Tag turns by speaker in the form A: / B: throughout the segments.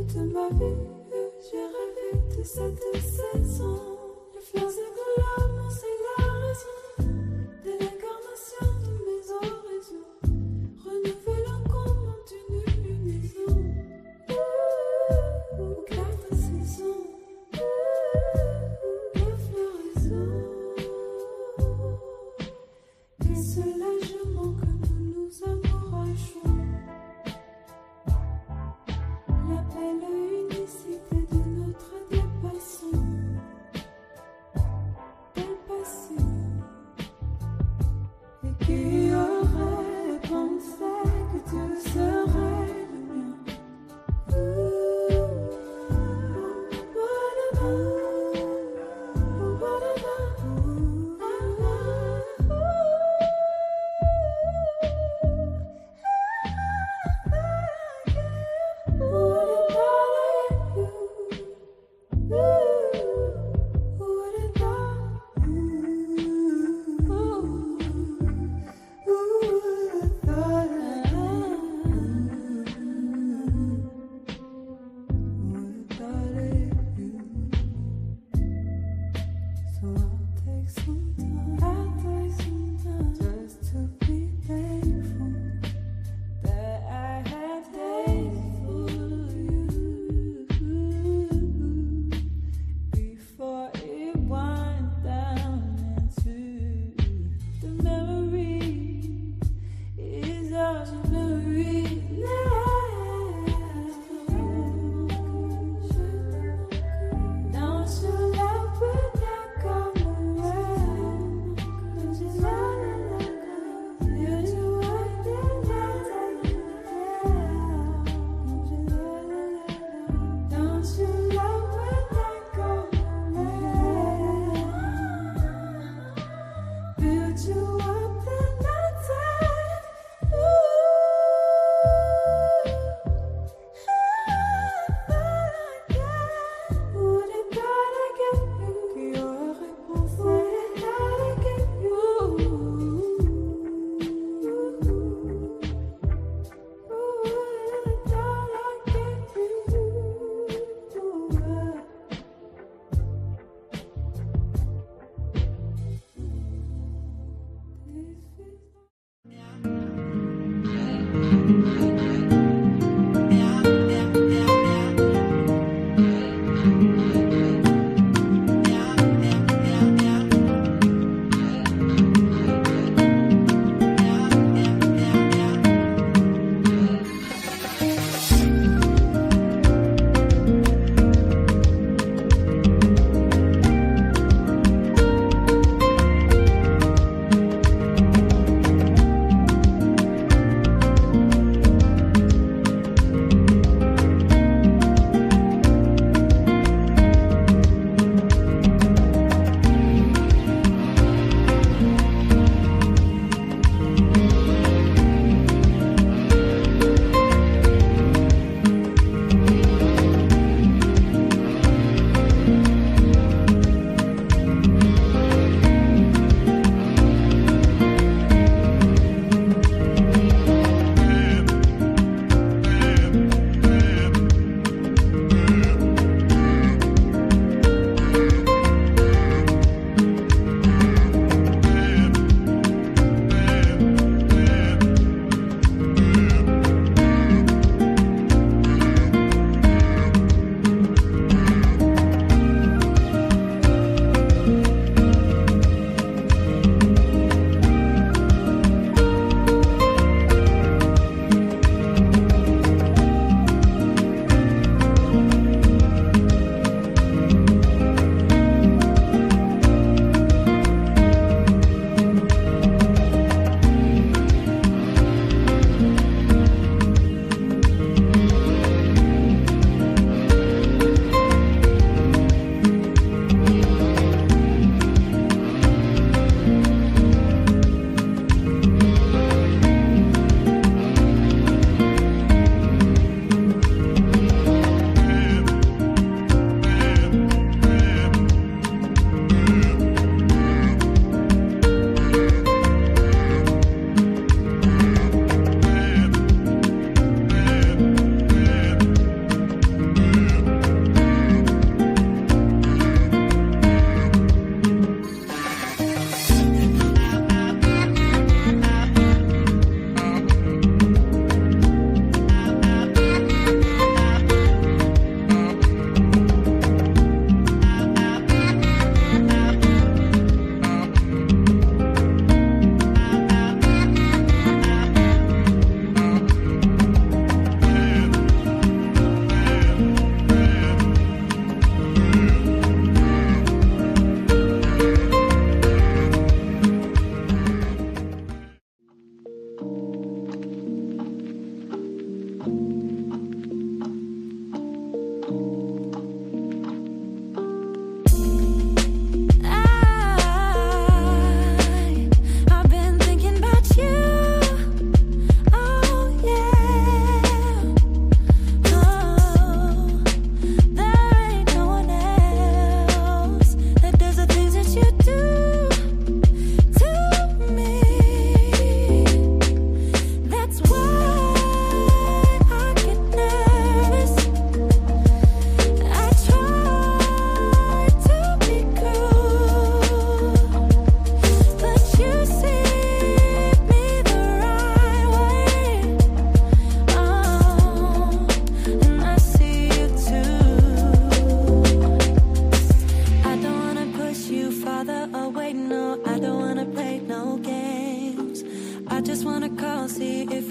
A: toute ma vie, j'ai rêvé de cette saison. Les fleurs et couleurs m'ont c'est la raison de l'incarnation de mes horizons, renouvelant comme une lunaison. Quatre saisons, la floraison. Et soulagement que nous nous amourachons. La belle unicité de notre dépassement. Dépassé. Et qui aurait pensé que tu serais le mien?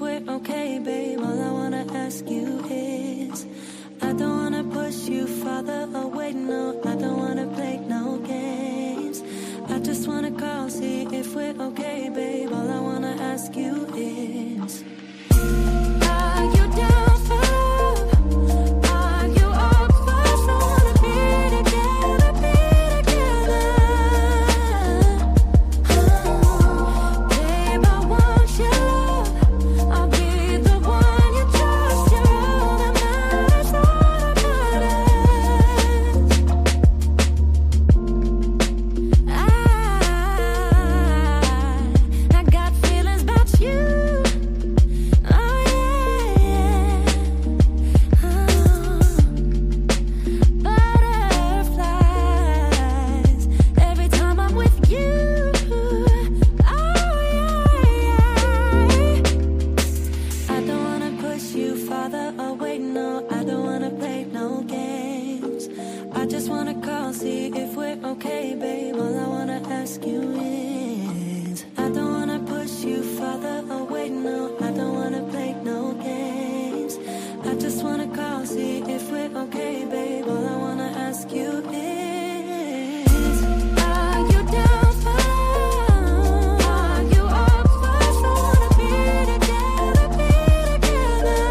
A: we're okay, babe. All I wanna ask you is, I don't wanna push you farther away, no. I don't wanna play no games. I just wanna call, see if we're okay, babe. All I wanna ask you is, are you down for love? Are you up for someone to be together, be together? Babe, I want your love. I'll be the one you trust. You're all that matters, all that matters. I got feelings about you. Oh yeah, butterflies every time I'm with you. Oh yeah. I don't wanna push you farther away, no. I don't wanna play no games. I just wanna call, see if we're okay, babe. All I wanna ask you is, I don't wanna push you farther away, no. I don't wanna play no games. I just wanna call, see if we're okay, babe. All I wanna ask you is, are you down for love? Are you up for someone to be together, be together?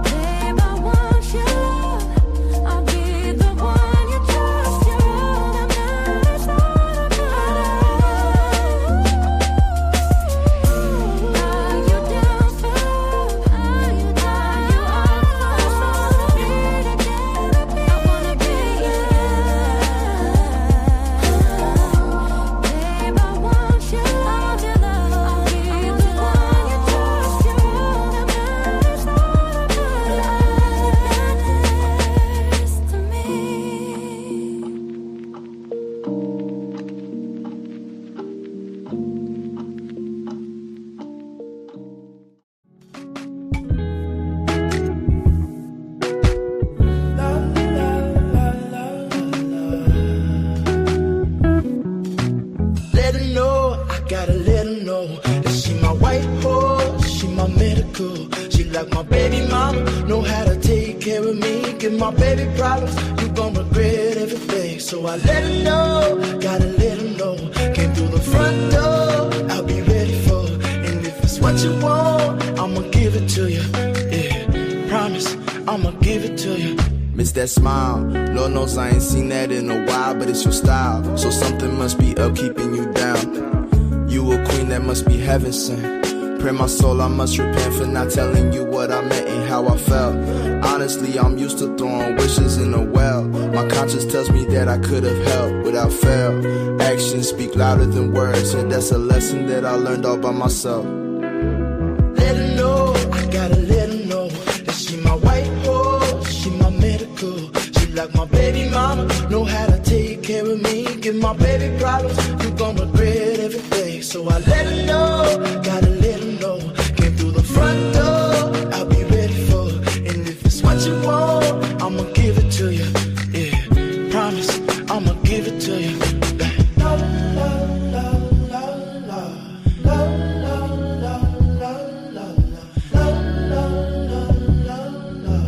A: Babe, I want your love. I'll be the one you trust. You're all that matters, all that matters. Are you down for love? Are you up for someone to be together, be I wanna be Babe, I want your love, your love. I'll be the one you trust. You're all that matters, all that matters to me.
B: Let her know, I gotta let her know that she my white horse, she my medical. She like my baby mama, know how to take care of me. Give my baby problems, you gon' regret everything. So I let her know, gotta let her know. Came through the front door, I'll be ready for her. And if it's what you want, I'ma give it to you. Yeah, promise, I'ma give it to you.
C: Miss that smile, Lord knows I ain't seen that in a while, but it's your style. So something must be up keeping you down. You a queen that must be heaven sent. Pray my soul, I must repent for not telling you what I meant and how I felt. Honestly, I'm used to throwing wishes in a well. My conscience tells me that I could have helped without fail. Actions speak louder than words, and that's a lesson that I learned all by myself.
B: Let her know, I gotta let her know that she my white horse, she my medical. She like my baby mama, know how to take care of me. Give my baby problems, you gon' regret everything. So I let her know, gotta let her know. Came through the front door, I'll be ready for her. And if it's what you want, I'ma give it to you. Yeah, promise, I'ma give it to you. La, la, la, la, la, la, la, la, la, la, la, la, la, la, la.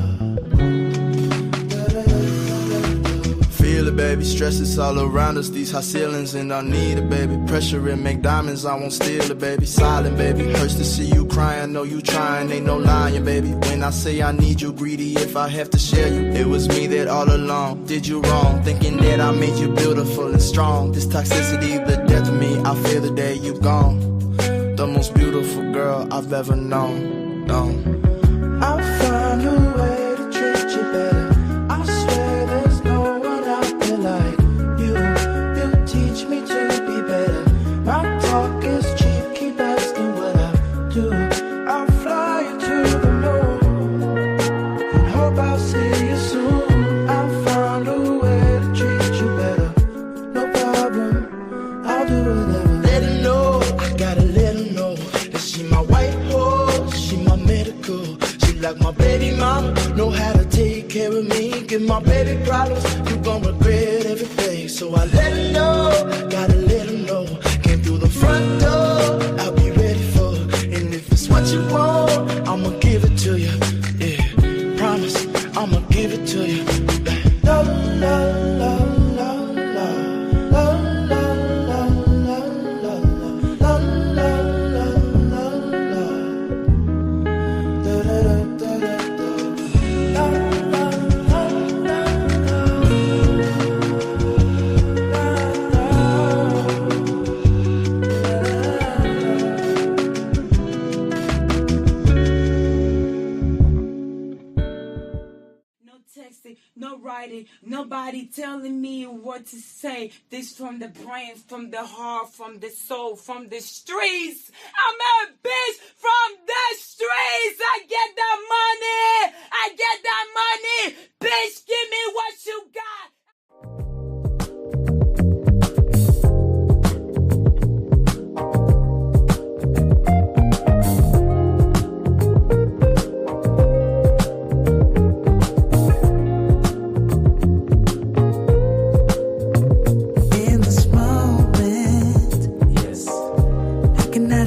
C: Feel it, baby, stress is all around us. These high ceilings, and I need it, baby. Pressure and make diamonds, I won't steal it, baby. Silent, baby, hurts to see you crying. Know you trying, ain't no lying, baby. When I say I need you, greedy if I have to share you. It was me that all along did you wrong, thinking that I made you beautiful and strong. This toxicity, the death of me, I feel the day you gone. The most beautiful girl I've ever known.
B: I'll find a way to treat you better. I swear there's no one out there like you. You teach me to be better. My talk is cheap, keep asking what I do. I'll fly you to the moon and hope I'll see you soon. I'll find a way to treat you better. No problem, I'll do whatever. Let her know, I gotta let her know that she my white horse, she my medical. She like my baby mama, know how to take care of me. Give my baby problems, you gon' regret everything. So I let her know, gotta let her know. Came through the front door, I'll
D: say. Nobody telling me what to say. This from the brain, from the heart, from the soul, from the streets. I'm a bitch from the streets. I get that money. I get that money. Bitch, give me what you got.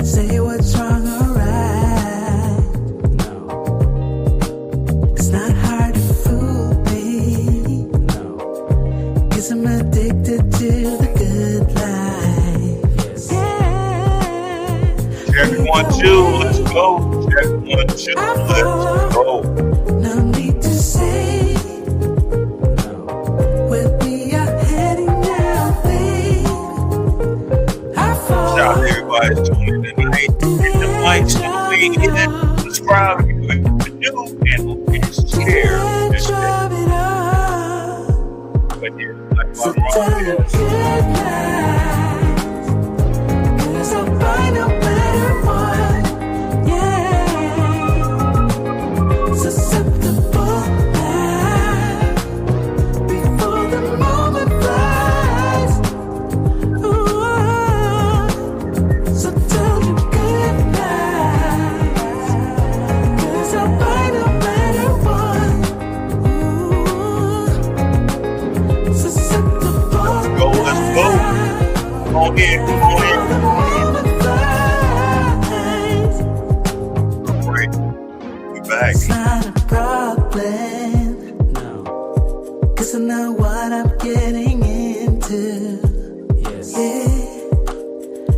B: Say what's wrong or right. No. It's not hard to fool me. No. 'Cause I'm addicted to the good life. Yes. Yeah.
E: Check 1, 2, let's go. Check 1, 2, let's go.
B: No need to say where we are heading now, babe.
E: Shout out to everybody tuning in tonight. Hit the mics on the way in. Subscribe if you hit the new and share. But yeah, like my
B: Good night. 'Cause I'll find a better one. Yeah. Susceptible now. Before the moment flies. Ooh. So tell me good night. 'Cause I'll find a better one. Ooh. Susceptible.
E: let's go. Come on in, come on in. Alright, we back.
B: It's not a problem, no. 'Cause I know what I'm getting into. Yes. Yeah.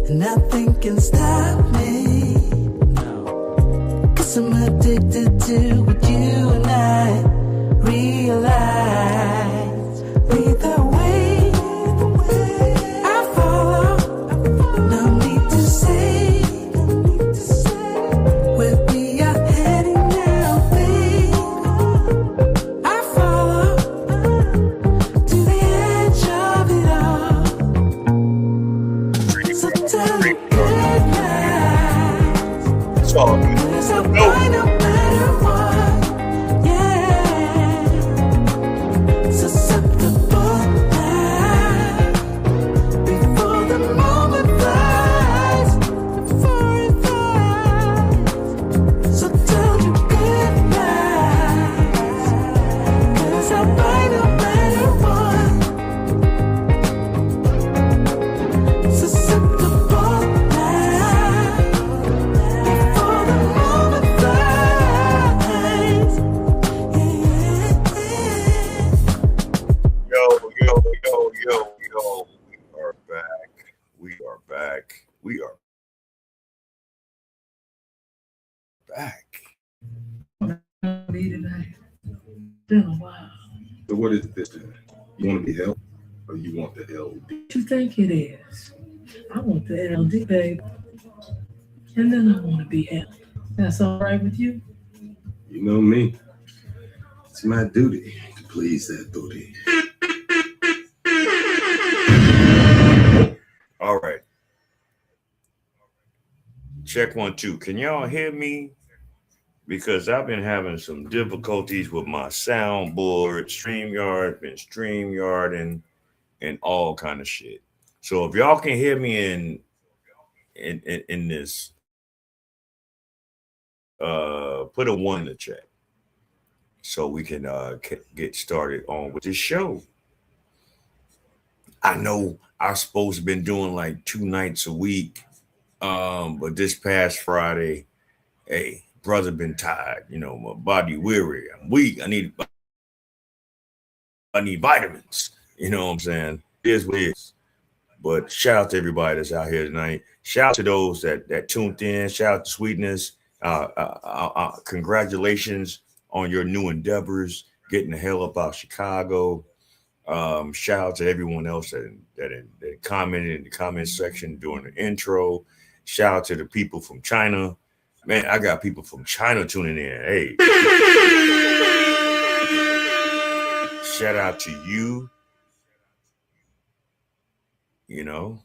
B: And nothing can stop me. No. 'Cause I'm addicted to what you and I realize. Lead the way. I follow. No need to say. Where we are heading now, babe. I follow to the edge of it all. So tell me good night.
E: It's all good.
B: 'Cause I'll find a better one. Yeah. Susceptible now. Before the moment flies. Before it flies. So tell me good night. 'Cause I'll find a better one. Susceptible now. Before the moment flies.
E: Yo. We are back. We are back. We are back.
F: Me tonight. Been a while.
G: So what is this then? You want to be held or you want the LD?
F: What you think it is? I want the LD, babe. And then I want to be held. That's all right with you?
G: You know me. It's my duty to please that booty.
E: All right. Check 1, 2. Can y'all hear me? Because I've been having some difficulties with my soundboard, StreamYard, been StreamYarding and all kind of shit. So if y'all can hear me in this, put a 1 in the chat so we can get started on with this show. I know I'm supposed to been doing like 2 nights a week, but this past Friday, hey, brother been tired, you know, my body weary, I'm weak, I need vitamins, you know what I'm saying? It is what it is. But shout out to everybody that's out here tonight. Shout out to those that tuned in. Shout out to Sweetness. Congratulations on your new endeavors, getting the hell up out of Chicago. Shout out to everyone else that commented in the comment section during the intro. Shout out to the people from China. Man, I got people from China tuning in. Hey. shout out to you. You know,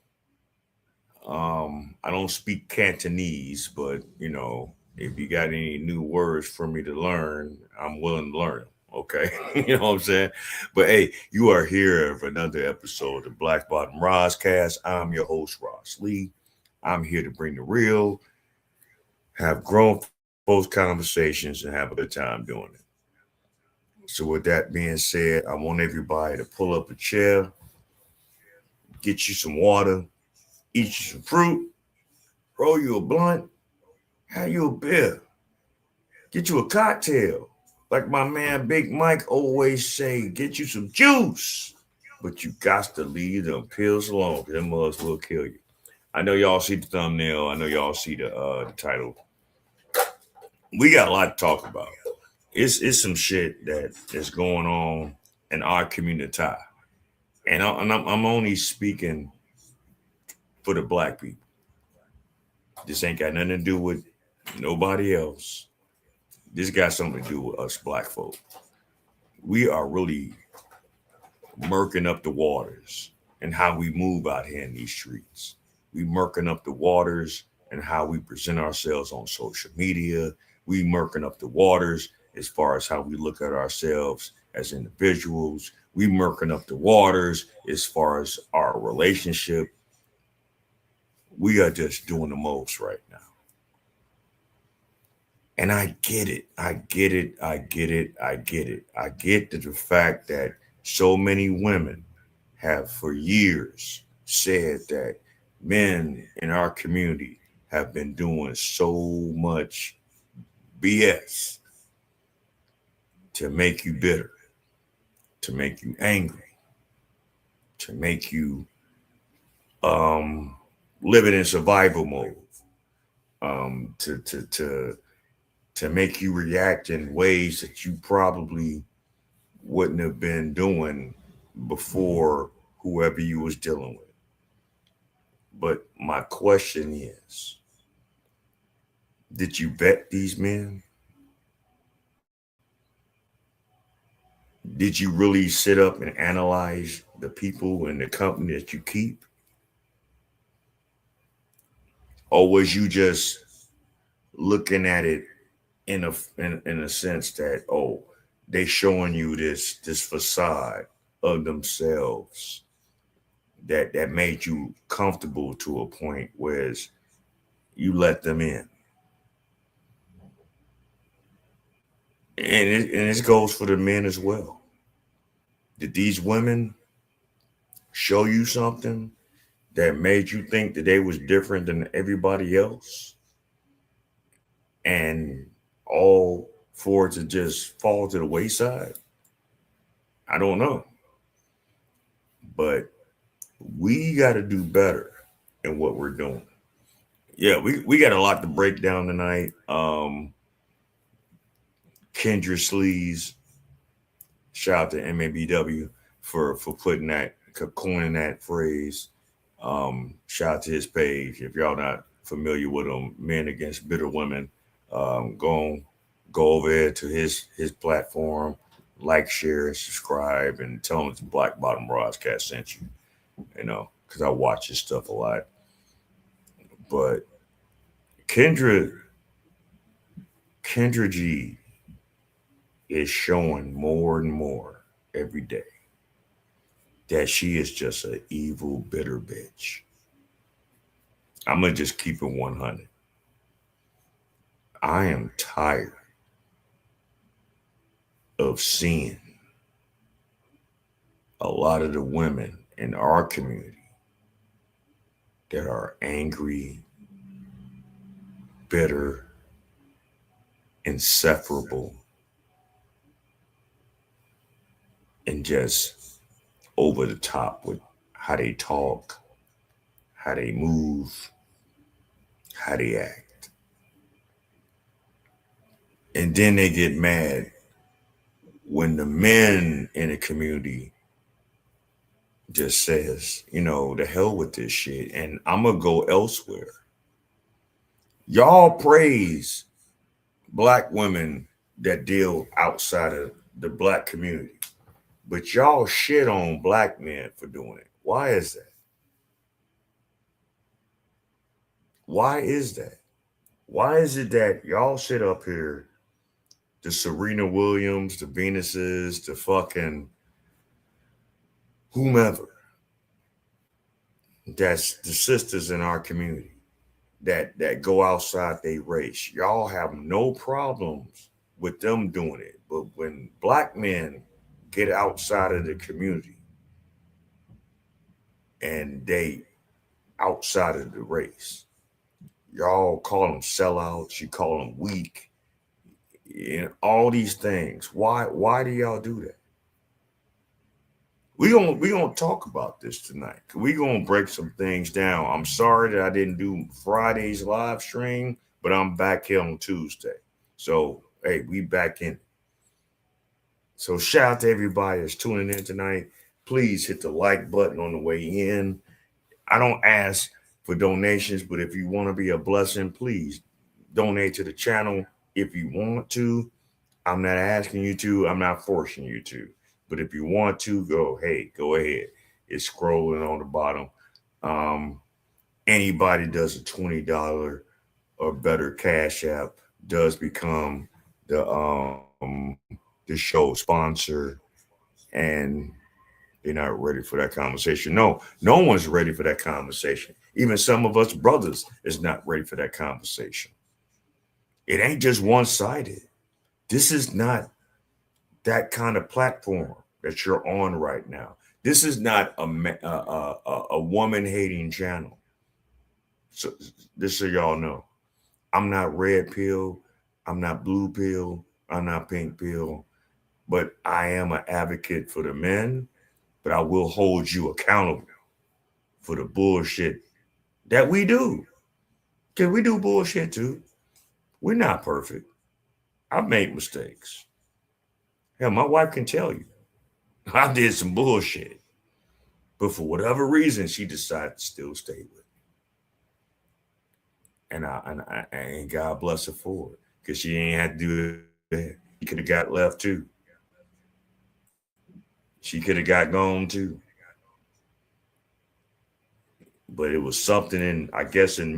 E: I don't speak Cantonese, but if you got any new words for me to learn, I'm willing to learn them. Okay, you know what I'm saying. But hey, you are here for another episode of the Black Bottom Roscast. I'm your host, Ross Lee. I'm here to bring the real, have grown folks conversations, and have a good time doing it. So, with that being said, I want everybody to pull up a chair, get you some water, eat you some fruit, roll you a blunt, have you a beer, get you a cocktail. Like my man Big Mike always say, get you some juice. But you got to leave them pills alone, because them mugs will kill you. I know y'all see the thumbnail. I know y'all see the title. We got a lot to talk about. It's some shit that is going on in our community, and I'm only speaking for the black people. This ain't got nothing to do with nobody else. This got something to do with us black folk. We are really murking up the waters and how we move out here in these streets. We murking up the waters and how we present ourselves on social media. We murking up the waters as far as how we look at ourselves as individuals. We murking up the waters as far as our relationship. We are just doing the most right now. And I get it. I get it. I get it. I get it. I get the fact that so many women have for years said that men in our community have been doing so much BS to make you bitter, to make you angry, to make you living in survival mode, to make you react in ways that you probably wouldn't have been doing before whoever you was dealing with. But my question is, did you vet these men? Did you really sit up and analyze the people and the company that you keep? Or was you just looking at it in a sense that, oh, they showing you this facade of themselves that made you comfortable to a point where you let them in? And this goes for the men as well. Did these women show you something that made you think that they was different than everybody else, and all for it to just fall to the wayside? I don't know. But we got to do better in what we're doing. Yeah, we got a lot to break down tonight. Kendra Sleaze, shout out to MABW for putting that, coining that phrase. Shout out to his page. If y'all not familiar with him, Men Against Bitter Women, go over there to his platform, like, share, and subscribe, and tell him it's Black Bottom Broadcast sent you. Because I watch his stuff a lot. But Kendra G is showing more and more every day that she is just an evil, bitter bitch. I'm going to just keep it 100. I am tired of seeing a lot of the women in our community that are angry, bitter, insufferable, and just over the top with how they talk, how they move, how they act. And then they get mad when the men in the community just says, the hell with this shit, and I'm going to go elsewhere. Y'all praise Black women that deal outside of the Black community. but y'all shit on black men for doing it. Why is that? Why is that? Why is it that y'all sit up here, the Serena Williams, the Venuses, the fucking whomever, that's the sisters in our community that go outside they race. Y'all have no problems with them doing it. But when black men get outside of the community and they outside of the race, y'all call them sellouts, you call them weak, and all these things. Why do y'all do that? We gonna talk about this tonight. We gonna break some things down. I'm sorry that I didn't do Friday's live stream, but I'm back here on Tuesday. So hey, we back in. So shout out to everybody that's tuning in tonight. Please hit the like button on the way in. I don't ask for donations, but if you want to be a blessing, please donate to the channel if you want to. I'm not asking you to. I'm not forcing you to. But if you want to, go ahead. It's scrolling on the bottom. Anybody does a $20 or better Cash App does become the show sponsor, and they're not ready for that conversation. No one's ready for that conversation. Even some of us brothers is not ready for that conversation. It ain't just one-sided. This is not that kind of platform that you're on right now. This is not a woman-hating channel. So this so y'all know, I'm not red pill, I'm not blue pill, I'm not pink pill, but I am an advocate for the men. But I will hold you accountable for the bullshit that we do. Because we do bullshit too. We're not perfect. I've made mistakes. Hell, my wife can tell you. I did some bullshit. But for whatever reason, she decided to still stay with me. And God bless her for it. Because she ain't had to do that. She could have got left too. She could have got gone too. But it was something in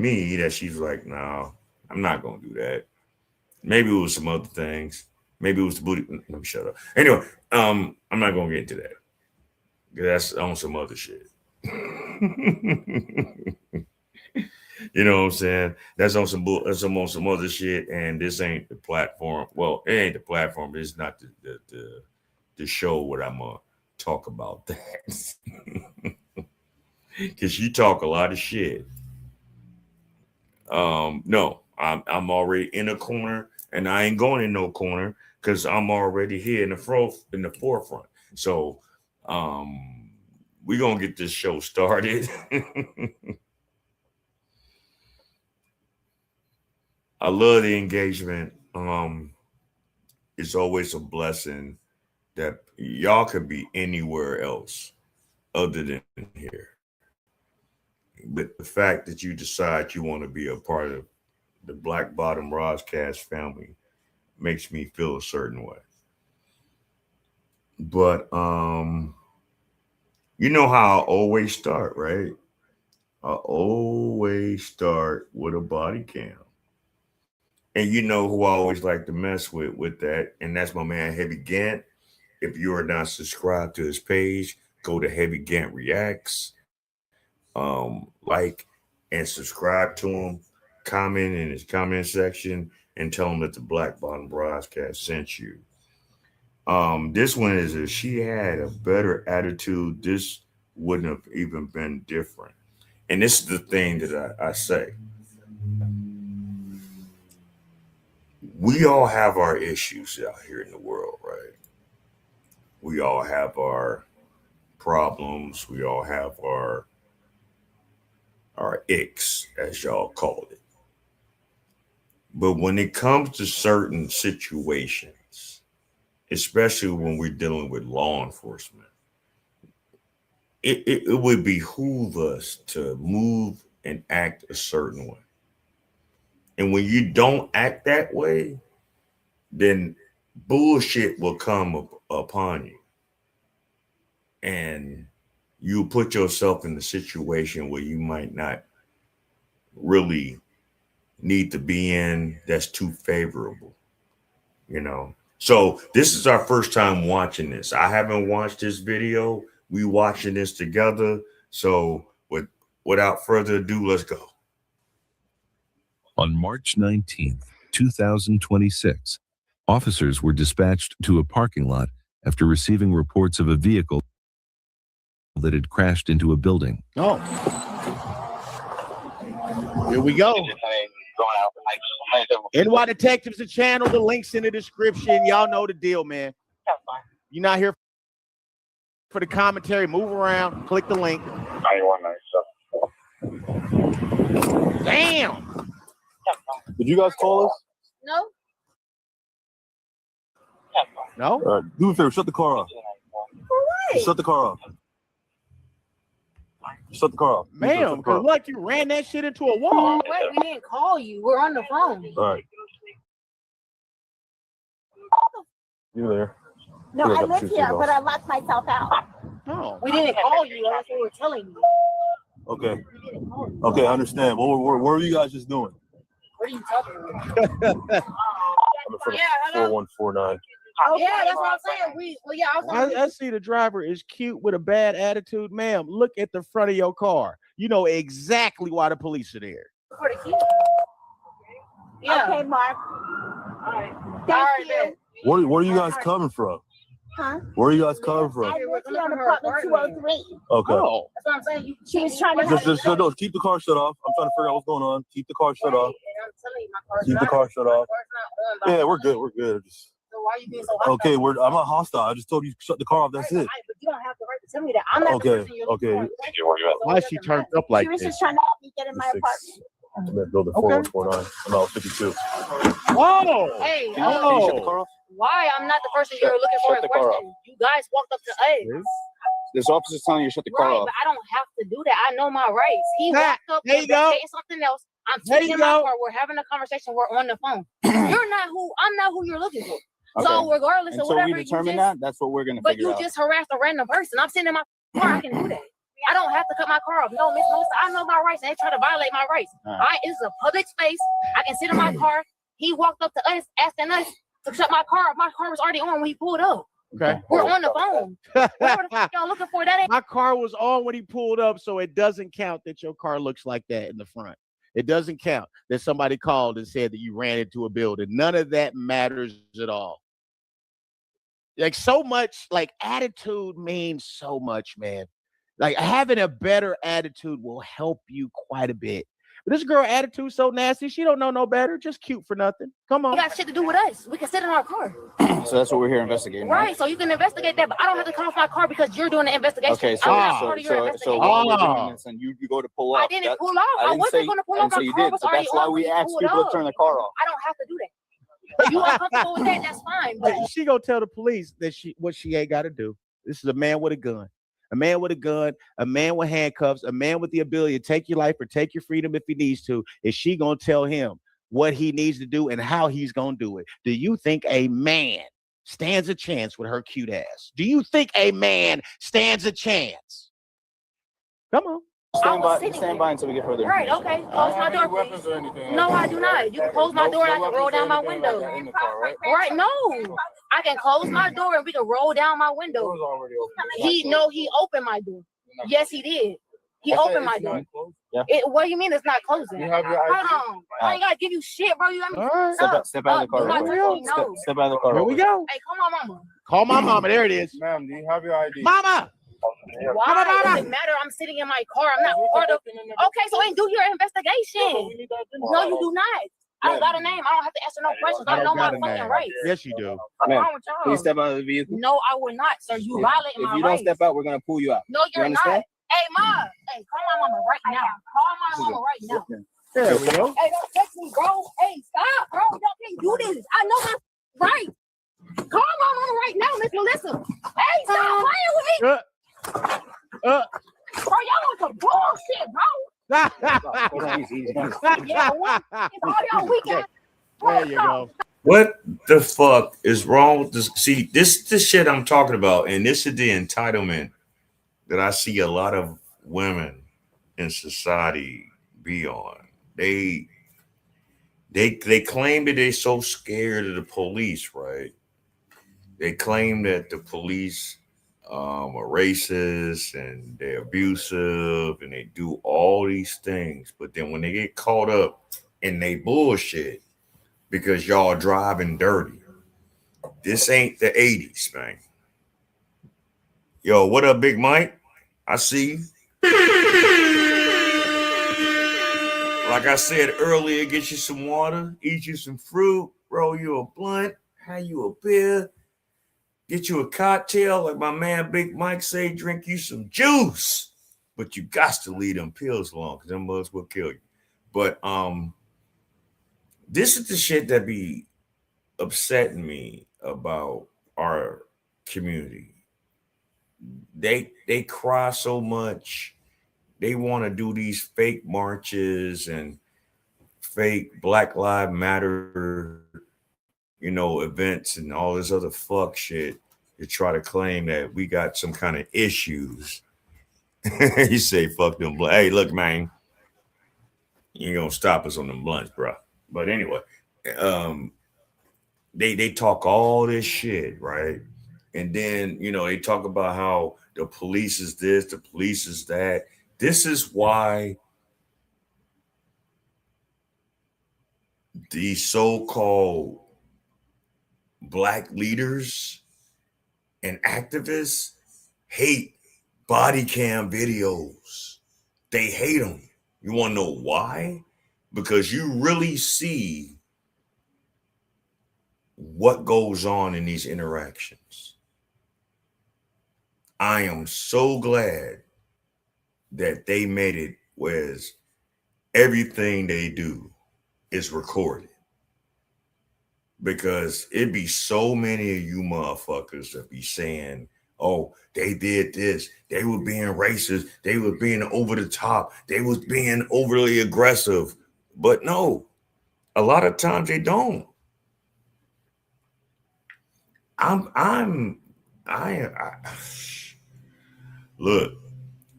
E: me that she's like, no, I'm not going to do that. Maybe it was some other things. Maybe it was the booty. Let me shut up. Anyway, I'm not going to get into that. That's on some other shit. You know what I'm saying? That's on some other shit, and this ain't the platform. Well, it ain't the platform. But it's not the show where I'm gonna talk about that. Because you talk a lot of shit. No, I'm already in a corner, and I ain't going in no corner because I'm already here in the forefront. So, we're gonna get this show started. I love the engagement. It's always a blessing that y'all could be anywhere else other than here. But the fact that you decide you want to be a part of the Black Bottom Roscast family makes me feel a certain way. But you know how I always start, right? I always start with a body cam. And you know who I always like to mess with that, and that's my man Heavy Gant. If you are not subscribed to his page, go to Heavy Gant Reacts, like and subscribe to him, comment in his comment section, and tell him that the Black Bottom Broadcast sent you. This one is if she had a better attitude, this wouldn't have even been different. And this is the thing that I say. We all have our issues out here in the world, right? We all have our problems. We all have our icks, as y'all call it. But when it comes to certain situations, especially when we're dealing with law enforcement, it would behoove us to move and act a certain way. And when you don't act that way, then bullshit will come upon you. and you put yourself in a situation where you might not really need to be in, that's too favorable, you know. So this is our first time watching this. I haven't watched this video. We watching this together. So without further ado, let's go.
H: On March 19th, 2026, officers were dispatched to a parking lot after receiving reports of a vehicle that had crashed into a building.
I: Oh. Here we go. NY Detectives, the channel, the link's in the description. Y'all know the deal, man. You're not here for the commentary. Move around, click the link. Damn.
J: Did you guys call us?
K: No.
I: No?
J: Do me a favor, shut the car off.
K: For what?
J: Shut the car off. Shut the car off.
I: Ma'am, because look, you ran that shit into a wall.
K: Wait, we didn't call you. We're on the phone.
J: All right. You there?
K: No, I live here, but I locked myself out.
I: No.
K: We didn't call you. That's what we're telling you.
J: Okay. Okay, I understand. What were you guys just doing?
K: What are you talking about?
J: I'm in front of 4149.
K: Yeah, that's what I'm saying.
I: I see the driver is cute with a bad attitude. Ma'am, look at the front of your car. You know exactly why the police are there.
K: For the key. Yeah. Okay, Mark. All right. Thank you.
J: Where are you guys coming from?
K: Huh?
J: Where are you guys coming from?
K: I live here on apartment 203.
J: Okay.
I: Oh.
K: That's what I'm saying. She was trying to
J: Just keep the car shut off. I'm trying to figure out what's going on. Keep the car shut off.
K: And I'm telling you, my car's
J: Keep the car shut off.
K: not
J: Yeah, we're good. We're good.
K: So why are you being so hostile?
J: Okay, I'm not hostile. I just told you to shut the car off. That's it.
K: But you don't have the right to tell me that. I'm not the person you're looking for.
I: Why is she turned up like
K: She was
I: this?
K: just trying to help me get in my apartment.
J: I'm in building 4149. I'm out 52.
I: Oh.
K: Hey,
J: Can you shut the car off?
K: why? I'm not the person you're looking for
J: shut
K: in
J: the car
K: question. You guys walked up to us.
J: This officer's telling you to shut the car
K: Right,
J: off.
K: but I don't have to do that. I know my rights. He
I: Nah,
K: walked up
I: there you go.
K: saying something else. I'm
I: There
K: taking
I: you
K: my
I: go.
K: car. We're having a conversation. We're on the phone. I'm not who you're looking for. So regardless of whatever you just,
J: that's what we're gonna
K: but you just harassed a random person. I'm sitting in my car. I can do that. I don't have to cut my car off. No, Miss Melissa, I know my rights. And they try to violate my rights. It's a public space. I can sit in my car. He walked up to us, asking us to shut my car off. My car was already on when he pulled up.
I: Okay.
K: We're on the phone. Whatever the fuck y'all looking for, that ain't.
I: My car was on when he pulled up, so it doesn't count that your car looks like that in the front. It doesn't count that somebody called and said that you ran into a building. None of that matters at all. Like so much, like attitude means so much, man. Like having a better attitude will help you quite a bit. But this girl attitude so nasty, she don't know no better. Just cute for nothing. Come on.
K: You got shit to do with us. We can sit in our car.
J: So that's what we're here investigating.
K: Right. So you can investigate that, but I don't have to come off my car because you're doing the investigation.
J: Okay,
K: I'm not part of your investigation.
J: while we're doing this and you go to pull
K: I
J: up.
K: didn't pull off. I wasn't going to pull off. My car was already on when you pulled up.
J: the car off.
K: I don't have to do that. If you are comfortable with that, that's fine. But
I: She gonna tell the police that what she ain't got to do. This is a man with a gun. A man with a gun, a man with handcuffs, a man with the ability to take your life or take your freedom if he needs to. Is she gonna tell him what he needs to do and how he's gonna do it? Do you think a man stands a chance with her cute ass? Do you think a man stands a chance? Come on.
J: Stand by until we get further.
K: right, okay. Close my door, please. No, I do not. You can close my door and I can roll down my window. Right? No. I can close my door and we can roll down my window. He opened my door. Yes, he did. He opened my door. What do you mean it's not closing? Hold on. I ain't gotta give you shit, bro. You let me
J: Step out of the car. Step out of the car.
I: Here we go.
K: Hey, call my mama.
I: Call my mama. There it is.
J: Ma'am, do you have your ID?
I: Mama.
K: Why does it matter? I'm sitting in my car. I'm not part of. Okay, so then do your investigation. No, you do not. I don't got a name. I don't have to answer no questions. I know my fucking rights.
I: Yes, you do.
K: What's wrong with y'all?
J: Please step out of the vehicle.
K: No, I will not, sir. You violating my rights.
J: If you don't step out, we're gonna pull you out.
K: No, you're not. Hey, Ma. Hey, call my mama right now. Call my mama right now.
I: There we go.
K: Hey, don't text me, bro. Hey, stop, bro. Y'all can't do this. I know my rights. Call my mama right now, Miss Melissa. Hey, stop playing with me. Bro, y'all want some bullshit, bro. Yeah, what? It's all y'all weekend.
I: There you go.
E: What the fuck is wrong with this? See, this shit I'm talking about, and this is the entitlement that I see a lot of women in society be on. They claim that they're so scared of the police, right? They claim that the police are racist and they're abusive and they do all these things. But then when they get caught up in they bullshit because y'all driving dirty, this ain't the 80s, man. Yo, what up, Big Mike? I see you. Like I said earlier, get you some water, eat you some fruit, roll you a blunt, have you a beer, get you a cocktail, like my man Big Mike say, drink you some juice. But you got to leave them pills alone because them bugs will kill you. But this is the shit that be upsetting me about our community. They cry so much. They want to do these fake marches and fake Black Lives Matter, events and all this other fuck shit to try to claim that we got some kind of issues. You say fuck them blunts. Hey, look, man, you ain't gonna stop us on them blunts, bro. But anyway, they talk all this shit, right? And then they talk about how the police is this, the police is that. This is why these so-called black leaders and activists hate body cam videos. They hate them. You want to know why? Because you really see what goes on in these interactions. I am so glad that they made it where everything they do is recorded. Because it'd be so many of you motherfuckers that be saying, oh, they did this. They were being racist. They were being over the top. They was being overly aggressive. But no, a lot of times they don't. Look,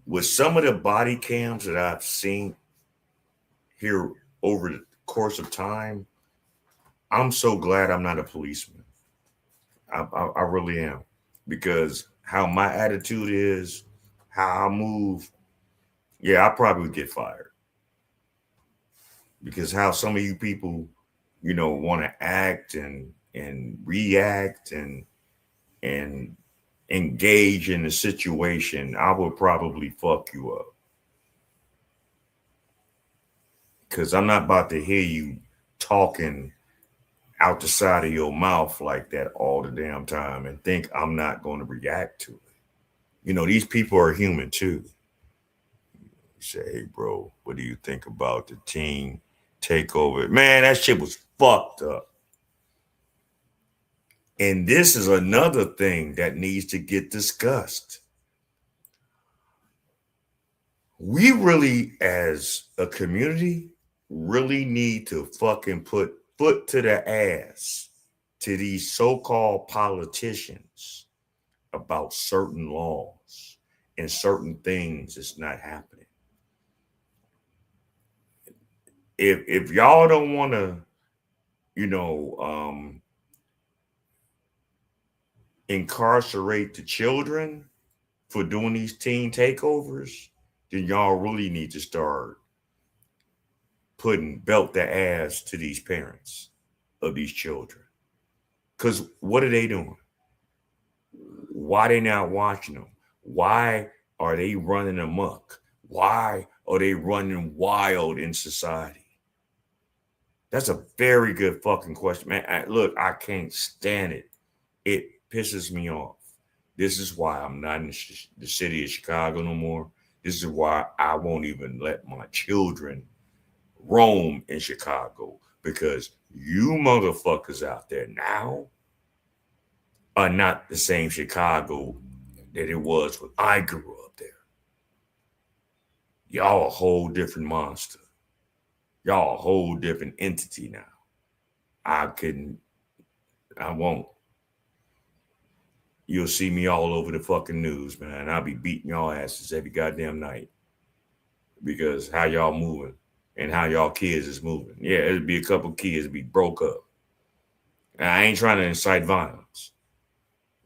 E: with some of the body cams that I've seen here over the course of time, I'm so glad I'm not a policeman. I really am, because how my attitude is, how I move, yeah, I probably would get fired. Because how some of you people, want to act and react and engage in the situation, I would probably fuck you up. Because I'm not about to hear you talking out the side of your mouth like that all the damn time and think I'm not going to react to it. These people are human too. You say, hey, bro, what do you think about the team takeover? Man, that shit was fucked up. And this is another thing that needs to get discussed. We really, as a community, really need to fucking put foot to the ass to these so-called politicians about certain laws and certain things that's not happening. If y'all don't want to, incarcerate the children for doing these teen takeovers, then y'all really need to start putting belt the ass to these parents of these children. Because what are they doing? Why they not watching them? Why are they running amok? Why are they running wild in society? That's a very good fucking question, man. Look, I can't stand it. It pisses me off. This is why I'm not in the city of Chicago no more. This is why I won't even let my children roam in Chicago, because you motherfuckers out there now are not the same Chicago that it was when I grew up there. Y'all a whole different monster. Y'all a whole different entity now. I won't. you'll see me all over the fucking news, man. I'll be beating y'all asses every goddamn night because how y'all moving and how y'all kids is moving. Yeah, it'd be a couple kids be broke up. And I ain't trying to incite violence,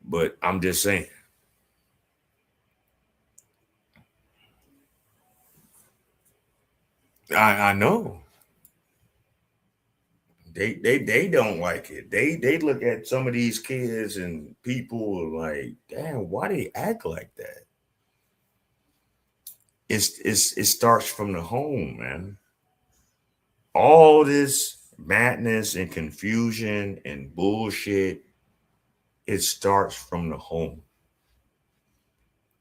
E: but I'm just saying. I know. They don't like it. They look at some of these kids and people like, damn, why they act like that? It starts from the home, man. All this madness and confusion and bullshit, it starts from the home.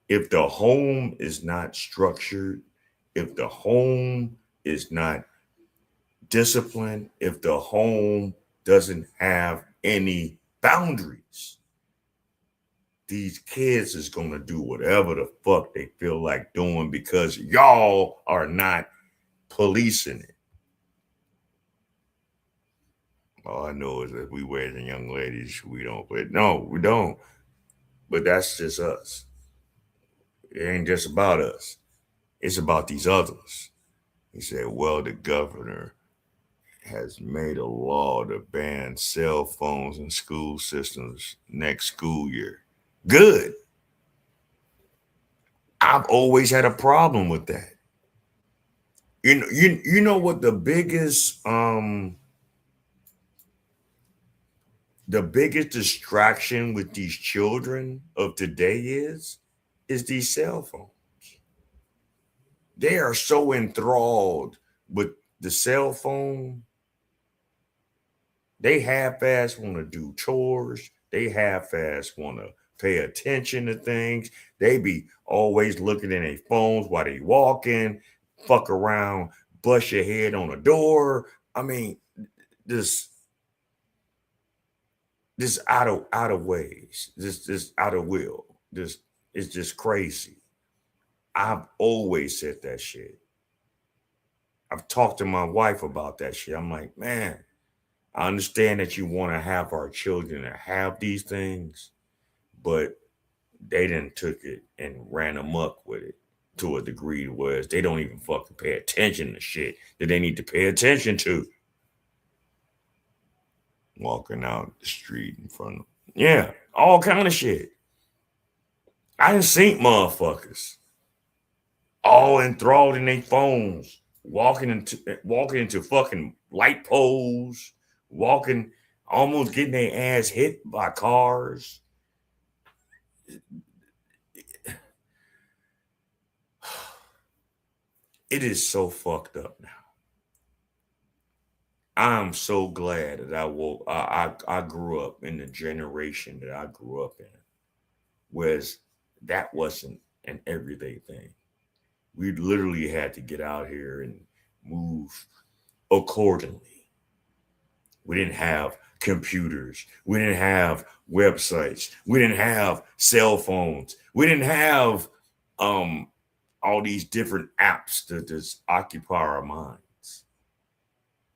E: If the home is not structured, if the home is not disciplined, if the home doesn't have any boundaries, these kids is going to do whatever the fuck they feel like doing because y'all are not policing it. All I know is that we raising young ladies, we don't. But no, we don't. But that's just us. It ain't just about us. It's about these others. He said, well, the governor has made a law to ban cell phones in school systems next school year. Good. I've always had a problem with that. You know what the biggest distraction with these children of today is these cell phones. They are so enthralled with the cell phone. They half-ass want to do chores. They half-ass want to pay attention to things. They be always looking at their phones while they walking, fuck around, bust your head on a door. I mean, this out of ways. This out of will. This is just crazy. I've always said that shit. I've talked to my wife about that shit. I'm like, man, I understand that you want to have our children to have these things, but they done took it and ran amok with it to a degree where they don't even fucking pay attention to shit that they need to pay attention to. Walking out the street in front of, yeah, all kind of shit. I done seen motherfuckers all enthralled in their phones, walking into fucking light poles, walking, almost getting their ass hit by cars. It is so fucked up now. I'm so glad that I grew up in the generation that I grew up in, whereas that wasn't an everyday thing. We literally had to get out here and move accordingly. We didn't have computers. We didn't have websites. We didn't have cell phones. We didn't have all these different apps that just occupy our minds.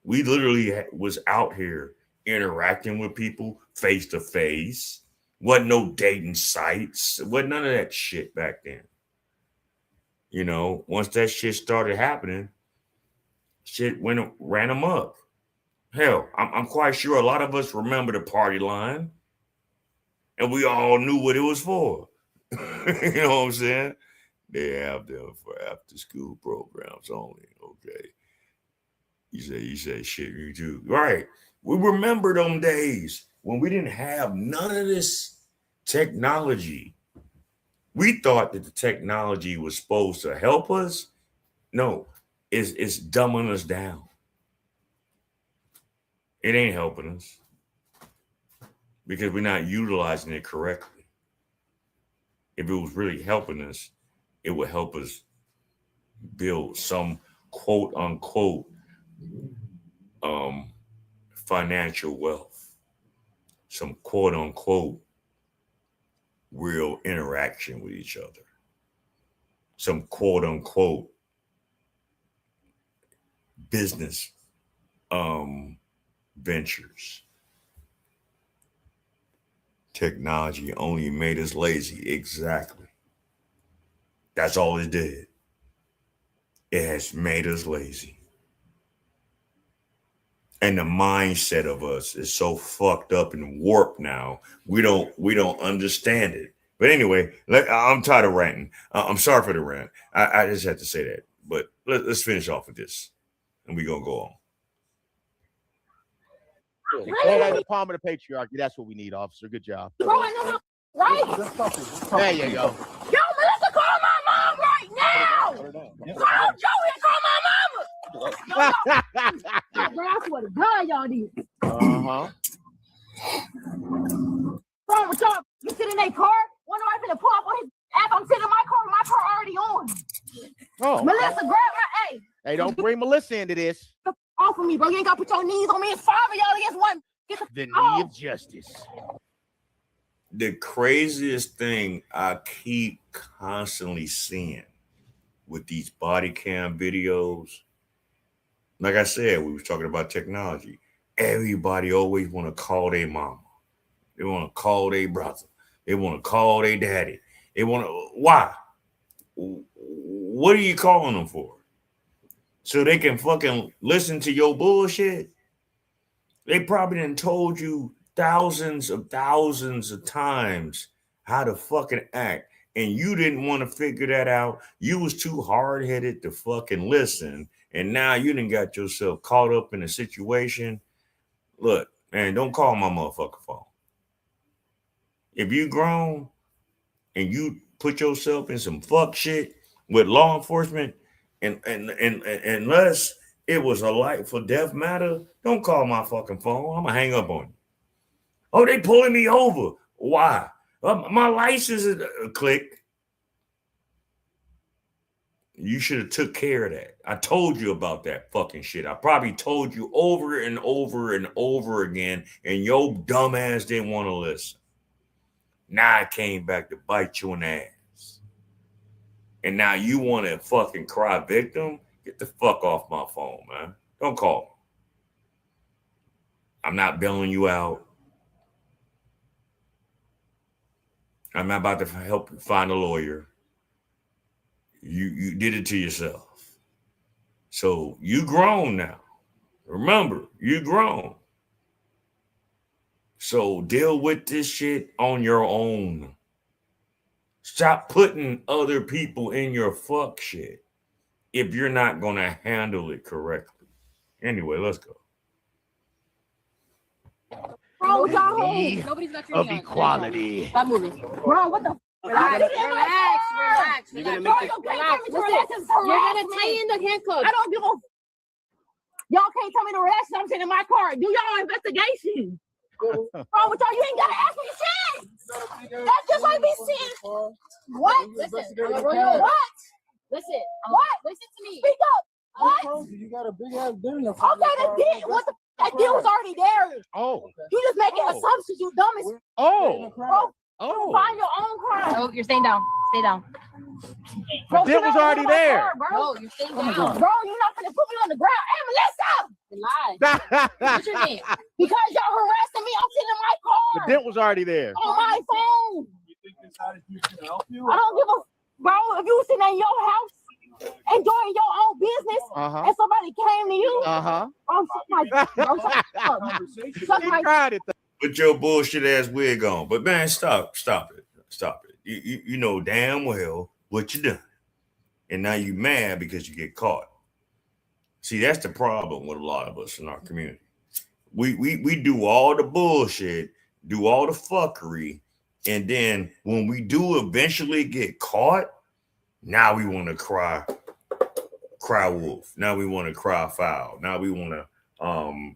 E: We literally was out here interacting with people face to face. Wasn't no dating sites. Wasn't none of that shit back then. You know, once that shit started happening, shit ran amok. Hell, I'm quite sure a lot of us remember the party line, and we all knew what it was for. You know what I'm saying? They have them for after school programs only. Okay. You say shit, you too. Right. We remember them days when we didn't have none of this technology. We thought that the technology was supposed to help us. No, it's dumbing us down. It ain't helping us because we're not utilizing it correctly. If it was really helping us, it would help us build some quote unquote financial wealth, some quote unquote real interaction with each other, some quote unquote business ventures. Technology only made us lazy. Exactly. That's all it did. It has made us lazy. And the mindset of us is so fucked up and warped now. We don't understand it. But anyway, I'm tired of ranting. I'm sorry for the rant. I just had to say that. But let's finish off with this, and we're gonna go on.
I: Hey, the palm of the patriarchy. That's what we need, officer. Good job.
K: Bro, I know, right?
I: There you go.
K: Yo, Melissa, call my mom right now. Call Joey and call my mama. Yo, bro, I swear to God, y'all did. Wrong with y'all? You sit in that car? Wonder why I'm finna pull up on his app. I'm sitting in my car already on.
I: Oh.
K: Melissa, grab my A.
I: Hey, don't bring Melissa into this.
K: Off of me, bro. You ain't got to put your knees on me. It's 5 of y'all against one. Get
I: the knee of justice.
E: The craziest thing I keep constantly seeing with these body cam videos, like I said, we was talking about technology. Everybody always want to call their mama. They want to call their brother. They want to call their daddy. They want to. Why? What are you calling them for? So they can fucking listen to your bullshit? They probably done told you thousands of times how to fucking act, and you didn't want to figure that out. You was too hard-headed to fucking listen, and now you done got yourself caught up in a situation. Look, man, don't call my motherfucking phone. If you grown and you put yourself in some fuck shit with law enforcement, and unless it was a life or death matter, don't call my fucking phone. I'm gonna hang up on you. Oh, they pulling me over. Why? My license is a click. You should have took care of that. I told you about that fucking shit. I probably told you over and over and over again, and your dumb ass didn't want to listen. Now I came back to bite you in the ass. And now you want to fucking cry victim? Get the fuck off my phone, man. Don't call me. I'm not bailing you out. I'm not about to help you find a lawyer. You did it to yourself. So you grown now. Remember, you grown. So deal with this shit on your own. Stop putting other people in your fuck shit if you're not going to handle it correctly. Anyway, let's go.
K: Bro, y'all
I: Nobody's not of equality.
K: Stop moving. Bro, what the? Relax.
L: You're gonna make this.
K: Relax. You're gonna tie in the handcuffs. I don't give a. Y'all can't tell me to relax. I'm sitting in my car. Do y'all investigation? Bro, with y'all, you ain't gotta ask me shit. That's just like me seeing. What? Listen. What? Listen. What? Listen to me. Speak up. What? You got a big ass deal in your car. Okay, the deal. What the? That deal was already there.
I: Oh.
K: You just making assumptions, you dumb as.
I: Oh.
K: Bro.
I: Oh.
K: Find your own crime.
L: Oh, you're staying down. Stay down.
I: The deal was already there.
K: Car, bro.
L: No, you're staying down.
K: Bro, you're not gonna put me on the ground. Hey, Melissa!
L: Lie. What's your name?
K: Because y'all harassing me, I'm sitting in my car.
I: The dent was already there.
K: On my phone.
J: You think this attitude can help you?
K: I don't give a bro. If you was sitting in your house enjoying your own business, and somebody came to you, bro, suck my
E: Put your bullshit ass wig on. But man, stop it. You know damn well what you done. And now you mad because you get caught. See, that's the problem with a lot of us in our community. We do all the bullshit, do all the fuckery, and then when we do eventually get caught, now we want to cry wolf. Now we want to cry foul. Now we want to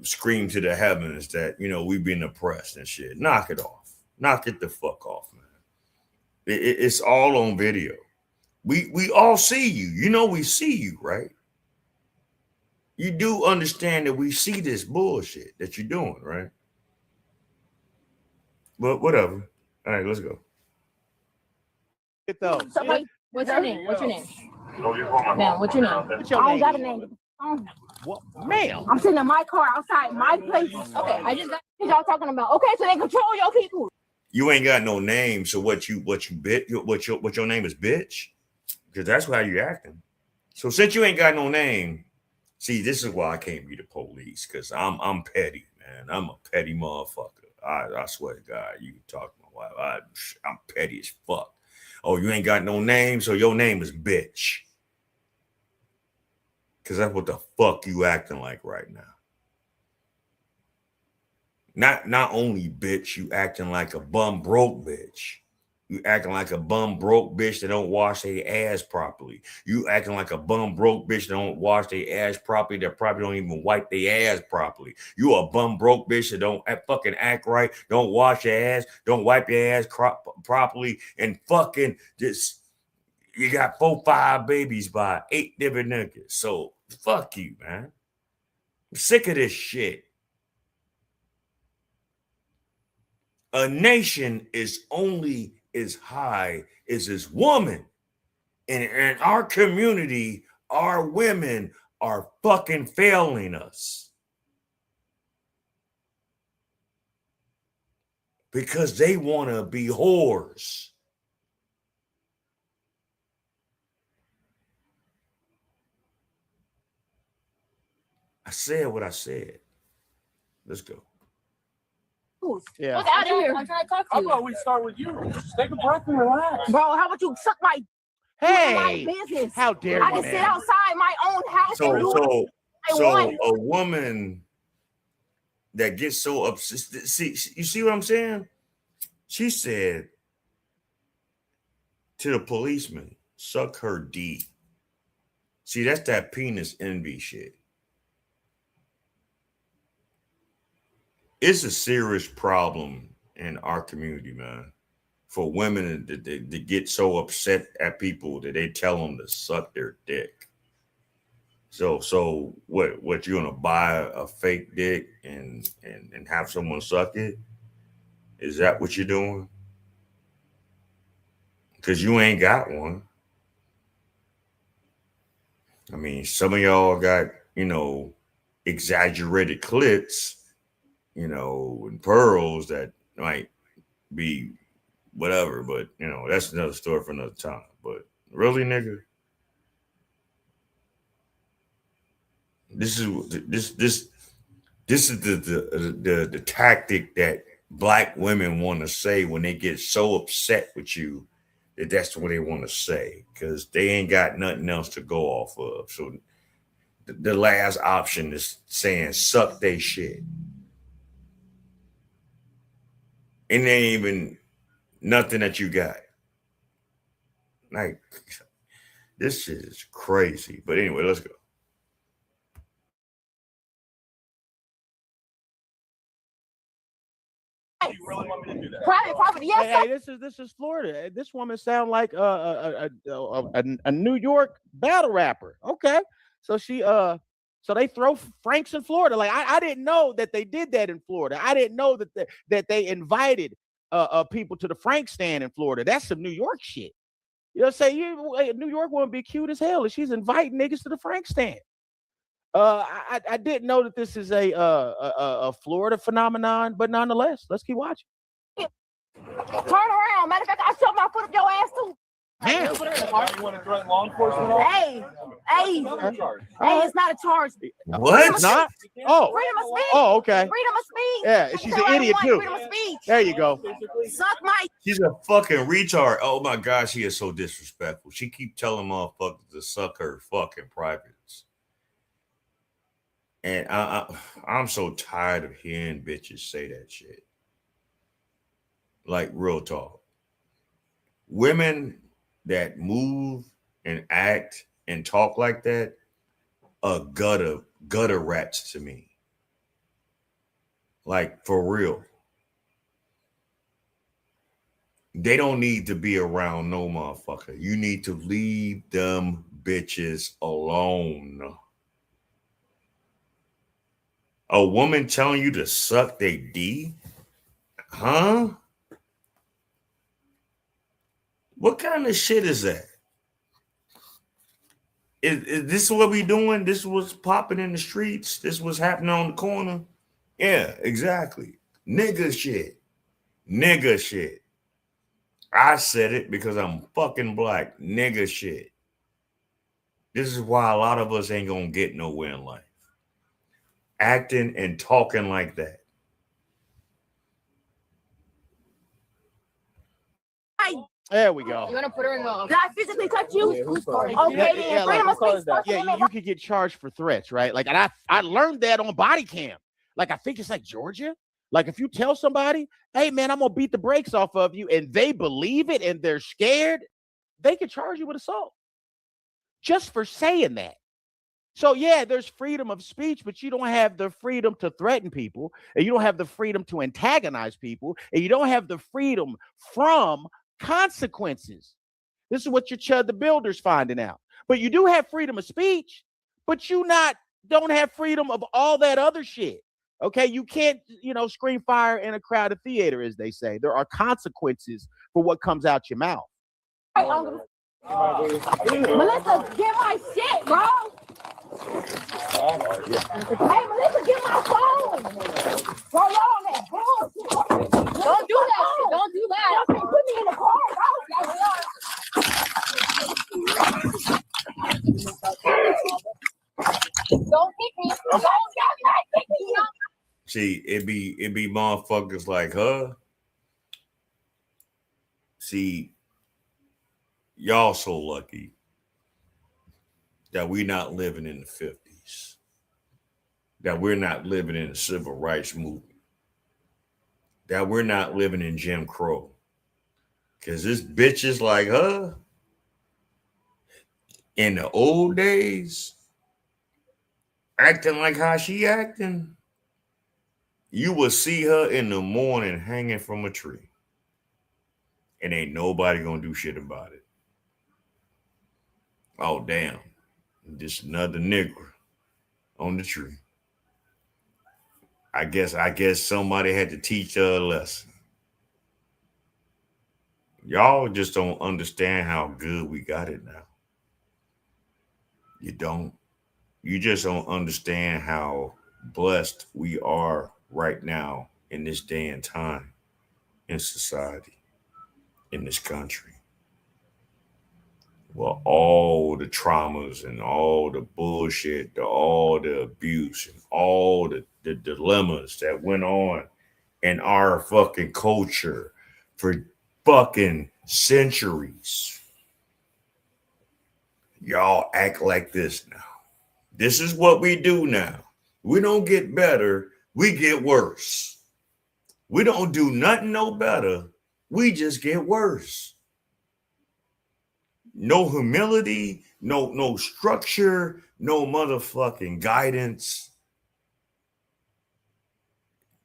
E: scream to the heavens that, you know, we've been oppressed and shit. Knock it off. Knock it the fuck off, man. It's all on video. We all see you. You know we see you, right? You do understand that we see this bullshit that you're doing, right? But whatever. All right, let's go.
K: What's your name? What's your name? Ma'am, what's your name? I don't got a name.
I: What, ma'am?
K: I'm sitting in my car outside my place. Okay, I just got y'all talking about. Okay, so they control your people.
E: You ain't got no name, so what your name is, bitch? Because that's how you acting. So since you ain't got no name, see, this is why I can't be the police, because I'm petty, man. I'm a petty motherfucker. I swear to God, you can talk to my wife. I'm petty as fuck. Oh, you ain't got no name, so your name is bitch. Because that's what the fuck you acting like right now. Not only bitch, you acting like a bum broke bitch. You acting like a bum broke bitch that don't wash their ass properly. You acting like a bum broke bitch that don't wash their ass properly, that probably don't even wipe their ass properly. You a bum broke bitch that don't fucking act right, don't wash your ass, don't wipe your ass properly, and fucking just you got 4-5 babies by 8 different niggas. So fuck you, man. I'm sick of this shit. A nation is only as high as its woman. And in our community, our women are fucking failing us. Because they want to be whores. I said what I said. Let's go.
K: Yeah. Look out of here. I'm trying to talk to you. How about we start with you? Just take a breath and relax. Bro, how about you suck my
I: Hey,
K: my business?
I: How dare
K: I
I: you,
K: can
I: man.
K: sit outside my own house and do what I
E: So
K: want.
E: a woman that gets so upset, see, you see what I'm saying? She said to the policeman, suck her D. See, that's that penis envy shit. It's a serious problem in our community, man. For women to get so upset at people that they tell them to suck their dick. So what you gonna buy a fake dick and have someone suck it? Is that what you're doing? Because you ain't got one. I mean, some of y'all got, exaggerated clits, and pearls that might be whatever, but that's another story for another time. But really, nigga, this is the tactic that black women want to say when they get so upset with you that that's what they want to say, because they ain't got nothing else to go off of. So the last option is saying suck they shit. And there ain't even nothing that you got. Like, this shit is crazy. But anyway, let's go.
K: Private property, yes.
I: Hey, this is Florida. This woman sound like a New York battle rapper. Okay, so so they throw Franks in Florida. Like I didn't know that they did that in Florida. I didn't know that they invited people to the Frank stand in Florida. That's some New York shit. You know what I'm saying? New York woman be cute as hell, and she's inviting niggas to the Frank stand. I didn't know that this is a Florida phenomenon, but nonetheless, let's keep watching.
K: Turn around. Matter of fact, I shove my foot up your ass too.
I: Damn.
J: You want to threaten law enforcement?
K: Hey, it's not a charge.
E: What?
I: It's not? Oh.
K: Freedom of speech.
I: Oh, okay.
K: Freedom of speech.
I: Yeah, she's an idiot too.
K: Freedom of speech.
I: There you go.
K: Suck my.
E: She's a fucking retard. Oh my God, she is so disrespectful. She keep telling motherfuckers to suck her fucking privates. And I'm so tired of hearing bitches say that shit. Like, real talk. Women that move and act and talk like that are gutter rats to me. Like, for real. They don't need to be around no motherfucker. You need to leave them bitches alone. A woman telling you to suck their D? Huh? What kind of shit is that? Is this what we doing? This was popping in the streets. This was happening on the corner. Yeah, exactly. Nigga shit. Nigga shit. I said it because I'm fucking black. Nigga shit. This is why a lot of us ain't gonna get nowhere in life. Acting and talking like that.
I: There we go.
K: You want to put her in the... Did I physically touch you?
I: Yeah, like, you could get charged for threats, right? Like, and I learned that on body cam. Like, I think it's like Georgia. Like, if you tell somebody, hey, man, I'm going to beat the brakes off of you, and they believe it and they're scared, they could charge you with assault just for saying that. So, yeah, there's freedom of speech, but you don't have the freedom to threaten people, and you don't have the freedom to antagonize people, and you don't have the freedom from consequences. This is what your Chud the Builder's finding out. But you do have freedom of speech, but you don't have freedom of all that other shit. Okay, you can't, scream fire in a crowded theater, as they say. There are consequences for what comes out your mouth.
K: Melissa, get my shit, bro. Hey, Melissa, get my phone. Bro, you're on that bullshit. Don't do that shit. Don't do that. Okay, put me in the car, bro. Don't kick me. Don't kick me.
E: See, it be motherfuckers like her. See, y'all so lucky that we're not living in the 50s, that we're not living in the civil rights movement, that we're not living in Jim Crow. Because this bitches like her, in the old days, acting like how she acting, you will see her in the morning hanging from a tree. And ain't nobody gonna do shit about it. Oh, damn. Just another nigger on the tree. I guess somebody had to teach her a lesson. Y'all just don't understand how good we got it now. You don't. You just don't understand how blessed we are right now in this day and time in society, in this country. Well, all the traumas and all the bullshit, all the abuse and all the dilemmas that went on in our fucking culture for fucking centuries. Y'all act like this now. This is what we do now. We don't get better, we get worse. We don't do nothing no better, we just get worse. No humility, no structure, no motherfucking guidance.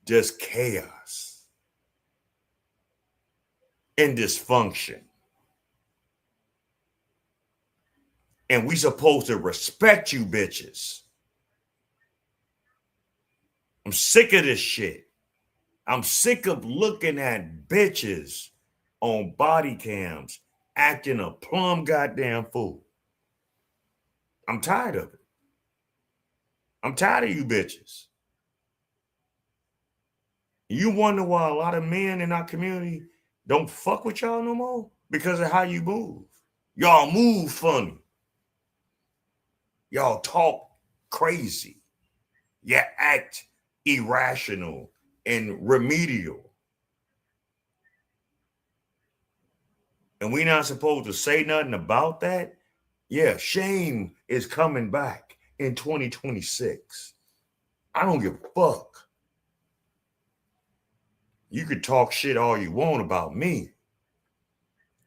E: Just chaos and dysfunction. And we supposed to respect you bitches. I'm sick of this shit. I'm sick of looking at bitches on body cams acting a plumb goddamn fool. I'm tired of it. I'm tired of you bitches. You wonder why a lot of men in our community don't fuck with y'all no more? Because of how you move. Y'all move funny. Y'all talk crazy. You act irrational and remedial. And we not supposed to say nothing about that? Yeah, shame is coming back in 2026. I don't give a fuck. You could talk shit all you want about me,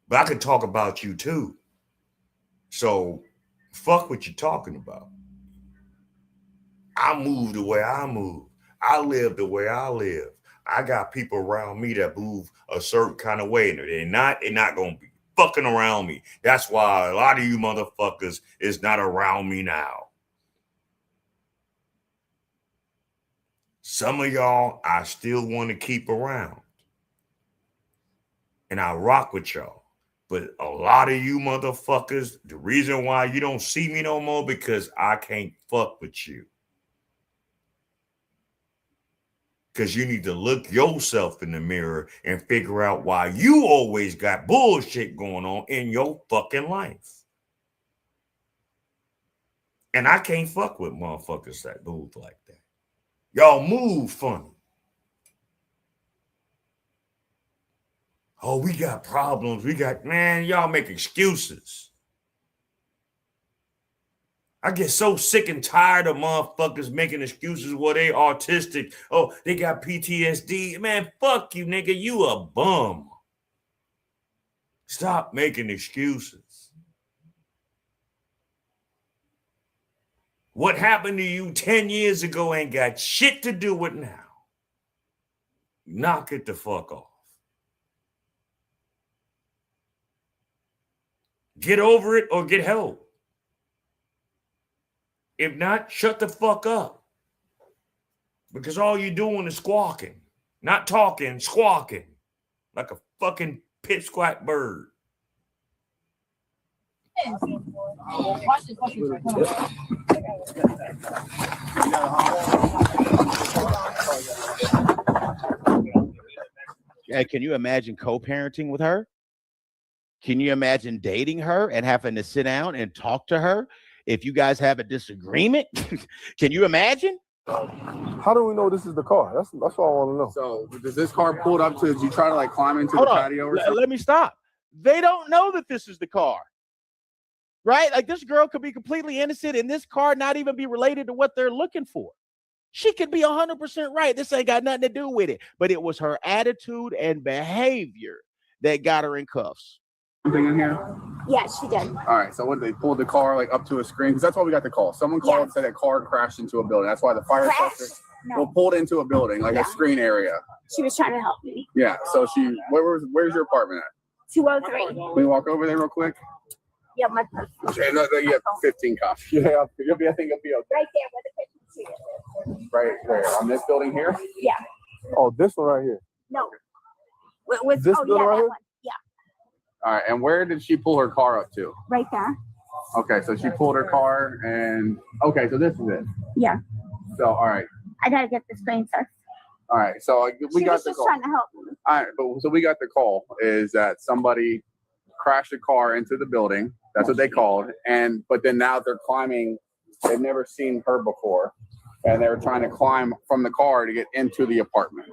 E: but I could talk about you too. So fuck what you're talking about. I move the way I move. I live the way I live. I got people around me that move a certain kind of way, and they're not gonna be fucking around me. That's why a lot of you motherfuckers is not around me now. Some of y'all I still want to keep around. And I rock with y'all. But a lot of you motherfuckers, the reason why you don't see me no more because I can't fuck with you. Because you need to look yourself in the mirror and figure out why you always got bullshit going on in your fucking life. And I can't fuck with motherfuckers that move like that. Y'all move funny. Oh, we got problems. Man, y'all make excuses. I get so sick and tired of motherfuckers making excuses where they autistic. Oh, they got PTSD. Man, fuck you, nigga. You a bum. Stop making excuses. What happened to you 10 years ago ain't got shit to do with now. Knock it the fuck off. Get over it or get help. If not, shut the fuck up. Because all you're doing is squawking. Not talking, squawking. Like a fucking pipsqueak bird.
I: Can you imagine co-parenting with her? Can you imagine dating her and having to sit down and talk to her if you guys have a disagreement? Can you imagine?
J: How do we know this is the car? That's what I want to know.
M: So does this car pulled up to? Did you try to like climb into the patio or something?
I: Let me stop. They don't know that this is the car, right? Like this girl could be completely innocent and this car not even be related to what they're looking for. She could be 100% right. This ain't got nothing to do with it. But it was her attitude and behavior that got her in cuffs.
M: Something in here?
K: Yes, she did.
M: All right. So when they pulled the car like up to a screen, because that's why we got the call. Someone called and said a car crashed into a building. That's why the fire pulled into a building, like a screen area.
K: She was trying to help me.
M: Yeah. So where's your apartment at?
K: 203.
M: Can we walk over there real quick?
K: Yeah, my purse.
M: Okay, no, you have 15 cops. Yeah, I think you'll be okay.
K: Right there where the kitchen is.
M: Right there on this building here.
K: Yeah.
J: Oh, this one right here.
K: No.
J: This building right here?
K: One. Yeah.
M: All right. And where did she pull her car up to?
K: Right there.
M: Okay, so she pulled her car and okay, so this is it.
K: Yeah.
M: So all right.
K: I gotta get the screen first.
M: All right, so we got the call.
K: She was just trying to help me.
M: All right, so we got the call is that somebody crashed a car into the building. That's what they called. But then now they're climbing. They've never seen her before. And they're trying to climb from the car to get into the apartment.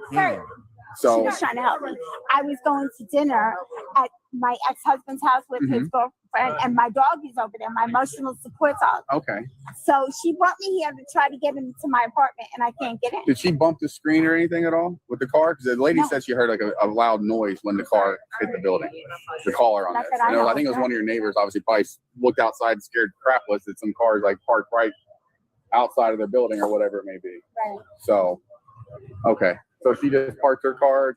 M: So
K: she was trying to help me. I was going to dinner at my ex-husband's house with his girlfriend, and my dog is over there, my emotional support dog.
M: Okay.
K: So she brought me here to try to get into my apartment, and I can't get in.
M: Did she bump the screen or anything at all with the car? Because the lady said she heard like a loud noise when the car hit the building. The caller on that. I think it was one of your neighbors, obviously, probably looked outside and scared crapless that some cars like parked right outside of their building or whatever it may be.
K: Right.
M: So, okay. So she just parked her car.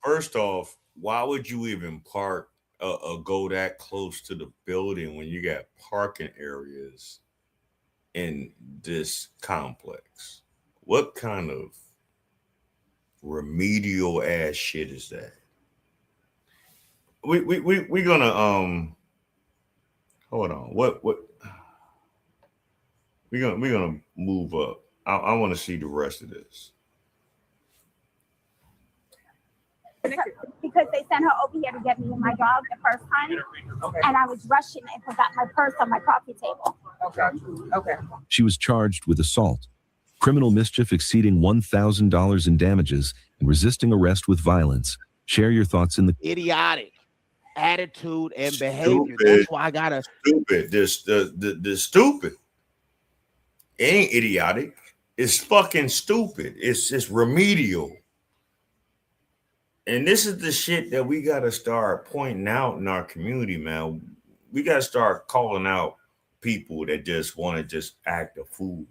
E: First off, why would you even park go that close to the building when you got parking areas in this complex? What kind of remedial ass shit is that? We're gonna hold on. What we're gonna move up. I want to see the rest of this.
K: Because they sent her over here to get me and my dog the first time, and I was rushing and forgot my purse on my coffee table.
M: Okay.
H: She was charged with assault, criminal mischief exceeding $1,000 in damages, and resisting arrest with violence. Share your thoughts in the
I: idiotic attitude and behavior. That's why I gotta
E: stupid. The stupid. It ain't idiotic. It's fucking stupid. It's just remedial. And this is the shit that we got to start pointing out in our community, man. We got to start calling out people that just want to just act a fool.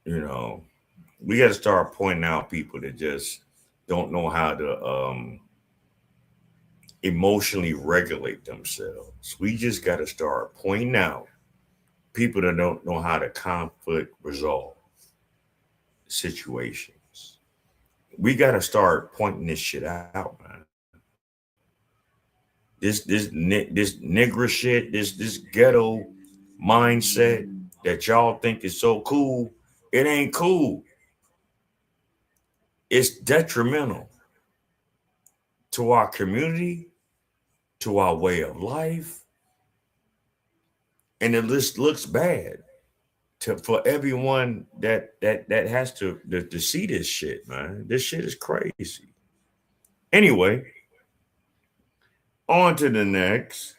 E: You know, we got to start pointing out people that just don't know how to emotionally regulate themselves. We just got to start pointing out people that don't know how to conflict resolve situations. We got to start pointing this shit out, man. this nigger shit, this ghetto mindset that y'all think is so cool, it ain't cool. It's detrimental to our community, to our way of life, and it just looks bad for everyone that has to see this shit, man. This shit is crazy. Anyway, on to the next,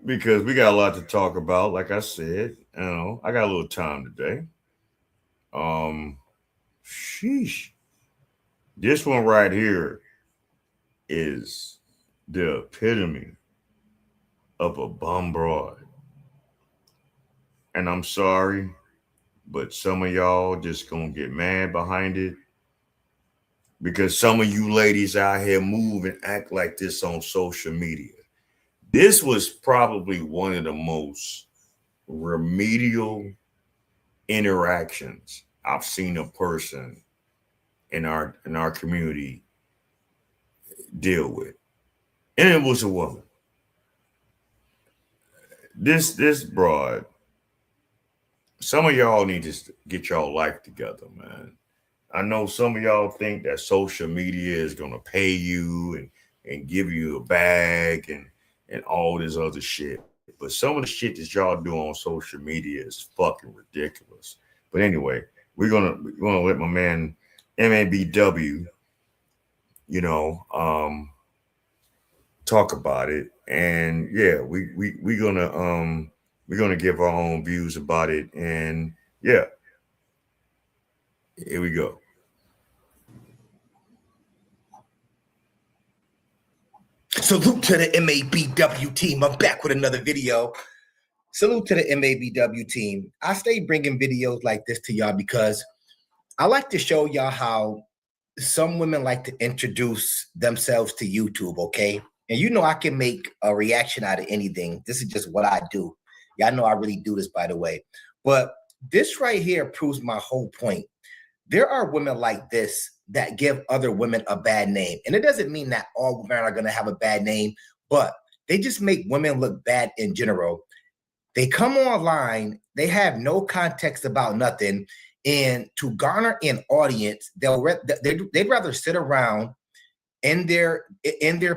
E: because we got a lot to talk about. Like I said, I got a little time today. Sheesh. This one right here is the epitome of a bum broad. And I'm sorry, but some of y'all just gonna get mad behind it because some of you ladies out here move and act like this on social media. This was probably one of the most remedial interactions I've seen a person in our community deal with. And it was a woman. This broad, some of y'all need to get y'all life together, man. I know some of y'all think that social media is gonna pay you and give you a bag and all this other shit. But some of the shit that y'all do on social media is fucking ridiculous. But anyway, we're gonna let my man MABW, talk about it. And yeah, we're gonna give our own views about it. And yeah, here we go.
N: Salute to the MABW team. I'm back with another video. Salute to the MABW team. I stay bringing videos like this to y'all because I like to show y'all how some women like to introduce themselves to YouTube, okay? And you know I can make a reaction out of anything. This is just what I do. Y'all know I really do this, by the way. But this right here proves my whole point. There are women like this that give other women a bad name. And it doesn't mean that all women are going to have a bad name, but they just make women look bad in general. They come online, they have no context about nothing, and to garner an audience, they'd rather sit around in their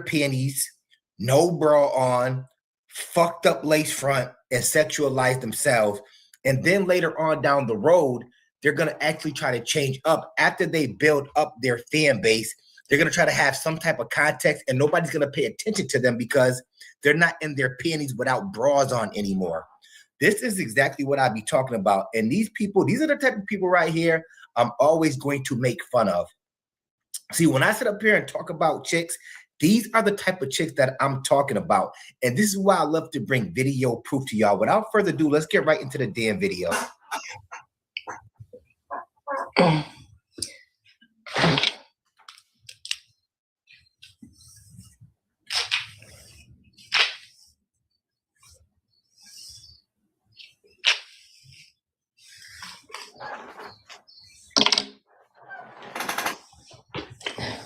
N: panties, no bra on, fucked up lace front, and sexualize themselves. And then later on down the road, they're going to actually try to change up after they build up their fan base. They're going to try to have some type of context, and nobody's going to pay attention to them because they're not in their panties without bras on anymore. This is exactly what I be talking about. And these people, these are the type of people right here I'm always going to make fun of. See, when I sit up here and talk about chicks, these are the type of chicks that I'm talking about. And this is why I love to bring video proof to y'all. Without further ado, let's get right into the damn video.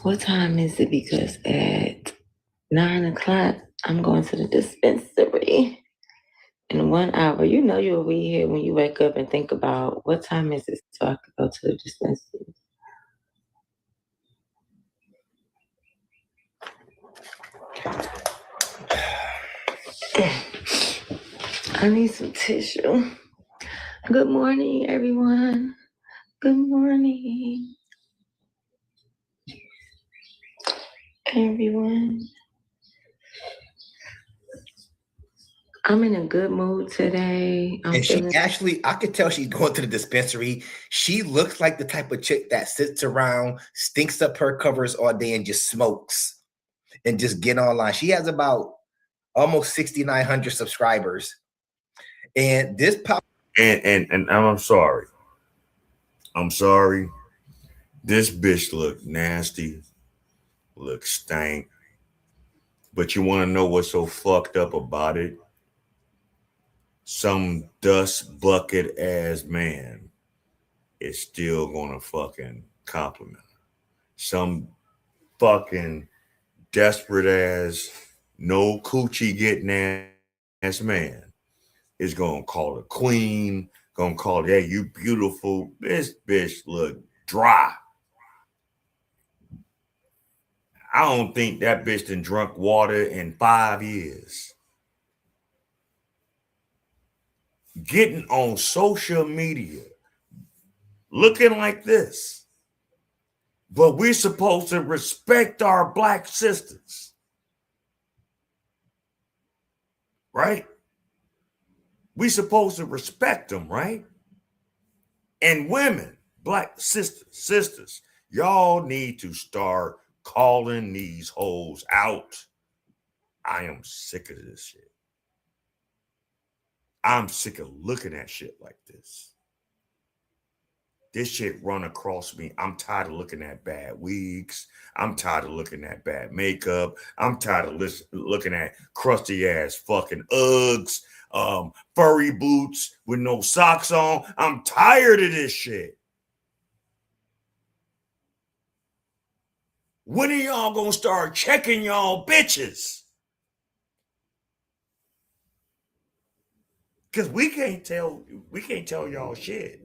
O: What time is it? Because at 9 o'clock, I'm going to the dispensary. In 1 hour, you know you'll be here when you wake up and think about what time is it so I could go to the dispensary. I need some tissue. Good morning, everyone. Good morning, everyone. I'm in a good mood today.
N: And she actually, I could tell she's going to the dispensary. She looks like the type of chick that sits around, stinks up her covers all day and just smokes and just get online. She has about almost 6,900 subscribers. And this pop
E: and I'm sorry. I'm sorry. This bitch look nasty, look stank. But you want to know what's so fucked up about it? Some dust bucket ass man is still gonna fucking compliment her. Some fucking desperate ass no coochie getting ass man is gonna call her queen, gonna call her, hey, you beautiful. This bitch look dry. I don't think that bitch done drunk water in 5 years. Getting on social media, looking like this. But we're supposed to respect our black sisters. Right? We're supposed to respect them, right? And women, black sisters, y'all need to start calling these hoes out. I am sick of this shit. I'm sick of looking at shit like this. This shit run across me. I'm tired of looking at bad wigs. I'm tired of looking at bad makeup. I'm tired of looking at crusty ass fucking Uggs, furry boots with no socks on. I'm tired of this shit. When are y'all gonna start checking y'all bitches? Cause we can't tell y'all shit.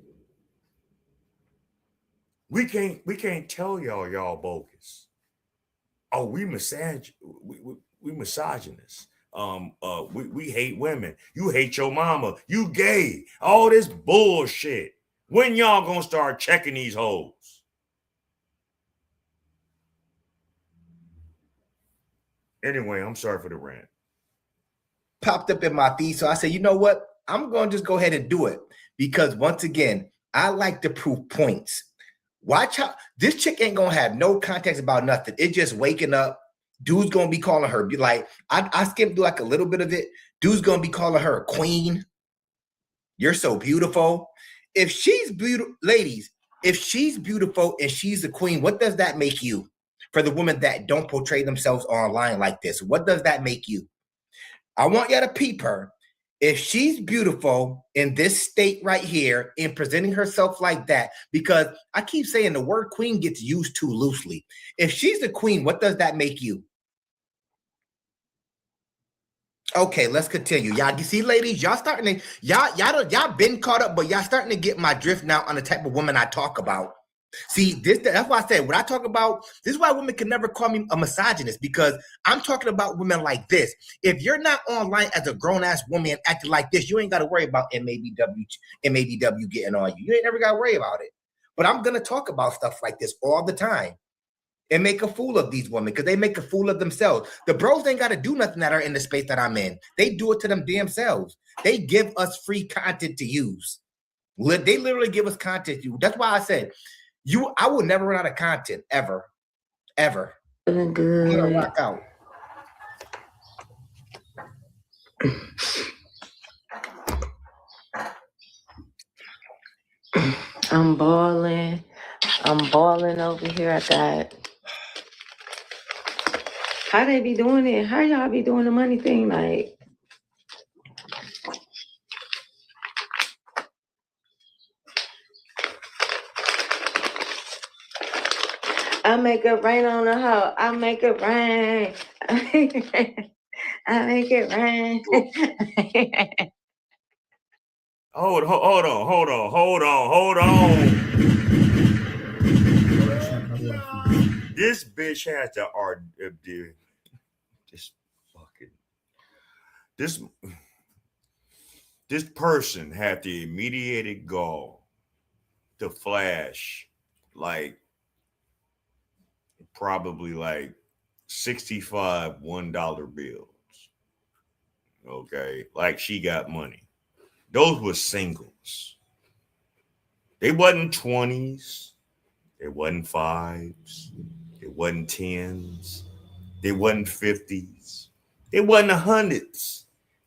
E: We can't tell y'all bogus. Oh, we misogynist. We hate women. You hate your mama. You gay. All this bullshit. When y'all gonna start checking these hoes? Anyway, I'm sorry for the rant.
N: Popped up in my feed, so I said, you know what? I'm going to just go ahead and do it because once again, I like to prove points. Watch how this chick ain't gonna have no context about nothing. It just waking up. Dude's gonna be calling her. Be like, I skimmed through like a little bit of it. Dude's gonna be calling her a queen. You're so beautiful. If she's beautiful, ladies, if she's beautiful and she's a queen, what does that make you? For the women that don't portray themselves online like this, what does that make you? I want you to peep her. If she's beautiful in this state right here and presenting herself like that, because I keep saying the word queen gets used too loosely. If she's a queen, what does that make you? Okay, let's continue. Y'all, you see, ladies, y'all starting to, y'all been caught up, but y'all starting to get my drift now on the type of woman I talk about. See, that's why I said, when I talk about, this is why women can never call me a misogynist, because I'm talking about women like this. If you're not online as a grown-ass woman and acting like this, you ain't got to worry about MABW getting on you. You ain't never got to worry about it. But I'm going to talk about stuff like this all the time and make a fool of these women because they make a fool of themselves. The bros ain't got to do nothing that are in the space that I'm in. They do it to them damn selves. They give us free content to use. They literally give us content to use. That's why I said, I will never run out of content ever.
O: Feeling good.
N: I'm gonna rock out.
O: I'm balling over here. I got. How they be doing it? How y'all be doing the money thing? Like, I make it rain on the hoe. I make it rain. I make it rain.
E: Hold on. This bitch has to this person had the immediate gall to flash like probably like 65 $1 bills. Okay, like she got money. Those were singles. They wasn't 20s. They wasn't 5s. They wasn't 10s. They wasn't 50s. They wasn't 100s.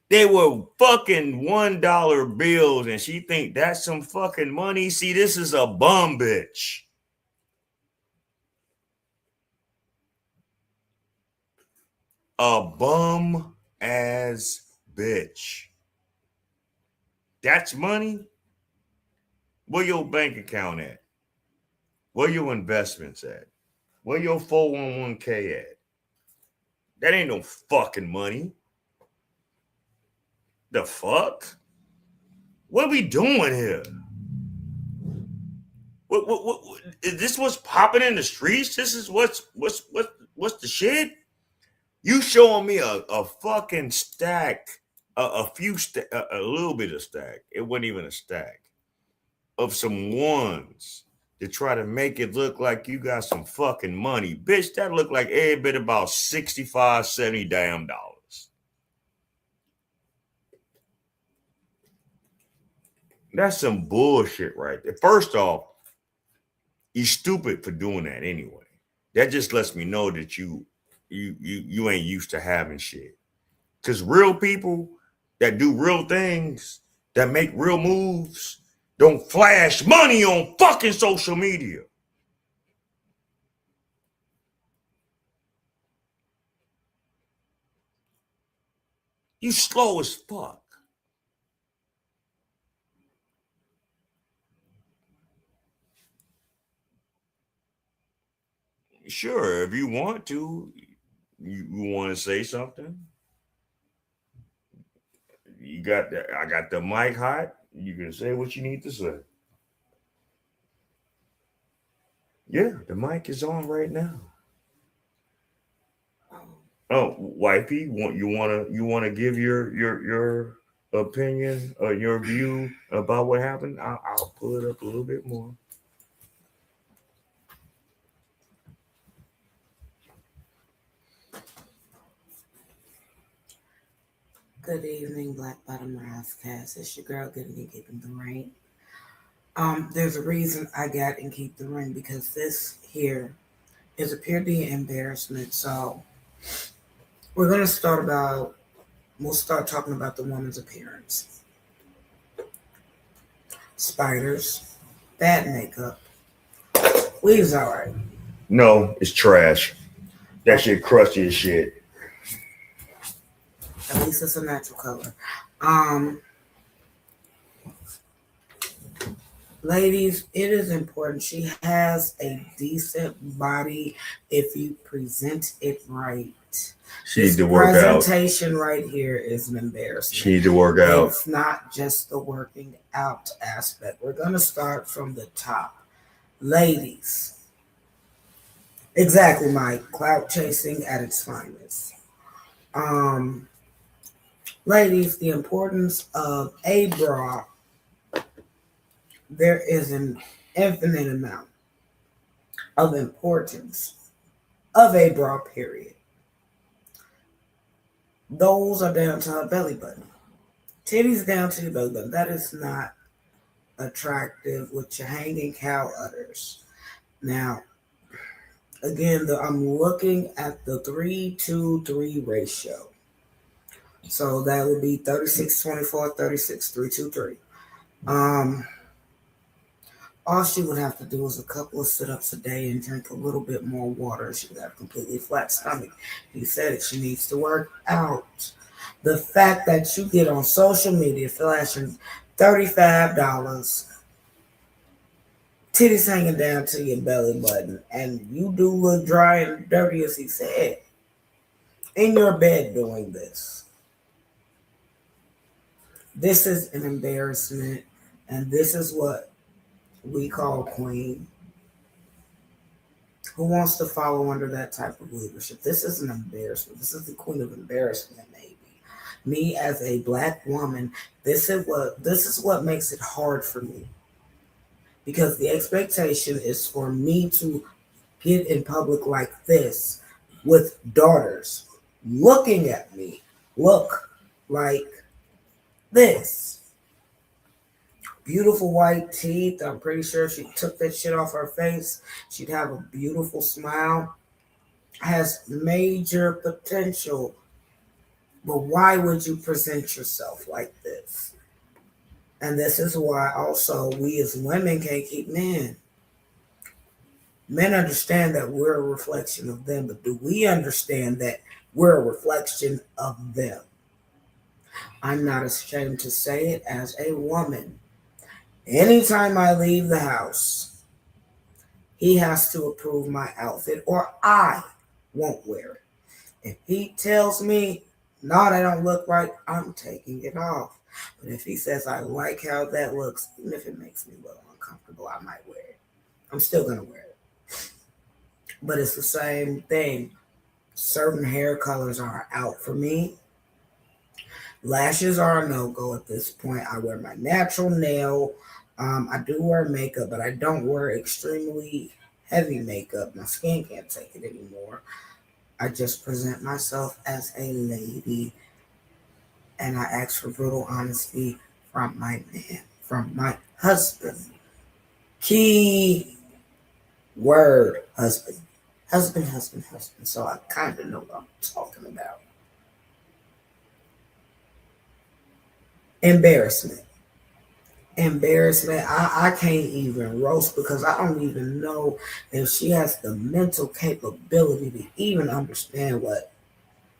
E: They were fucking $1 bills, and she think that's some fucking money. See, this is a bum bitch. A bum ass bitch. That's money? Where your bank account at? Where your investments at? Where your 401k at? That ain't no fucking money. The fuck? What are we doing here? What is this? What's popping in the streets? This is what's the shit? You showing me a fucking stack, a little bit of stack. It wasn't even a stack of some ones to try to make it look like you got some fucking money. Bitch, that looked like every bit about 65, 70 damn dollars. That's some bullshit right there. First off, you're stupid for doing that anyway. That just lets me know that you ain't used to having shit. Because real people that do real things, that make real moves, don't flash money on fucking social media. You slow as fuck. Sure, if you want to, you want to say something. You got that? I got the mic hot. You can say what you need to say. Yeah, the mic is on right now. Oh, wifey, you wanna give your opinion or your view about what happened? I'll pull it up a little bit more.
P: Good evening, Black Bottom Cast. It's your girl getting and keeping the rain. There's a reason I got and keep the ring because this here is a pure D embarrassment. So we'll start talking about the woman's appearance. Spiders, bad makeup. Weave's all right.
E: No, it's trash. That shit crusty as shit.
P: At least it's a natural color. Ladies, it is important. She has a decent body if you present it right.
E: She needs to work out.
P: Presentation right here is an embarrassment.
E: She needs to work out.
P: It's not just the working out aspect. We're going to start from the top. Ladies. Exactly, Mike. Clout chasing at its finest. Ladies, the importance of a bra. There is an infinite amount of importance of a bra, period. Those are down to her belly button. Titties down to your belly button. That is not attractive with your hanging cow udders. Now, again, I'm looking at the 3-2-3 ratio. So that would be 36-24, 36-3-2-3. All she would have to do is a couple of sit-ups a day and drink a little bit more water. She would have a completely flat stomach. He said it. She needs to work out. The fact that you get on social media flashing $35, titties hanging down to your belly button, and you do look dry and dirty, as he said, in your bed doing this. This is an embarrassment, and this is what we call queen. Who wants to follow under that type of leadership? This is an embarrassment. This is the queen of embarrassment, maybe. Me as a Black woman, this is what makes it hard for me. Because the expectation is for me to get in public like this with daughters looking at me, look like this. Beautiful white teeth. I'm pretty sure if she took that shit off her face, she'd have a beautiful smile. Has major potential. But why would you present yourself like this? And this is why also we as women can't keep men. Men understand that we're a reflection of them, but do we understand that we're a reflection of them? I'm not ashamed to say it as a woman. Anytime I leave the house, he has to approve my outfit or I won't wear it. If he tells me, no, that don't look right, I'm taking it off. But if he says, I like how that looks, even if it makes me a little uncomfortable, I might wear it. I'm still going to wear it. But it's the same thing. Certain hair colors are out for me. Lashes are a no-go at this point. I wear my natural nail. I do wear makeup, but I don't wear extremely heavy makeup. My skin can't take it anymore. I just present myself as a lady, and I ask for brutal honesty from my man, from my husband. Key word, husband. Husband, husband, husband. So I kind of know what I'm talking about. Embarrassment. I can't even roast because I don't even know if she has the mental capability to even understand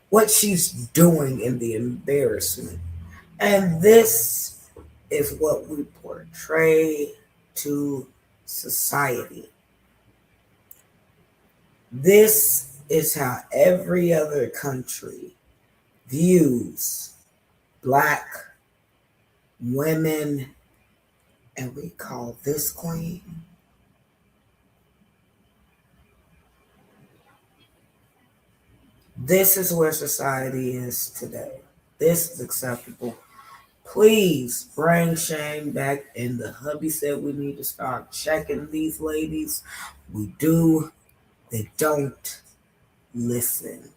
P: what she's doing in the embarrassment. And this is what we portray to society. This is how every other country views Black women, and we call this queen. This is where society is today. This is acceptable. Please bring shame back. And the hubby said we need to start checking these ladies. We do. They don't listen.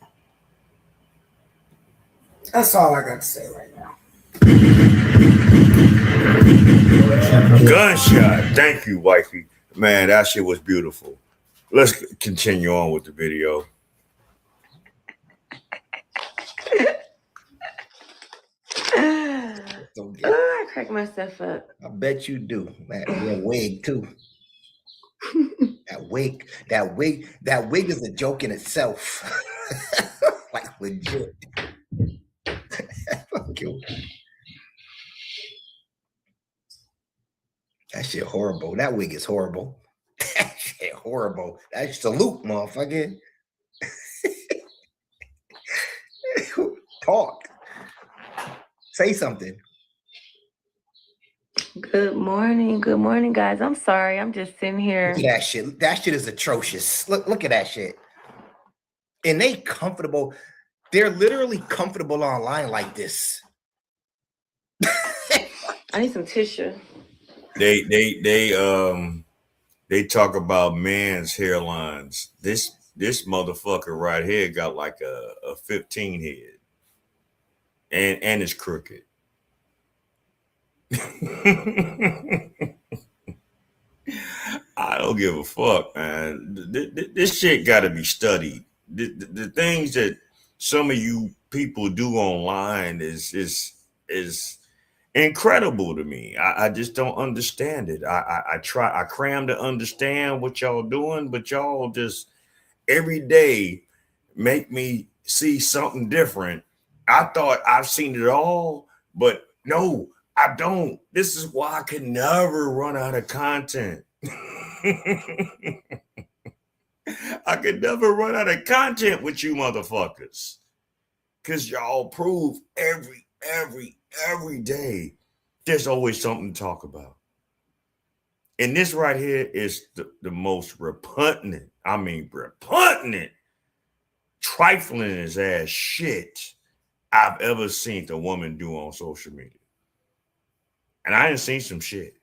P: That's all I got to say right now.
E: Gunshot. Thank you, wifey. Man, that shit was beautiful. Let's continue on with the video.
O: I crack myself up.
N: I bet you do. Man, that wig too. that wig is a joke in itself. Like legit. Fuck you. That shit horrible. That wig is horrible. That shit horrible. That's salute, motherfucker. Talk. Say something.
O: Good morning, guys. I'm sorry. I'm just sitting here.
N: Look at that shit. That shit is atrocious. Look at that shit. And they comfortable. They're literally comfortable online like this.
O: I need some tissue.
E: They talk about man's hairlines. This motherfucker right here got like a 15 head. And it's crooked. I don't give a fuck, man. This shit got to be studied. The things that some of you people do online is incredible to me. I just don't understand it. I cram to understand what y'all doing, but y'all just every day make me see something different. I thought I've seen it all, but no, I don't. This is why I can never run out of content. I could never run out of content with you motherfuckers. Cause y'all prove every day there's always something to talk about. And this right here is the most repugnant, trifling as ass shit I've ever seen a woman do on social media. And I didn't see some shit.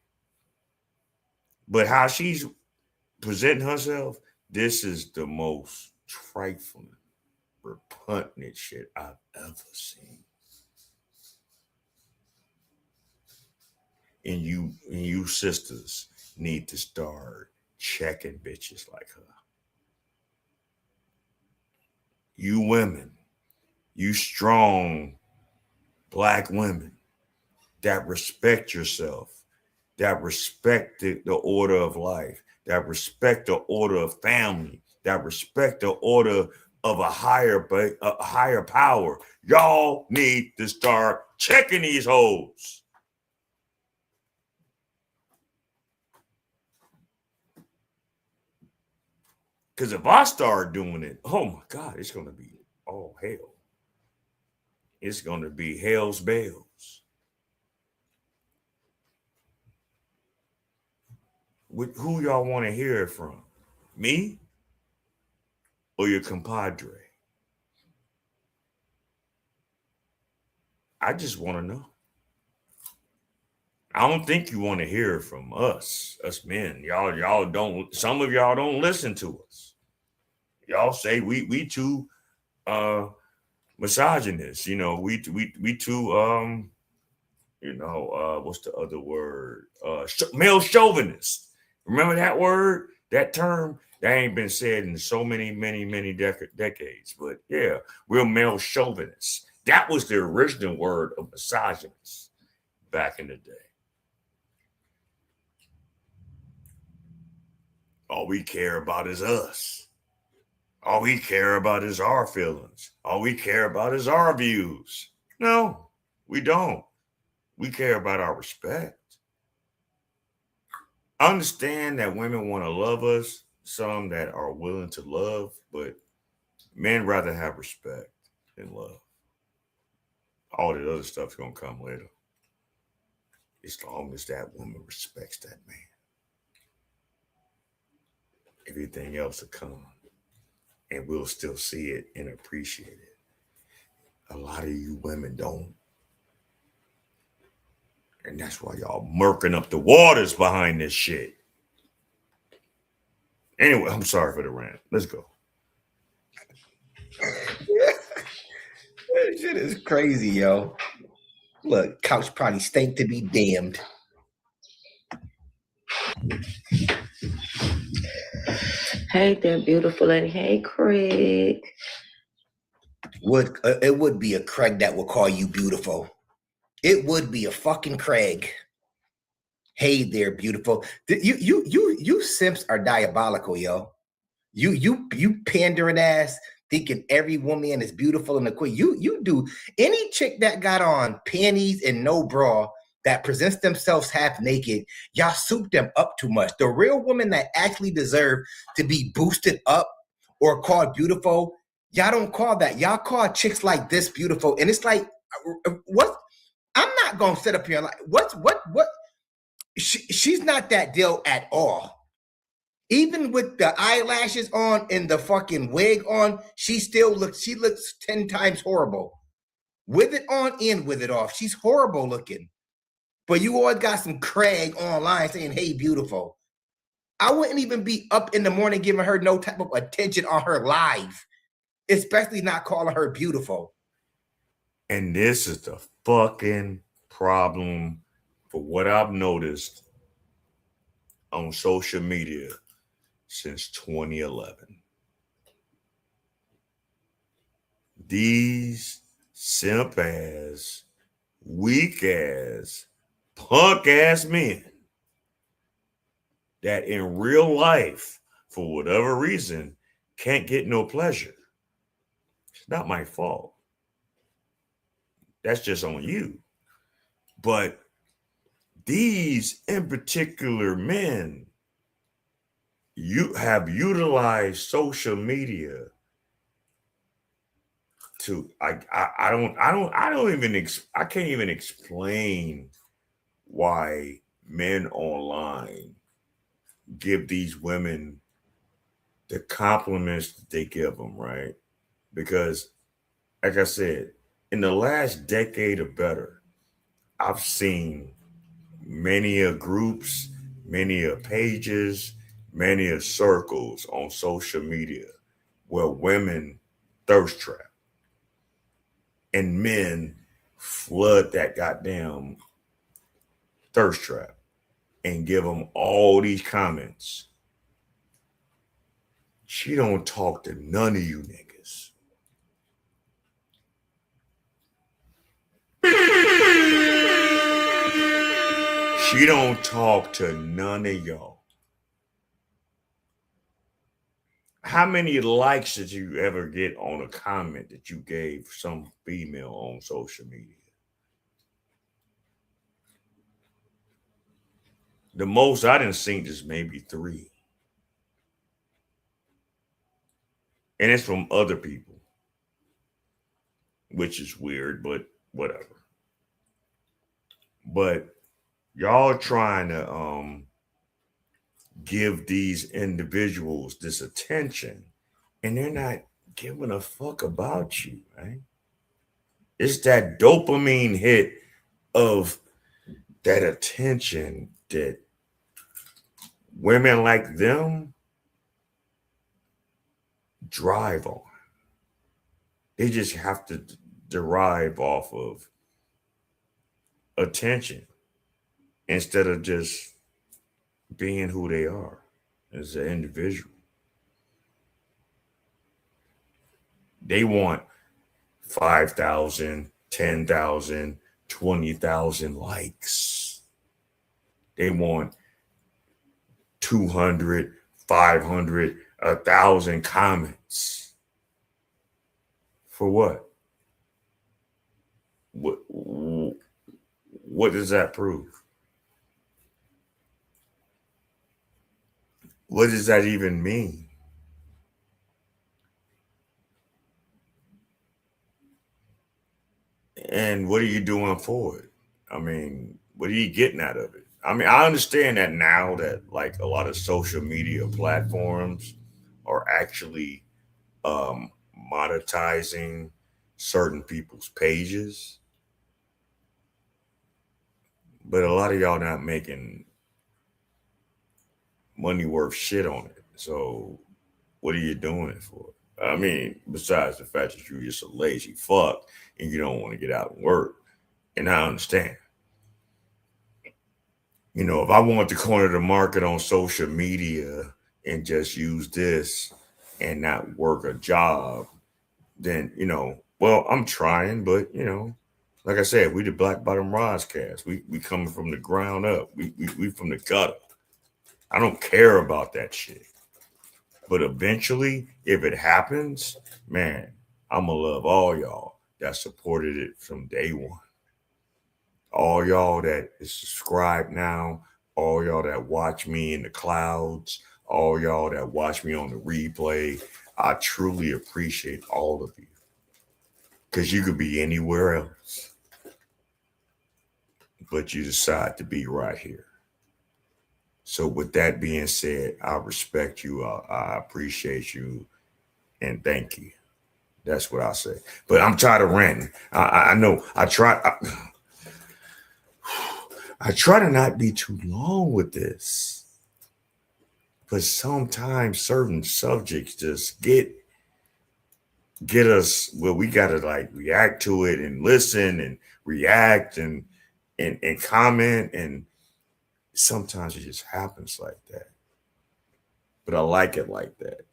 E: But how she's presenting herself, this is the most trifling, repugnant shit I've ever seen. And you sisters need to start checking bitches like her. You women, you strong Black women that respect yourself, that respect the order of life, that respect the order of family, that respect the order of a higher power. Y'all need to start checking these hoes. Because if I start doing it, oh my God, it's going to be oh hell, it's gonna be hell's bells. Who y'all want to hear it from? Me or your compadre? I just want to know. I don't think you want to hear it from us men. Y'all don't. Some of y'all don't listen to us. Y'all say we too misogynist. You know, we too what's the other word? Male chauvinist. Remember that word? That term? That ain't been said in so many decades. But yeah, we're male chauvinists. That was the original word of misogynist back in the day. All we care about is us. All we care about is our feelings. All we care about is our views. No, we don't. We care about our respect. I understand that women want to love us, some that are willing to love, but men rather have respect than love. All the other stuff's going to come later. As long as that woman respects that man. Everything else will come. And we'll still see it and appreciate it. A lot of you women don't. And that's why y'all murking up the waters behind this shit. Anyway, I'm sorry for the rant. Let's go.
N: That shit is crazy, yo. Look, couch probably stink to be damned.
O: Hey there, beautiful lady. Hey, Craig.
N: It would be a Craig that would call you beautiful. It would be a fucking Craig. Hey there, beautiful. You simps are diabolical, yo. You pandering ass, thinking every woman is beautiful and the queen. You do any chick that got on panties and no bra that presents themselves half naked, y'all soup them up too much. The real women that actually deserve to be boosted up or called beautiful, y'all don't call that. Y'all call chicks like this beautiful. And it's like, what? I'm not gonna sit up here like what? She's not that deal at all. Even with the eyelashes on and the fucking wig on, she looks 10 times horrible. With it on and with it off. She's horrible looking. But you always got some Craig online saying, hey, beautiful. I wouldn't even be up in the morning giving her no type of attention on her live, especially not calling her beautiful.
E: And this is the fucking problem for what I've noticed on social media since 2011. These simp ass, weak ass, punk ass men that in real life, for whatever reason, can't get no pleasure. It's not my fault. That's just on you. But these in particular men, you have utilized social media to I can't even explain why men online give these women the compliments that they give them, right? Because like I said, in the last decade or better, I've seen many of groups, many of pages, many of circles on social media where women thirst trap and men flood that goddamn thirst trap and give them all these comments. She don't talk to none of you niggas. She don't talk to none of y'all. How many likes did you ever get on a comment that you gave some female on social media? The most I didn't see is maybe 3. And it's from other people. which is weird, but whatever. But y'all trying to give these individuals this attention, and they're not giving a fuck about you, right? It's that dopamine hit of that attention that women like them drive on. They just have to derive off of attention instead of just being who they are as an individual. They want 5,000, 10,000, 20,000 likes. They want 200, 500, 1,000 comments. For what? What does that prove? What does that even mean? And what are you doing for it? I mean, what are you getting out of it? I mean, I understand that now that like a lot of social media platforms are actually monetizing certain people's pages, but a lot of y'all not making money worth shit on it. So what are you doing it for? I mean, besides the fact that you're just a lazy fuck and you don't want to get out and work. And I understand. You know, if I want to corner the market on social media and just use this and not work a job, then, you know, well, I'm trying, but, you know, like I said, we the Black Bottom Roscast. We coming from the ground up. We from the gutter. I don't care about that shit. But eventually, if it happens, man, I'm going to love all y'all that supported it from day one. All y'all that is subscribed now, all y'all that watch me in the clouds, all y'all that watch me on the replay, I truly appreciate all of you. Because you could be anywhere else, but you decide to be right here. So with that being said, I respect you, I appreciate you, and thank you. That's what I say. But I'm tired of ranting. I know. I try to not be too long with this, but sometimes certain subjects just get us where we gotta like react to it and listen and react and comment, and sometimes it just happens like that. But I like it like that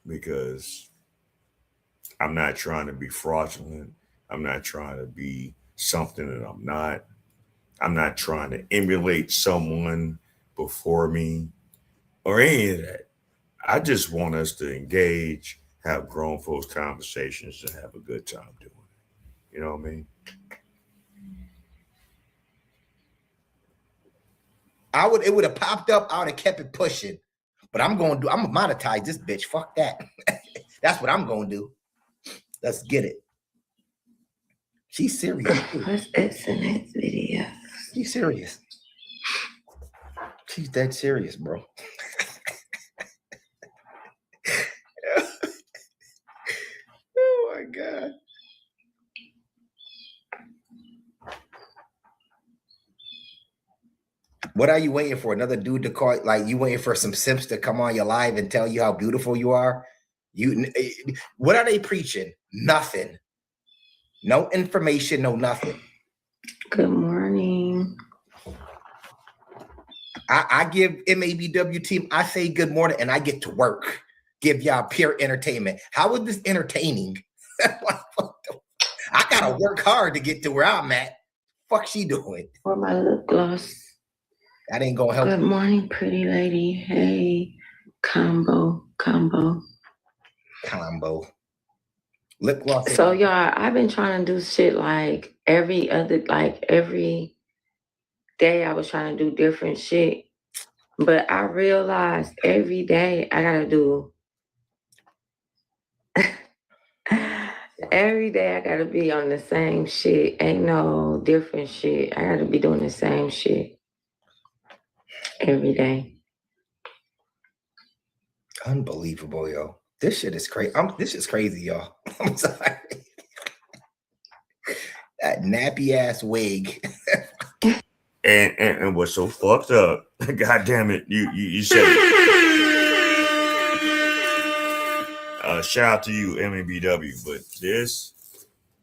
E: because I'm not trying to be fraudulent. I'm not trying to be something that I'm not. I'm not trying to emulate someone before me or any of that. I just want us to engage, have grown folks conversations, and have a good time doing it. You know what I mean?
N: It would have popped up, I would have kept it pushing. But I'm gonna monetize this bitch. Fuck that. That's what I'm gonna do. Let's get it. She's serious.
O: What's this in that video?
N: She's serious. She's dead serious, bro. Oh my God. What are you waiting for? Another dude to call? Like you waiting for some simps to come on your live and tell you how beautiful you are? What are they preaching? Nothing. No information, no nothing.
O: Good morning.
N: I give MABW team, I say good morning and I get to work. Give y'all pure entertainment. How is this entertaining? I gotta work hard to get to where I'm at. Fuck she doing?
O: For my lip gloss.
N: That ain't gonna help.
O: Good morning, pretty lady. Hey, combo.
N: Lip gloss.
O: So y'all, I've been trying to do shit like every day I was trying to do different shit. But I realized every day I gotta do Every day I gotta be on the same shit. Ain't no different shit. I gotta be doing the same shit every day.
N: Unbelievable, yo. This shit is crazy. This is crazy, y'all. I'm sorry. That nappy ass wig.
E: And what's so fucked up? God damn it! You said it. Shout out to you, MABW, but this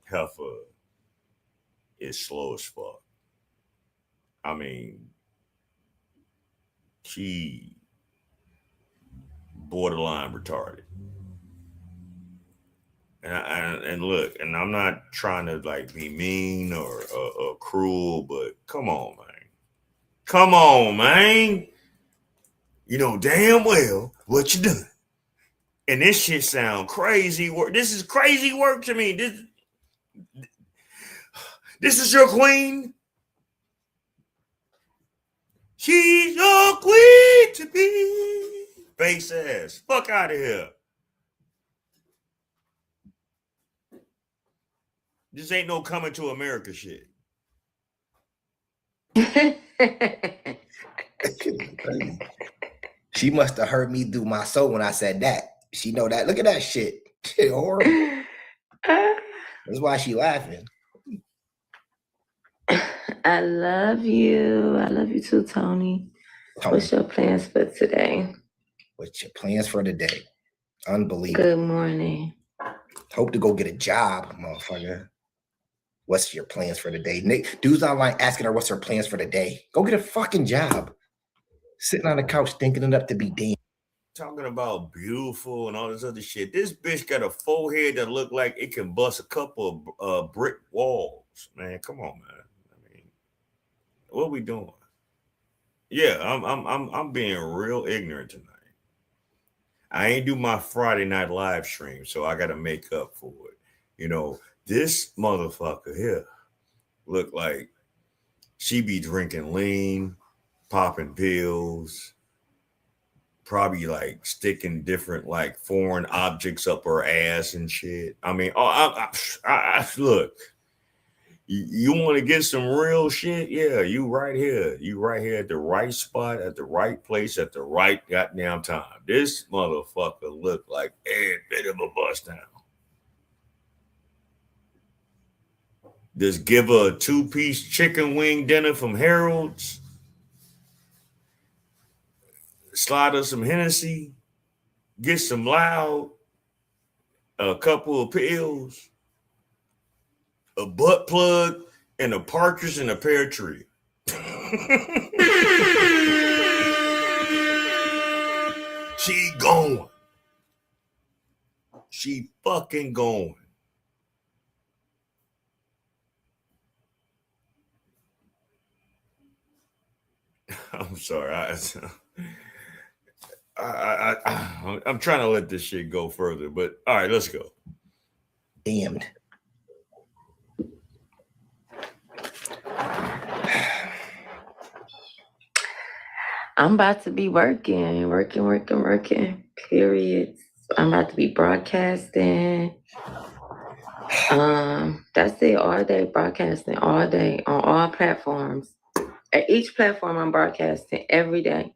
E: heifer is slow as fuck. I mean, she borderline retarded. And look, and I'm not trying to like be mean or cruel, but come on, man. Come on, man. You know damn well what you doing. And this shit sound crazy work. This is crazy work to me. This is your queen. She's your queen to be. Face ass. Fuck out of here. This ain't no Coming to America shit.
N: She must have heard me do my soul when I said that. She know that. Look at that shit. Shit horrible. That's why she laughing.
O: I love you. I love you too, Tony. What's your plans for today?
N: What's your plans for the day? Unbelievable.
O: Good morning.
N: Hope to go get a job, motherfucker. What's your plans for the day? Dudes online asking her what's her plans for the day. Go get a fucking job. Sitting on the couch thinking it up to be damn.
E: Talking about beautiful and all this other shit. This bitch got a forehead that look like it can bust a couple of brick walls. Man, come on, man. I mean, what are we doing? Yeah, I'm being real ignorant tonight. I ain't do my Friday night live stream, so I gotta make up for it. You know, this motherfucker here look like she be drinking lean, popping pills, probably like sticking different like foreign objects up her ass and shit. I mean, I look, you want to get some real shit? Yeah, you right here. You right here at the right spot, at the right place, at the right goddamn time. This motherfucker look like every bit of a bust down. Just give her a 2-piece chicken wing dinner from Harold's. Slide her some Hennessy. Get some Loud. A couple of pills. A butt plug. And a partridge and a pear tree. She going. She fucking going. I'm sorry. I'm trying to let this shit go further, but all right, let's go.
N: Damned.
O: I'm about to be working, period. I'm about to be broadcasting. That's it, all day, broadcasting all day on all platforms. At each platform, I'm broadcasting every day.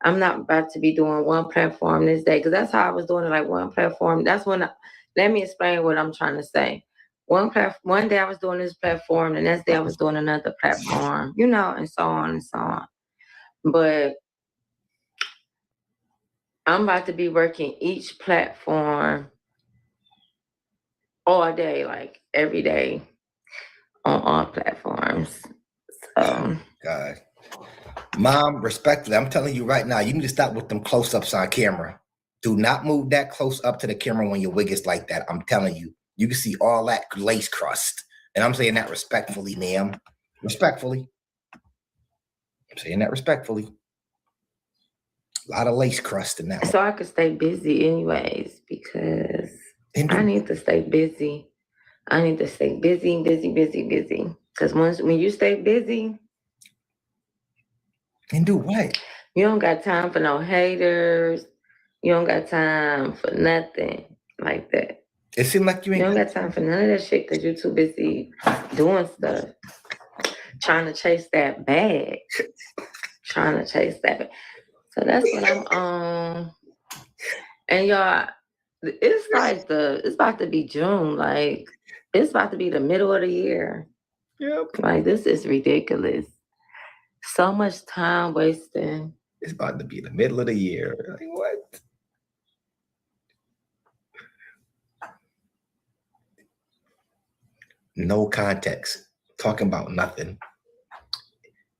O: I'm not about to be doing one platform this day, because that's how I was doing it, like one platform. That's when, let me explain what I'm trying to say. One day I was doing this platform, the next day I was doing another platform, you know, and so on and so on. But I'm about to be working each platform all day, like every day on all platforms. So,
N: God. Mom, respectfully, I'm telling you right now, you need to stop with them close-ups on camera. Do not move that close up to the camera when your wig is like that. I'm telling you. You can see all that lace crust. And I'm saying that respectfully, ma'am. Respectfully. I'm saying that respectfully. A lot of lace crust in that.
O: So I could stay busy anyways, because I need to stay busy. I need to stay busy. Because when you stay busy.
N: And do what?
O: You don't got time for no haters. You don't got time for nothing like that.
N: It seemed like you
O: don't got time for none of that shit because you're too busy doing stuff. Trying to chase that bag. So that's what I'm on. And y'all, it's like it's about to be June. Like, it's about to be the middle of the year.
N: Yep.
O: Like, this is ridiculous. So much time wasting.
N: It's about to be the middle of the year. Like, what? No context. Talking about nothing.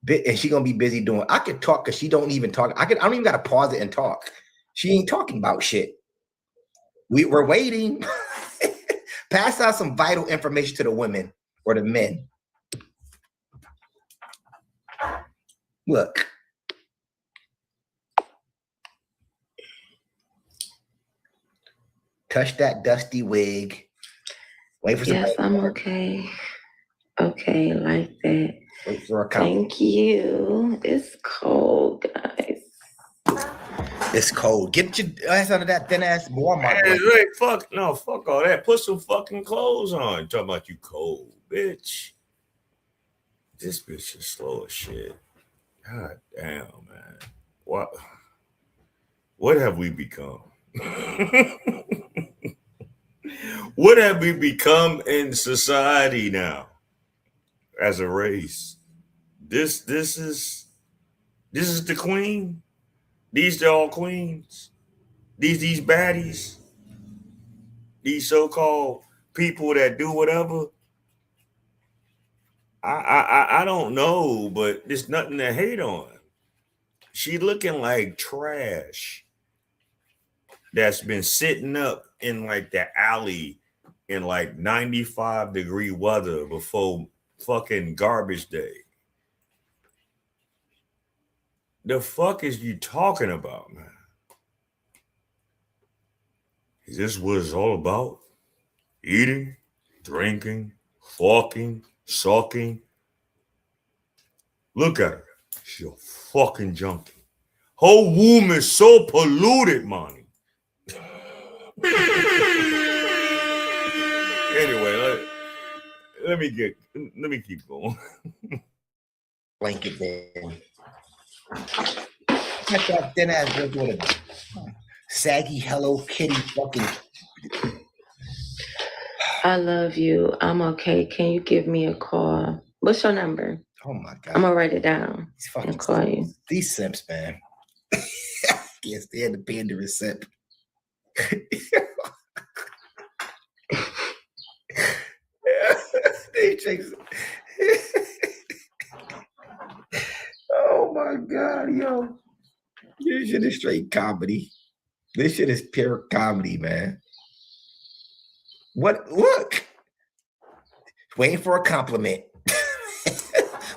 N: And she gonna be busy doing. I could talk because she don't even talk. I don't even gotta pause it and talk. She ain't talking about shit. We're waiting. Pass out some vital information to the women or the men. Look. Touch that dusty wig. Wait for some.
O: Yes, I'm okay. Okay, like that.
N: Wait for a comment.
O: Thank you. It's cold, guys.
N: It's cold. Get your ass out of that thin ass Walmart.
E: Hey, fuck all that. Put some fucking clothes on. Talking about you cold, bitch. This bitch is slow as shit. God damn, man. What have we become? What have we become in society now as a race? This is the queen. These are all queens. These baddies. These so-called people that do whatever. I don't know, but there's nothing to hate on. She looking like trash that's been sitting up in like the alley in like 95-degree weather before fucking garbage day. The fuck is you talking about, man? Is this what it's all about? Eating, drinking, fucking, sucking. Look at her. She's a fucking junkie. Whole womb is so polluted, Monty. Anyway, let me keep going.
N: Blanket then. Got that thin ass girl with a saggy Hello Kitty fucking.
O: I love you. I'm okay. Can you give me a call? What's your number?
N: Oh my God.
O: I'm gonna write it down and call you.
N: These simps, man. Can't stand the pandering simp. Oh my God, yo. This shit is straight comedy. This shit is pure comedy, man. What? Look. Waiting for a compliment.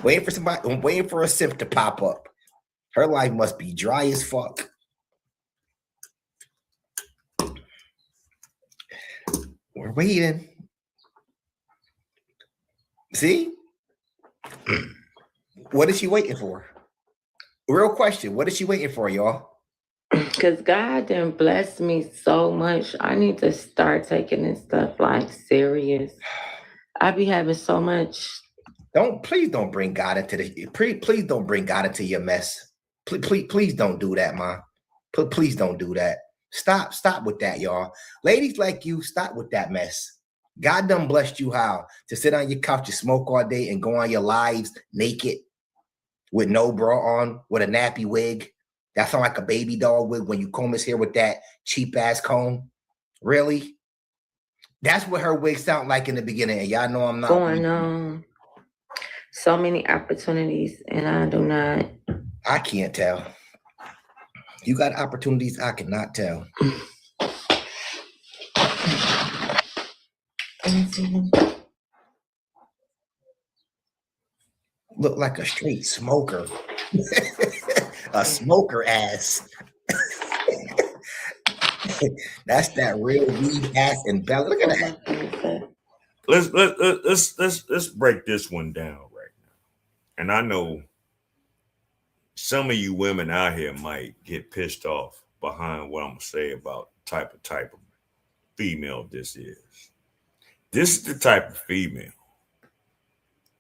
N: Waiting for a simp to pop up. Her life must be dry as fuck. We're waiting. See? What is she waiting for? Real question. What is she waiting for, y'all?
O: Because God didn't bless me so much. I need to start taking this stuff like serious. I be having so much.
N: Please don't bring God into please don't bring God into your mess. Please don't do that, ma. Please don't do that. Stop with that, y'all. Ladies like you, stop with that mess. God done blessed you how? To sit on your couch, to smoke all day and go on your lives naked with no bra on, with a nappy wig. That sound like a baby doll wig when you comb his hair with that cheap ass comb. Really? That's what her wig sound like in the beginning. And y'all know I'm not
O: going on. So many opportunities, and I do not.
N: I can't tell. You got opportunities I cannot tell. Look like a straight smoker. A smoker ass. That's that real weed ass and belly. Look at that.
E: Let's break this one down right now. And I know some of you women out here might get pissed off behind what I'm gonna say about type of. female this is. This is the type of female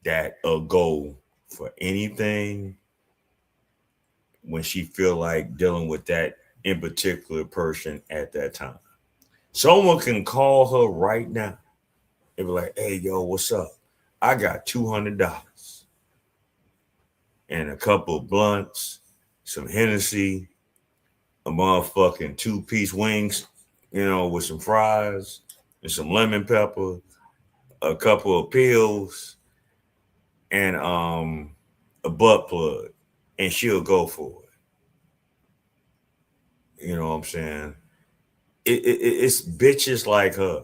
E: that'll go for anything when she feel like dealing with that in particular person at that time. Someone can call her right now and be like, hey, yo, what's up? I got $200 and a couple of blunts, some Hennessy, a motherfucking 2-piece wings, with some fries and some lemon pepper, a couple of pills, and a butt plug, and she'll go for it. You know what I'm saying? It's bitches like her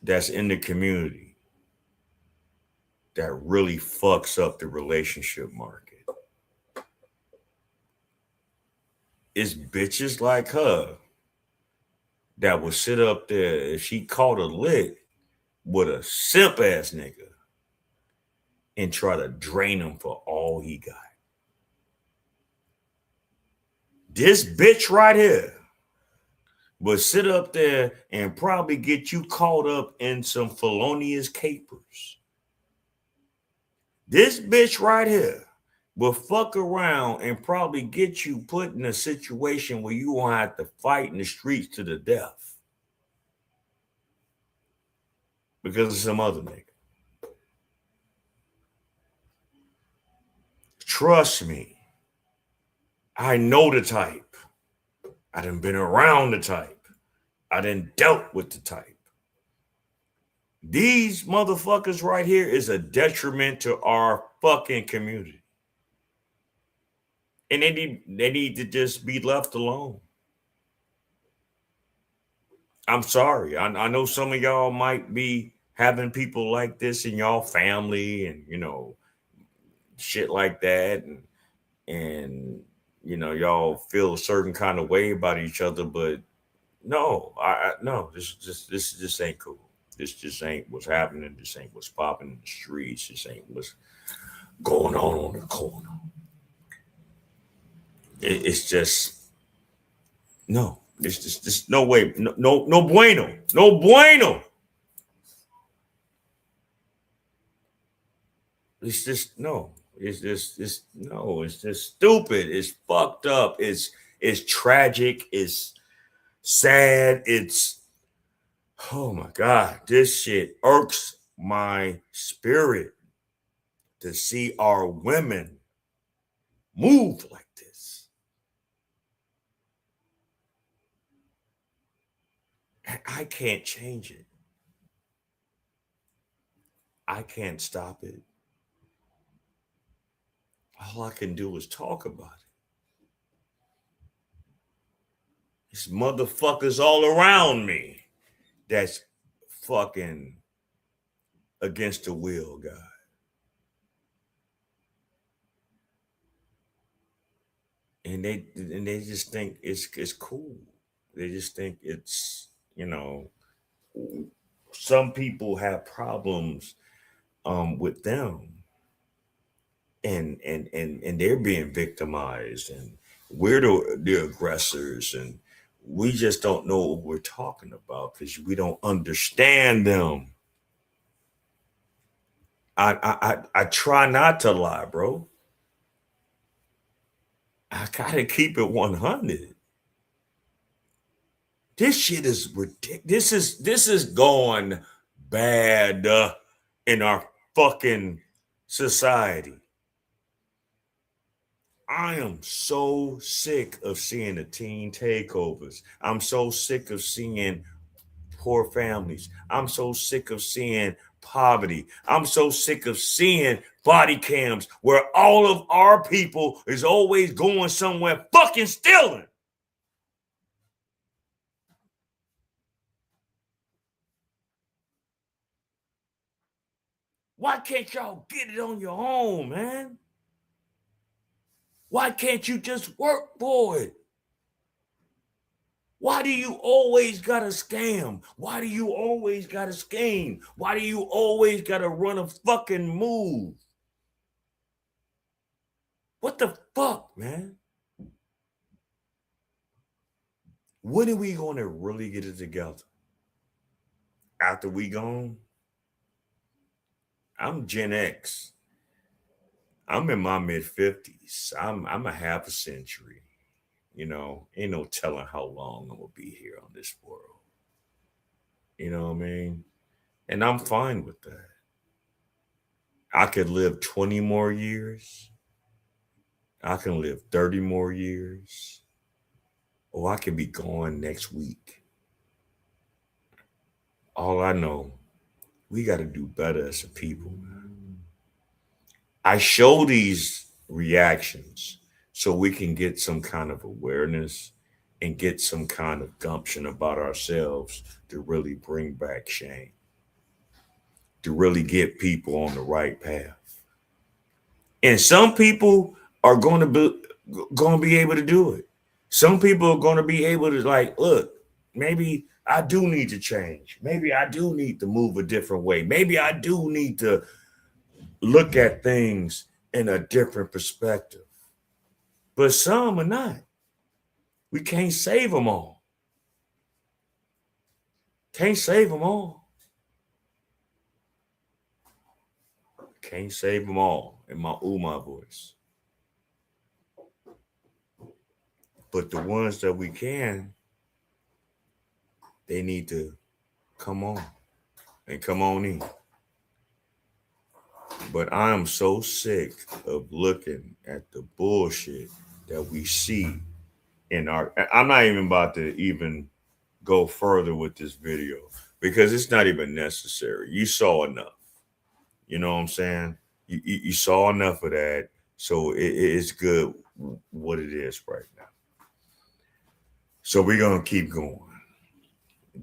E: that's in the community that really fucks up the relationship market. It's bitches like her that will sit up there if she caught a lick with a simp ass nigga and try to drain him for all he got. This bitch right here will sit up there and probably get you caught up in some felonious capers. This bitch right here will fuck around and probably get you put in a situation where you won't have to fight in the streets to the death because of some other nigga. Trust me, I know the type. I done been around the type. I done dealt with the type. These motherfuckers right here is a detriment to our fucking community. And they need to just be left alone. I'm sorry. I know some of y'all might be having people like this in y'all family and, shit like that. And y'all feel a certain kind of way about each other. But no, no, this just ain't cool. This just ain't what's happening. This ain't what's popping in the streets. This ain't what's going on the corner. It's just no. It's just no way. No bueno. No bueno. It's just no. It's just stupid. It's fucked up. It's tragic. It's sad. It's oh my God. This shit irks my spirit to see our women move like this. And I can't change it. I can't stop it. All I can do is talk about it. There's motherfuckers all around me that's fucking against the will, God. And they just think it's cool. They just think it's, some people have problems with them. And they're being victimized, and we're the aggressors, and we just don't know what we're talking about because we don't understand them. I try not to lie, bro. I gotta keep it 100. This shit is ridiculous. This is going bad in our fucking society. I am so sick of seeing the teen takeovers. I'm so sick of seeing poor families. I'm so sick of seeing poverty. I'm so sick of seeing body cams where all of our people is always going somewhere fucking stealing. Why can't y'all get it on your own, man? Why can't you just work for it? Why do you always gotta scam? Why do you always gotta scheme? Why do you always gotta run a fucking move? What the fuck, man? when are we going to really get it together? After we gone? I'm Gen X. I'm in my mid-50s. I'm a half a century. You know, ain't no telling how long I'm gonna be here on this world. You know what I mean? And I'm fine with that. I could live 20 more years. I can live 30 more years. Or I could be gone next week. All I know, we got to do better as a people, man. I show these reactions so we can get some kind of awareness and get some kind of gumption about ourselves to really bring back shame, to really get people on the right path. And some people are going to be able to do it. Some people are going to be able to like, look, maybe I do need to change. Maybe I do need to move a different way. Maybe I do need to look at things in a different perspective. But some are not. We can't save them all. Can't save them all. Can't save them all in my voice. But the ones that we can, they need to come on and come on in. But I'm so sick of looking at the bullshit that we see in our. I'm not even about to even go further with this video because it's not even necessary. You saw enough. You know what I'm saying? You saw enough of that. So it's good what it is right now. So we're going to keep going.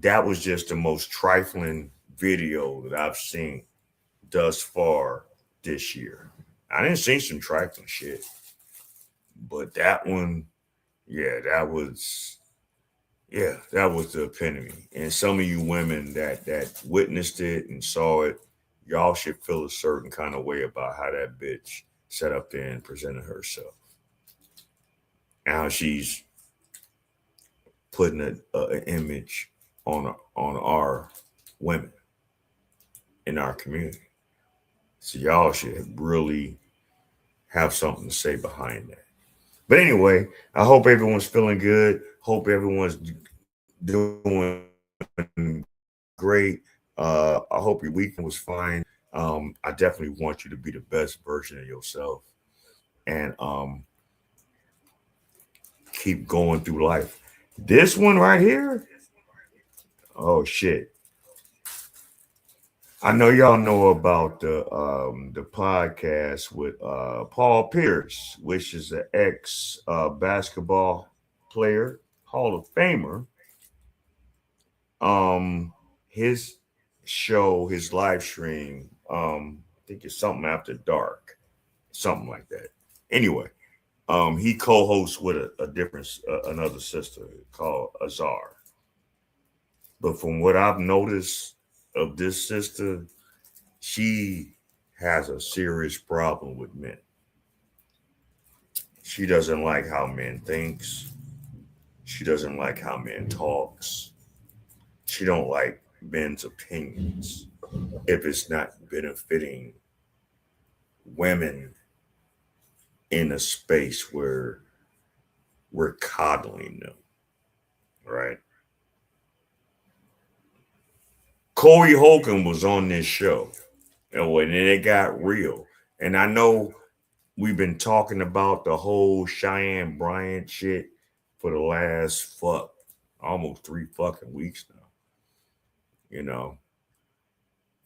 E: That was just the most trifling video that I've seen thus far this year. I didn't see some trifling shit, but that one, that was the epitome. And some of you women that witnessed it and saw it, y'all should feel a certain kind of way about how that bitch sat up there and presented herself. And how she's putting an image on our women in our community. So y'all should really have something to say behind that. But anyway, I hope everyone's feeling good. Hope everyone's doing great. I hope your weekend was fine. I definitely want you to be the best version of yourself and keep going through life. This one right here, oh shit. I know y'all know about the podcast with Paul Pierce, which is an ex basketball player, Hall of Famer. His show, his live stream, I think it's something after dark, something like that. Anyway, he co-hosts with a different another sister called Azar. But from what I've noticed of this sister, she has a serious problem with men. She doesn't like how men thinks. She doesn't like how men talks. She don't like men's opinions if it's not benefiting women in a space where we're coddling them, right? Corey Holcomb was on this show, and when it got real, and I know we've been talking about the whole Cheyenne Bryant shit for the last almost 3 fucking weeks now, you know.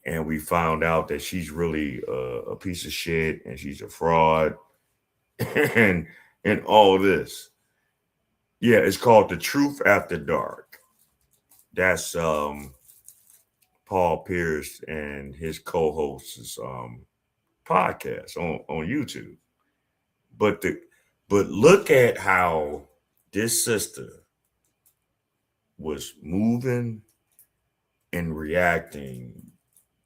E: And we found out that she's really a piece of shit and she's a fraud and all this. Yeah, it's called The Truth After Dark. That's Paul Pierce and his co-host's podcast on YouTube. But look at how this sister was moving and reacting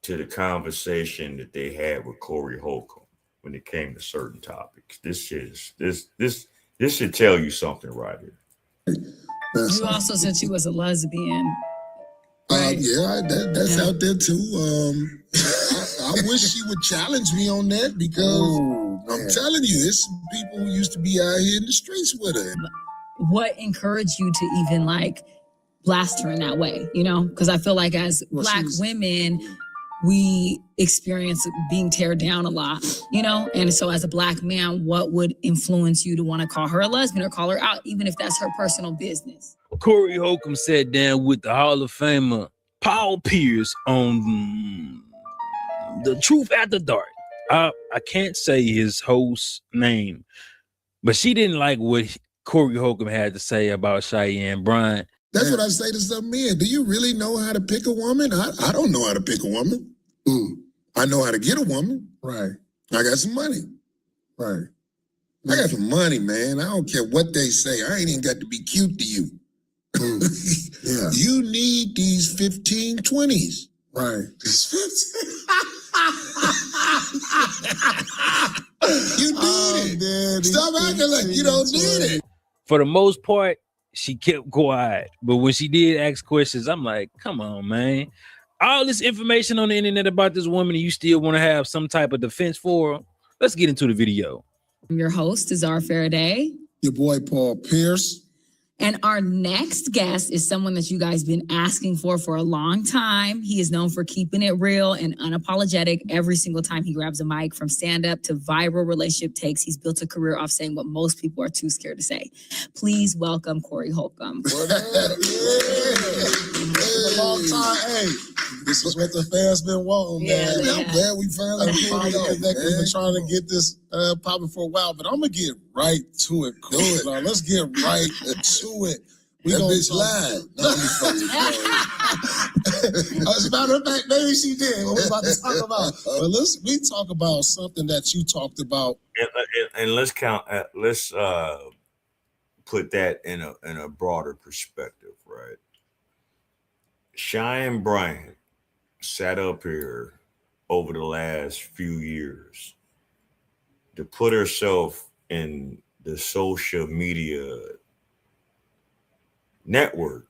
E: to the conversation that they had with Corey Holcomb when it came to certain topics. This should tell you something right here.
Q: You also said she was a lesbian.
R: Yeah, that's out there too. I wish she would challenge me on that because I'm telling you, there's some people who used to be out here in the streets with her.
Q: What encouraged you to even like blast her in that way? You know, because I feel like as Black women, we experience being teared down a lot, you know? And so as a Black man, what would influence you to want to call her a lesbian or call her out, even if that's her personal business?
S: Corey Holcomb sat down with the Hall of Famer Paul Pierce on The Truth After Dark. I can't say his host's name, but she didn't like what Corey Holcomb had to say about Cheyenne Bryant.
R: That's what I say to some men. Do you really know how to pick a woman? I don't know how to pick a woman. I know how to get a woman. Right. I got some money. Right. I got some money, man. I don't care what they say. I ain't even got to be cute to you. Yeah. You need these 15 20s. Right. These 15. You need it. Stop acting like you don't need it.
S: For the most part, she kept quiet. But when she did ask questions, I'm like, come on, man. All this information on the internet about this woman, and you still want to have some type of defense for her? Let's get into the video.
Q: I'm your host, Is A Crashout.
R: Your boy, Paul Pierce.
Q: And our next guest is someone that you guys been asking for a long time. He is known for keeping it real and unapologetic every single time he grabs a mic. From stand-up to viral relationship takes, he's built a career off saying what most people are too scared to say. Please welcome Corey Holcomb.
R: What up? It's a long time. Hey, this is what the fans been wanting, man. I'm glad we finally connected. We've been trying to get this popping for a while, but I'm gonna get right to it. Do it. Now, let's get right to it. We that bitch lied. As a matter of fact, maybe she did. What we're about to talk about. But we talk about something that you talked about.
E: And let's put that in a broader perspective, right? Cheyenne Bryant sat up here over the last few years to put herself in the social media network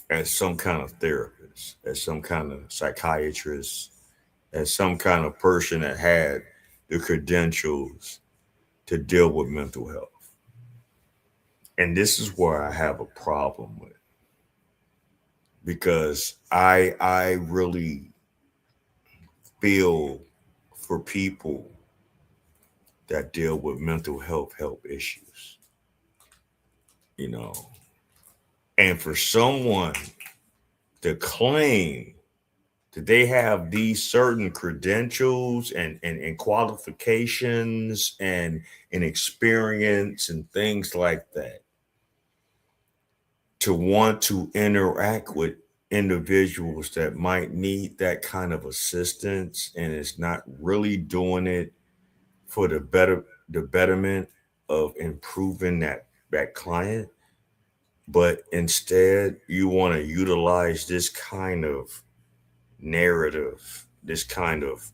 E: as some kind of therapist, as some kind of psychiatrist, as some kind of person that had the credentials to deal with mental health. And this is where I have a problem with, because I really feel for people that deal with mental health issues, you know. And for someone to claim that they have these certain credentials and qualifications and experience and things like that, to want to interact with individuals that might need that kind of assistance and is not really doing it for the betterment of improving that client, but instead you want to utilize this kind of narrative, this kind of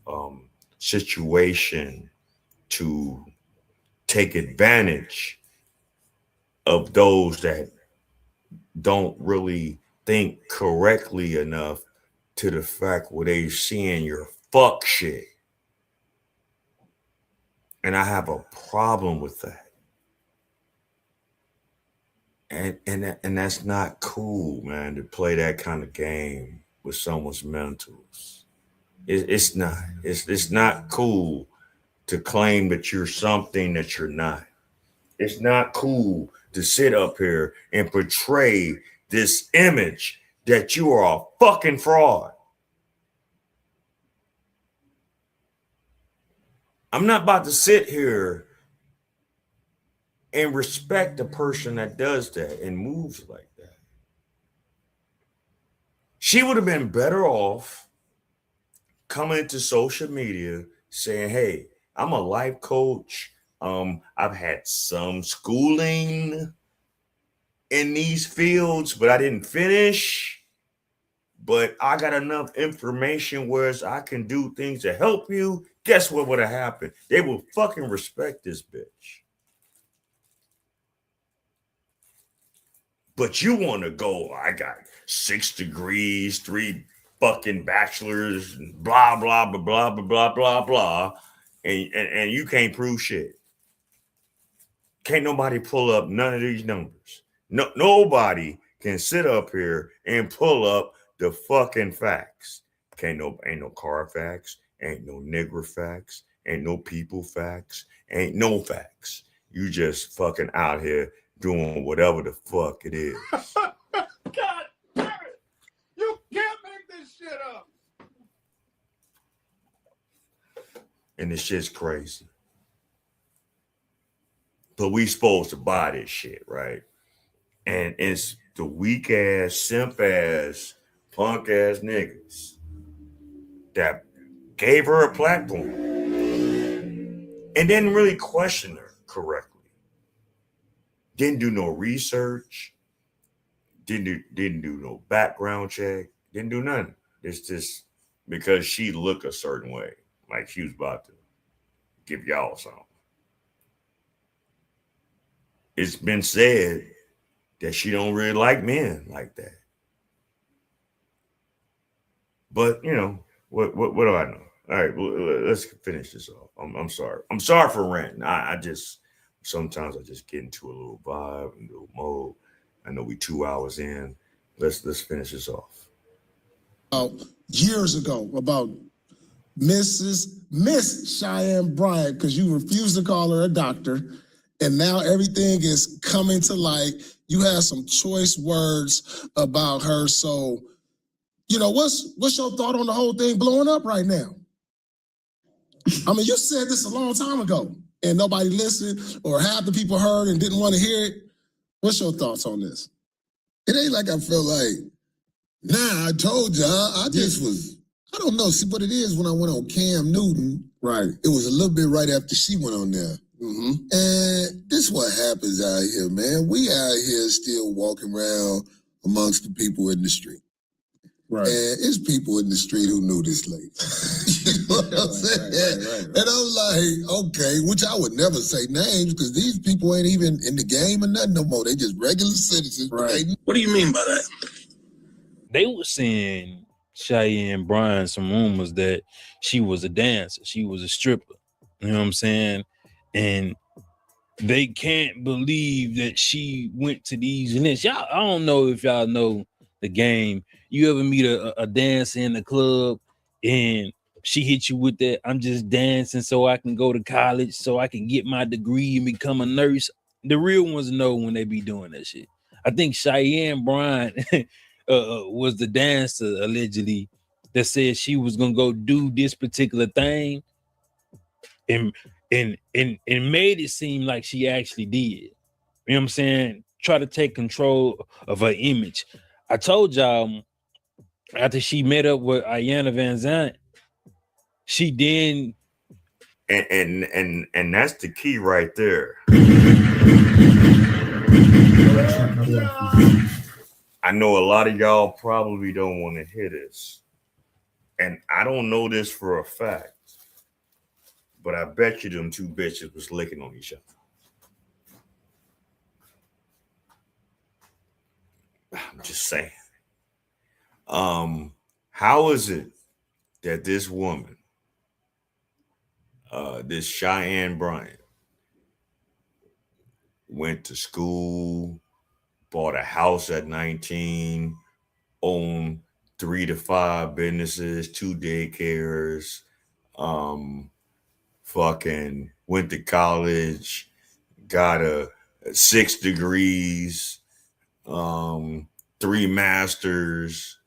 E: situation to take advantage of those that don't really think correctly enough to the fact where they seeing your fuck shit. And I have a problem with that. And that's not cool, man, to play that kind of game with someone's mentals. It's not. It's not cool to claim that you're something that you're not. It's not cool to sit up here and portray this image that you are a fucking fraud. I'm not about to sit here and respect a person that does that and moves like that. She would have been better off coming into social media saying, hey, I'm a life coach. I've had some schooling in these fields, but I didn't finish. But I got enough information where I can do things to help you. Guess what would have happened? They will fucking respect this bitch. But you want to go, I got 6 degrees, 3 fucking bachelors, blah, blah, blah, blah, blah, blah, blah, blah. And you can't prove shit. Can't nobody pull up none of these numbers. No, nobody can sit up here and pull up the fucking facts. Ain't no car facts, ain't no nigger facts, ain't no people facts, ain't no facts. You just fucking out here doing whatever the fuck it is.
R: God damn it! You can't make this shit up.
E: And this shit's crazy. But we supposed to buy this shit, right? And it's the weak ass, simp ass, punk ass niggas that gave her a platform and didn't really question her correctly. Didn't do no research. Didn't do no background check. Didn't do nothing. It's just because she looked a certain way, like she was about to give y'all something. It's been said that she don't really like men like that. But you know, what do I know? All right, well, let's finish this off. I'm sorry. I'm sorry for ranting. I just sometimes I just get into a little vibe and a little mode. I know we 2 hours in. Let's finish this off.
R: Years ago, about Miss Cheyenne Bryant, because you refused to call her a doctor, and now everything is coming to light. You have some choice words about her. So, you know, what's your thought on the whole thing blowing up right now? I mean, you said this a long time ago, and nobody listened, or half the people heard and didn't want to hear it. What's your thoughts on this?
T: It ain't like I felt like, nah, I told you, I just was, I don't know. See what it is when I went on Cam Newton.
R: Right.
T: It was a little bit right after she went on there. Mm-hmm. And this is what happens out here, man. We out here still walking around amongst the people in the street.
R: Right.
T: And it's people in the street who knew this lady. You know what I'm saying? Right. And I'm like, okay, which I would never say names because these people ain't even in the game or nothing no more. They just regular citizens.
R: Right.
T: What do you mean by that?
S: They were saying Cheyenne Bryant some rumors that she was a dancer, she was a stripper. You know what I'm saying? And they can't believe that she went to these events. Y'all, I don't know if y'all know the game. You ever meet a dancer in the club and she hit you with that, I'm just dancing so I can go to college, so I can get my degree and become a nurse? The real ones know when they be doing that shit. I think Cheyenne Bryant was the dancer allegedly that said she was gonna go do this particular thing and made it seem like she actually did. You know what I'm saying? Try to take control of her image. I told y'all after she met up with Ayanna Van Zandt, she then
E: and that's the key right there. I know a lot of y'all probably don't want to hear this, and I don't know this for a fact, but I bet you them two bitches was licking on each other. I'm just saying. How is it that this woman, this Cheyenne Bryant, went to school, bought a house at 19, owned 3 to 5 businesses, 2 daycares, fucking went to college, got a 6 degrees, 3 masters,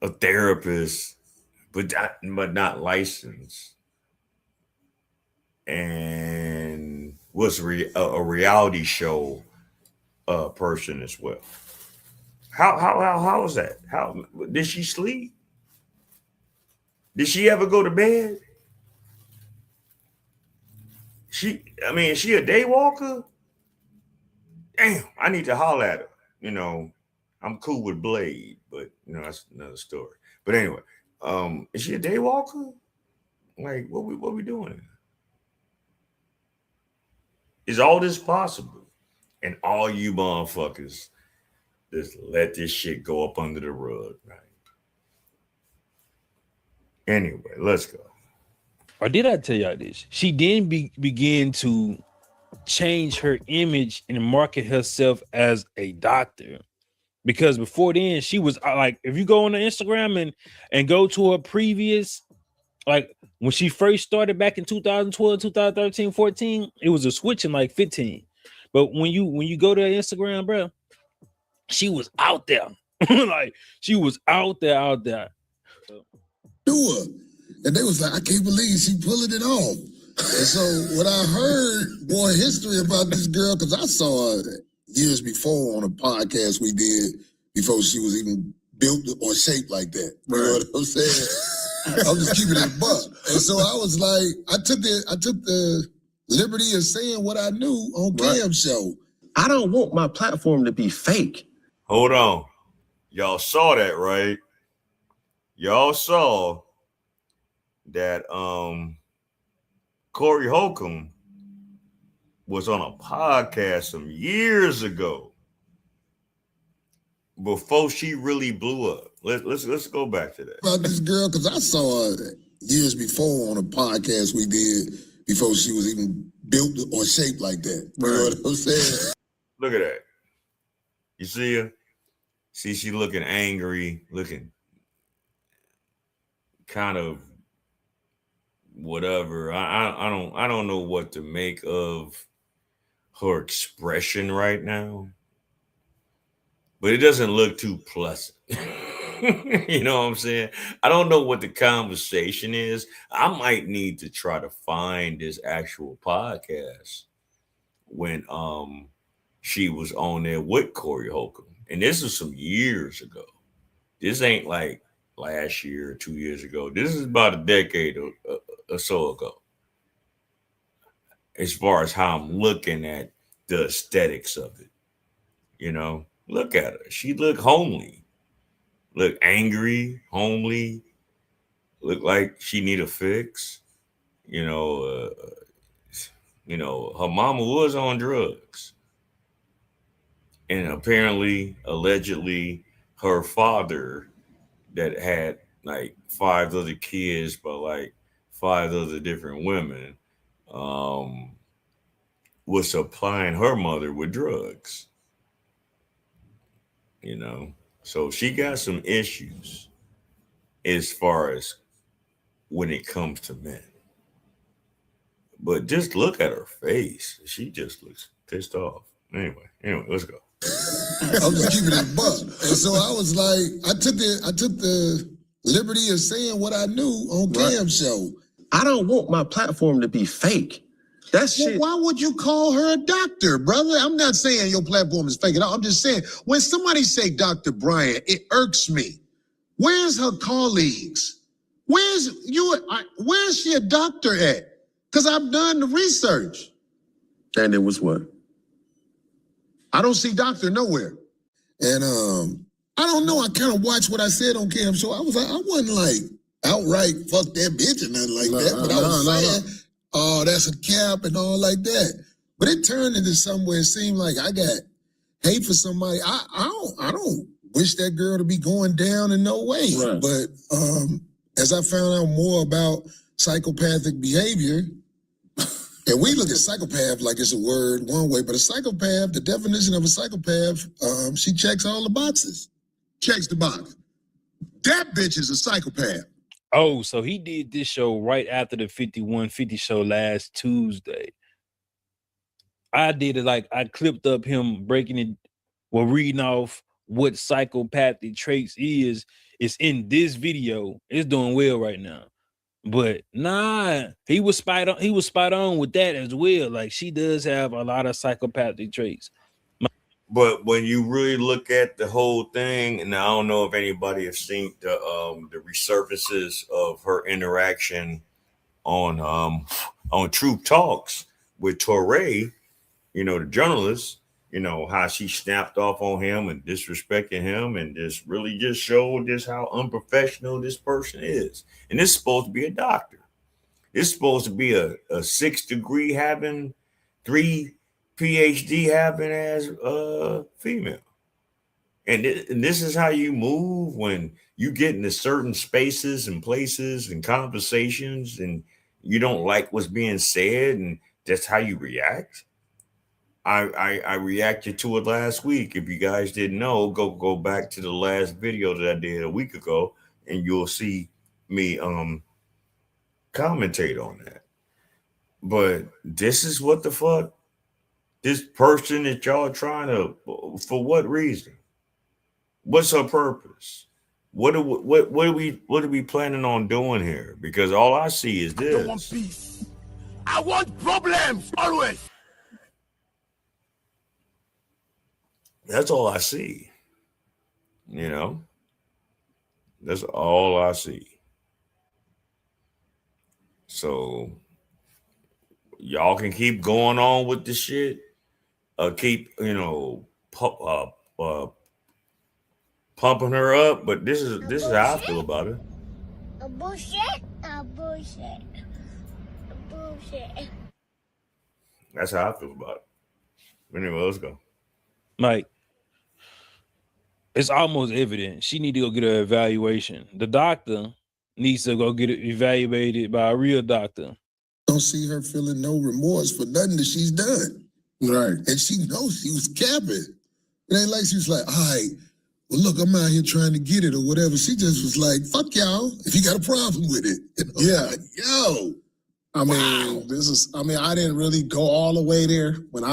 E: a therapist, but not licensed, and was a reality show person as well. How was that? How did she sleep? Did she ever go to bed? Is she a day walker? Damn, I need to holler at her. You know, I'm cool with Blade, but you know, that's another story. But anyway, is she a day walker? Like, what we doing? Is all this possible? And all you motherfuckers just let this shit go up under the rug, right? Anyway, let's go.
S: Or did I tell y'all this? She then begin to change her image and market herself as a doctor. Because before then, she was like, if you go on the Instagram and go to her previous, like when she first started back in 2012, 2013, 14, it was a switch in like 15. But when you go to her Instagram, bro, she was out there. Like she was out there.
T: Do her. And they was like, I can't believe she pulling it off. And so when I heard more history about this girl, because I saw her years before on a podcast we did before she was even built or shaped like that. You know what I'm saying? I'm just keeping it a buck. And so I was like, I took the liberty of saying what I knew on Cam's show.
G: I don't want my platform to be fake.
E: Hold on. Y'all saw that, right? Y'all saw that Corey Holcomb was on a podcast some years ago before she really blew up. Let's go back to that.
T: About this girl, because I saw her years before on a podcast we did before she was even built or shaped like that. You know what I'm saying?
E: Look at that. You see her? See, she looking angry, looking kind of whatever. I don't know what to make of her expression right now, but it doesn't look too pleasant. You know what I'm saying? I don't know what the conversation is. I might need to try to find this actual podcast when she was on there with Corey Holcomb, and this was some years ago. This ain't like last year or 2 years ago. This is about a decade or so ago. As far as how I'm looking at the aesthetics of it, you know, look at her. She look homely, look angry, homely, look like she need a fix. You know, her mama was on drugs, and apparently, allegedly, her father that had like 5 other kids by like 5 other different women was supplying her mother with drugs. You know, so she got some issues as far as when it comes to men. But just look at her face. She just looks pissed off. Anyway, let's go.
T: I'm just keeping it a buck. And so I was like, I took the liberty of saying what I knew on Cam's show.
G: I don't want my platform to be fake. That shit.
T: Why would you call her a doctor, brother? I'm not saying your platform is fake at all. I'm just saying, when somebody say Dr. Bryant, it irks me. Where's her colleagues? Where's she a doctor at? Because I've done the research.
G: And it was what?
T: I don't see doctor nowhere. And I don't know. I kind of watched what I said on Cam's show. I was like, I wasn't like outright fuck that bitch or nothing like that. But I was saying, oh, that's a cap and all like that. But it turned into somewhere. It seemed like I got hate for somebody. I don't wish that girl to be going down in no way. Right. But as I found out more about psychopathic behavior, and we look at psychopath like it's a word one way, but a psychopath, the definition of a psychopath, she checks all the boxes. Checks the box. That bitch is a psychopath.
S: Oh, so he did this show right after the 5150 show last Tuesday. I did it like I clipped up him breaking it, reading off what psychopathic traits is. It's in this video. It's doing well right now. But nah, he was spot on with that as well. Like she does have a lot of psychopathic traits.
E: But when you really look at the whole thing, and I don't know if anybody has seen the resurfaces of her interaction on Truth Talks with Torrey, you know, the journalist, you know, how she snapped off on him and disrespecting him and just really just showed just how unprofessional this person is. And this is supposed to be a doctor. This is supposed to be a 6 degree having 3 PhD having as female. And this is how you move when you get into certain spaces and places and conversations and you don't like what's being said, and that's how you react. I reacted to it last week. If you guys didn't know, go back to the last video that I did a week ago, and you'll see me commentate on that. But this is what the fuck this person that y'all trying to, for what reason? What's her purpose? What are we planning on doing here? Because all I see is this. I don't want peace. I want problems always. That's all I see. You know? That's all I see. So y'all can keep going on with the shit. Keep, pumping her up, but this is how I feel about it.
U: A bullshit.
E: That's how I feel about it. Anyway, let's go.
S: Mike, it's almost evident she need to go get her evaluation. The doctor needs to go get it evaluated by a real doctor.
T: Don't see her feeling no remorse for nothing that she's done. Right. And she knows she was capping. It ain't like she was like, all right, well, look, I'm out here trying to get it or whatever. She just was like, fuck y'all, if you got a problem with it. You know?
R: Yeah.
T: Like, yo.
R: I mean, I didn't really go all the way there when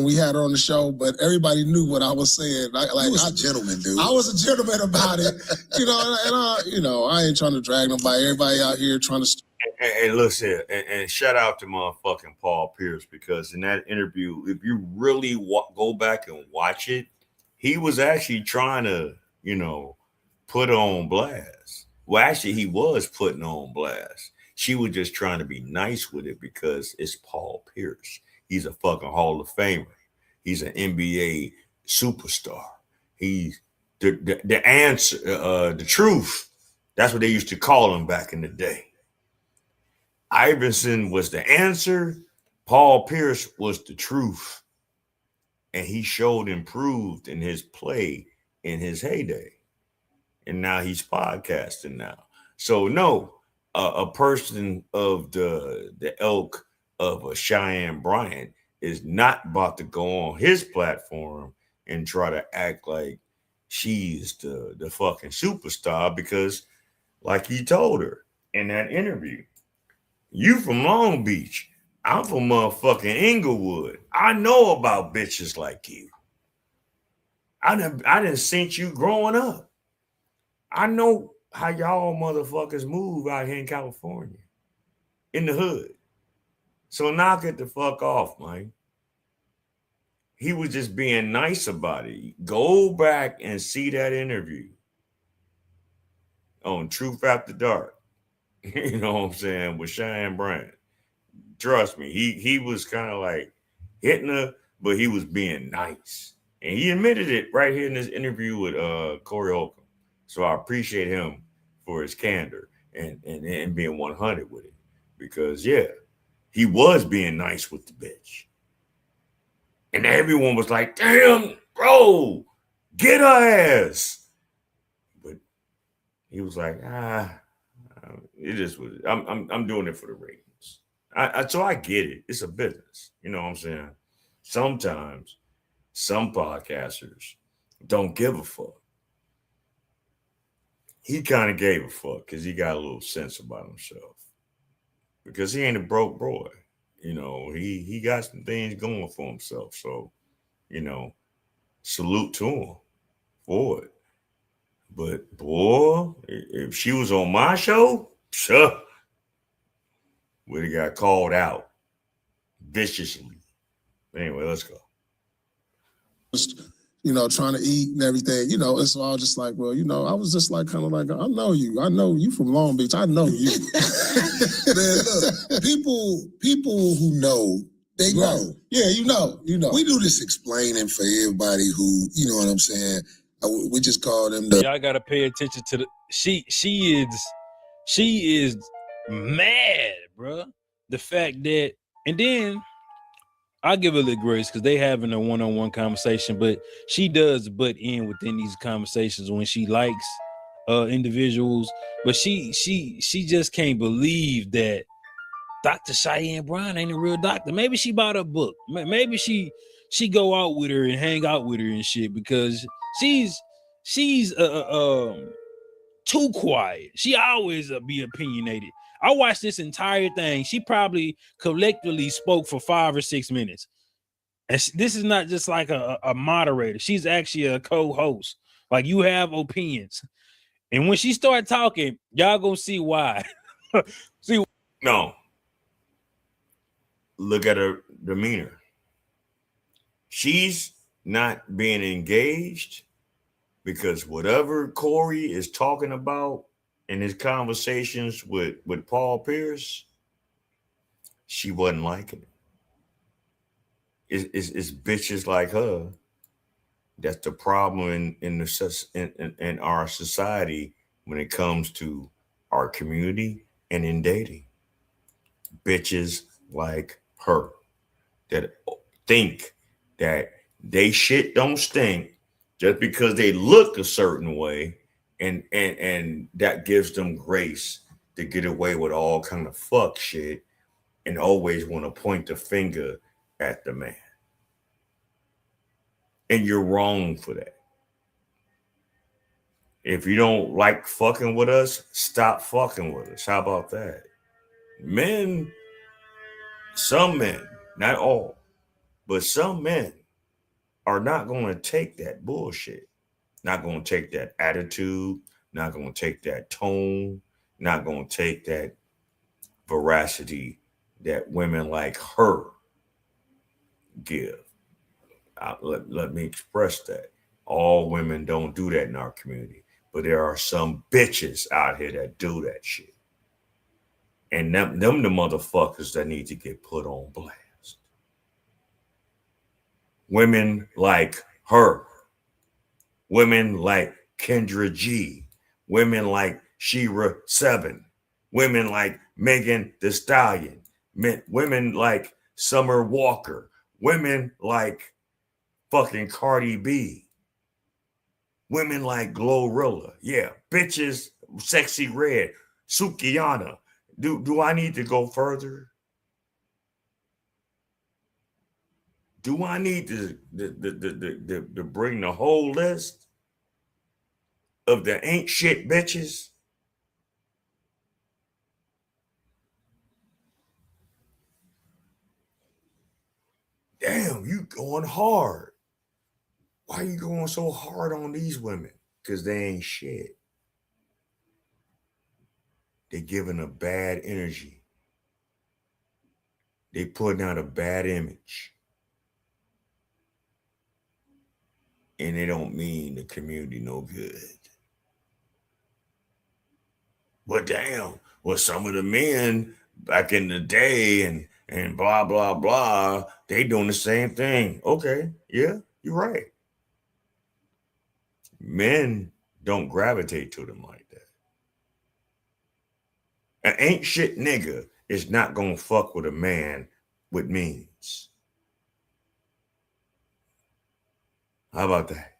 R: we had her on the show, but everybody knew what I was saying. I
T: was a gentleman, dude.
R: I was a gentleman about it, I ain't trying to drag nobody. Everybody out here trying to.
E: And listen, and shout out to motherfucking Paul Pierce, because in that interview, if you really go back and watch it, he was actually trying to, put on blast. Well, actually, he was putting on blast. She was just trying to be nice with it because it's Paul Pierce. He's a fucking Hall of Famer. He's an NBA superstar. He's the answer, the truth. That's what they used to call him back in the day. Iverson was the answer. Paul Pierce was the truth. And he showed improved in his play in his heyday. And now he's podcasting now. So no, a person of the ilk of a Cheyenne Bryant is not about to go on his platform and try to act like she's the fucking superstar, because like he told her in that interview, you from Long Beach, I'm from motherfucking Inglewood. I know about bitches like you. I done seen you growing up. I know how y'all motherfuckers move out here in California, in the hood. So knock it the fuck off, man. He was just being nice about it. Go back and see that interview on Truth After Dark. You know what I'm saying? With Cheyenne Bryant. Trust me, he was kind of like hitting her, but he was being nice. And he admitted it right here in this interview with Corey Holcomb. So I appreciate him for his candor and being 100 with it. Because, yeah, he was being nice with the bitch. And everyone was like, damn, bro, get her ass. But he was like, it is what it is. I'm doing it for the ratings. So I get it. It's a business. You know what I'm saying? Sometimes some podcasters don't give a fuck. He kind of gave a fuck because he got a little sense about himself. Because he ain't a broke boy. He got some things going for himself. So, salute to him for it. But boy, if she was on my show, sure, would have got called out viciously. Anyway, let's go.
R: Trying to eat and everything, and so I was just like, well, I was just like, kind of like, I know you from Long Beach. I know you.
T: Man, look, people who know, they know.
R: Yeah, you know.
T: We do this explaining for everybody who, you know what I'm saying? We just call them
S: Y'all gotta pay attention to she is mad, bro. The fact that, and then I'll give her the grace because they having a one-on-one conversation, but she does butt in within these conversations when she likes individuals. But she just can't believe that Dr. Cheyenne Brown ain't a real doctor. Maybe she bought a book. Maybe she go out with her and hang out with her and shit because she's too quiet. She always be opinionated. I watched this entire thing. She probably collectively spoke for 5 or 6 minutes. And this is not just like a moderator. She's actually a co-host. Like, you have opinions. And when she start talking, y'all gonna see why. See,
E: no. Look at her demeanor. She's not being engaged because whatever Corey is talking about in his conversations with Paul Pierce, she wasn't liking it. It's bitches like her that's the problem in our society when it comes to our community and in dating. Bitches like her that think that they shit don't stink just because they look a certain way, and that gives them grace to get away with all kind of fuck shit and always want to point the finger at the man. And you're wrong for that. If you don't like fucking with us, stop fucking with us. How about that? Men, some men, not all, but some men are not going to take that bullshit. Not going to take that attitude, not going to take that tone, not going to take that veracity that women like her give. Let me express that. All women don't do that in our community, but there are some bitches out here that do that shit. And them the motherfuckers that need to get put on blast. Women like her. Women like Kendra G. Women like Shira 7. Women like Megan Thee Stallion. Women like Summer Walker. Women like fucking Cardi B. Women like Glorilla. Yeah, bitches, Sexy Red, Sukiyana. Do I need to go further? Do I need to bring the whole list of the ain't shit bitches? Damn, you going hard. Why you going so hard on these women? Because they ain't shit. They giving a bad energy. They putting out a bad image. And they don't mean the community no good. But damn, well, some of the men back in the day and blah, blah, blah, they doing the same thing. Okay, yeah, you're right. Men don't gravitate to them like that. An ain't shit nigga is not gonna fuck with a man with means. How about that?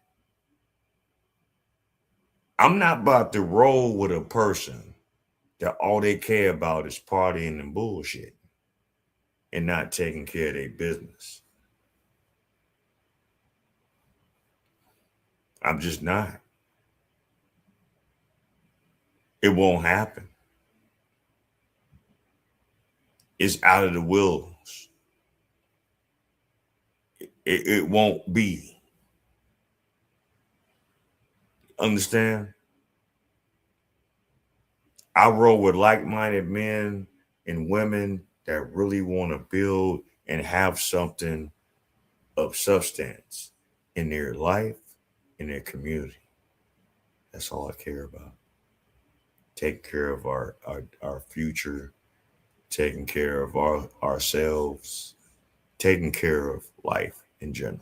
E: I'm not about to roll with a person that all they care about is partying and bullshit and not taking care of their business. I'm just not. It won't happen. It's out of the wills. It won't be. Understand? I roll with like-minded men and women that really want to build and have something of substance in their life, in their community. That's all I care about. Taking care of our future, taking care of ourselves, taking care of life in general.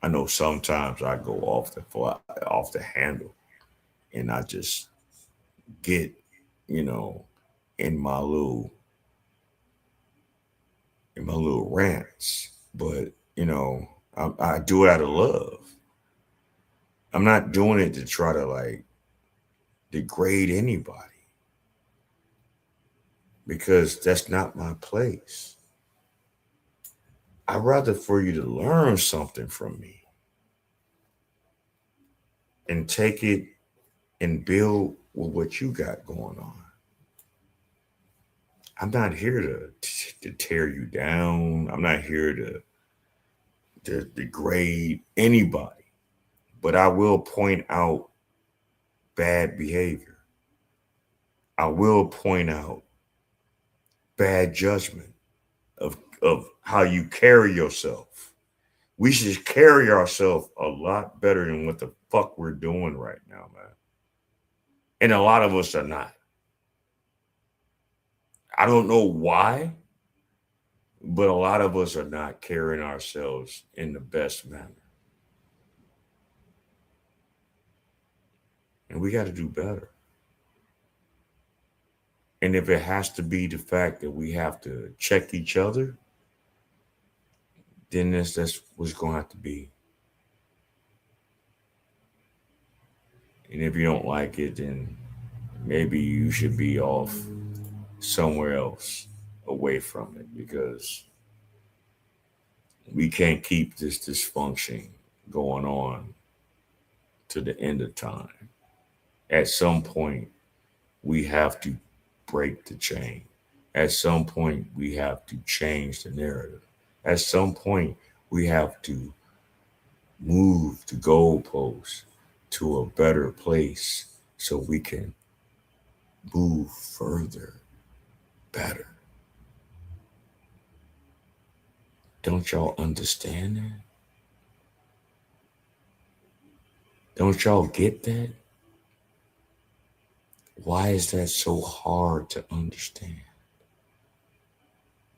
E: I know sometimes I go off the handle and I just get, in my little in my little rants, but you know, I do it out of love. I'm not doing it to try to like degrade anybody because that's not my place. I'd rather for you to learn something from me and take it and build with what you got going on. I'm not here to tear you down. I'm not here to degrade anybody, but I will point out bad behavior. I will point out bad judgment of how you carry yourself. We should carry ourselves a lot better than what the fuck we're doing right now, man. And a lot of us are not. I don't know why, but a lot of us are not carrying ourselves in the best manner. And we got to do better. And if it has to be the fact that we have to check each other, then that's what's going to have to be. And if you don't like it, then maybe you should be off somewhere else away from it, because we can't keep this dysfunction going on to the end of time. At some point, we have to break the chain. At some point, we have to change the narrative. At some point, we have to move the goalposts to a better place so we can move further, better. Don't y'all understand that? Don't y'all get that? Why is that so hard to understand?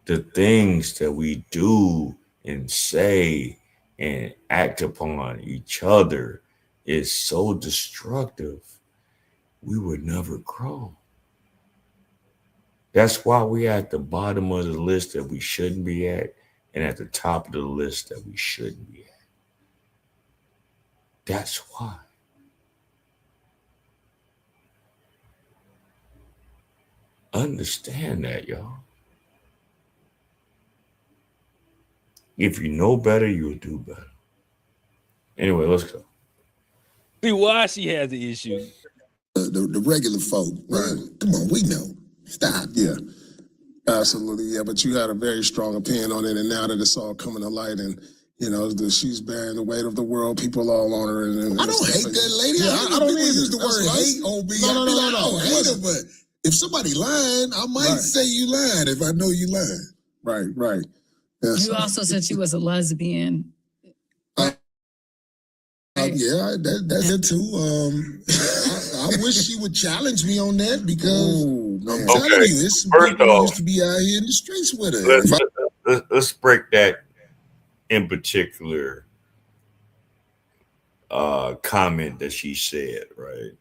E: The things that we do and say and act upon each other is so destructive, we would never grow. That's why we're at the bottom of the list that we shouldn't be at, and at the top of the list that we shouldn't be at. That's why. Understand that, y'all. If you know better, you'll do better. Anyway, let's go.
S: See why she has the issue.
T: The regular folk, right? Come on, we know. Stop.
R: Yeah, absolutely. Yeah, but you had a very strong opinion on it, and now that it's all coming to light, and you know, she's bearing the weight of the world, people all on her. And
T: I don't hate that lady.
R: Yeah,
T: I don't use the word
R: right.
T: hate on me.
R: No.
T: I don't hate her, but if somebody lying, I might say you lying if I know you lying.
R: Right. Yeah,
Q: you also said she was a lesbian.
T: Yeah, that's it too. I wish she would challenge me on that, because I'm telling you, it's some people who used to be out here in the streets with her.
E: Let's break that in particular comment that she said, right?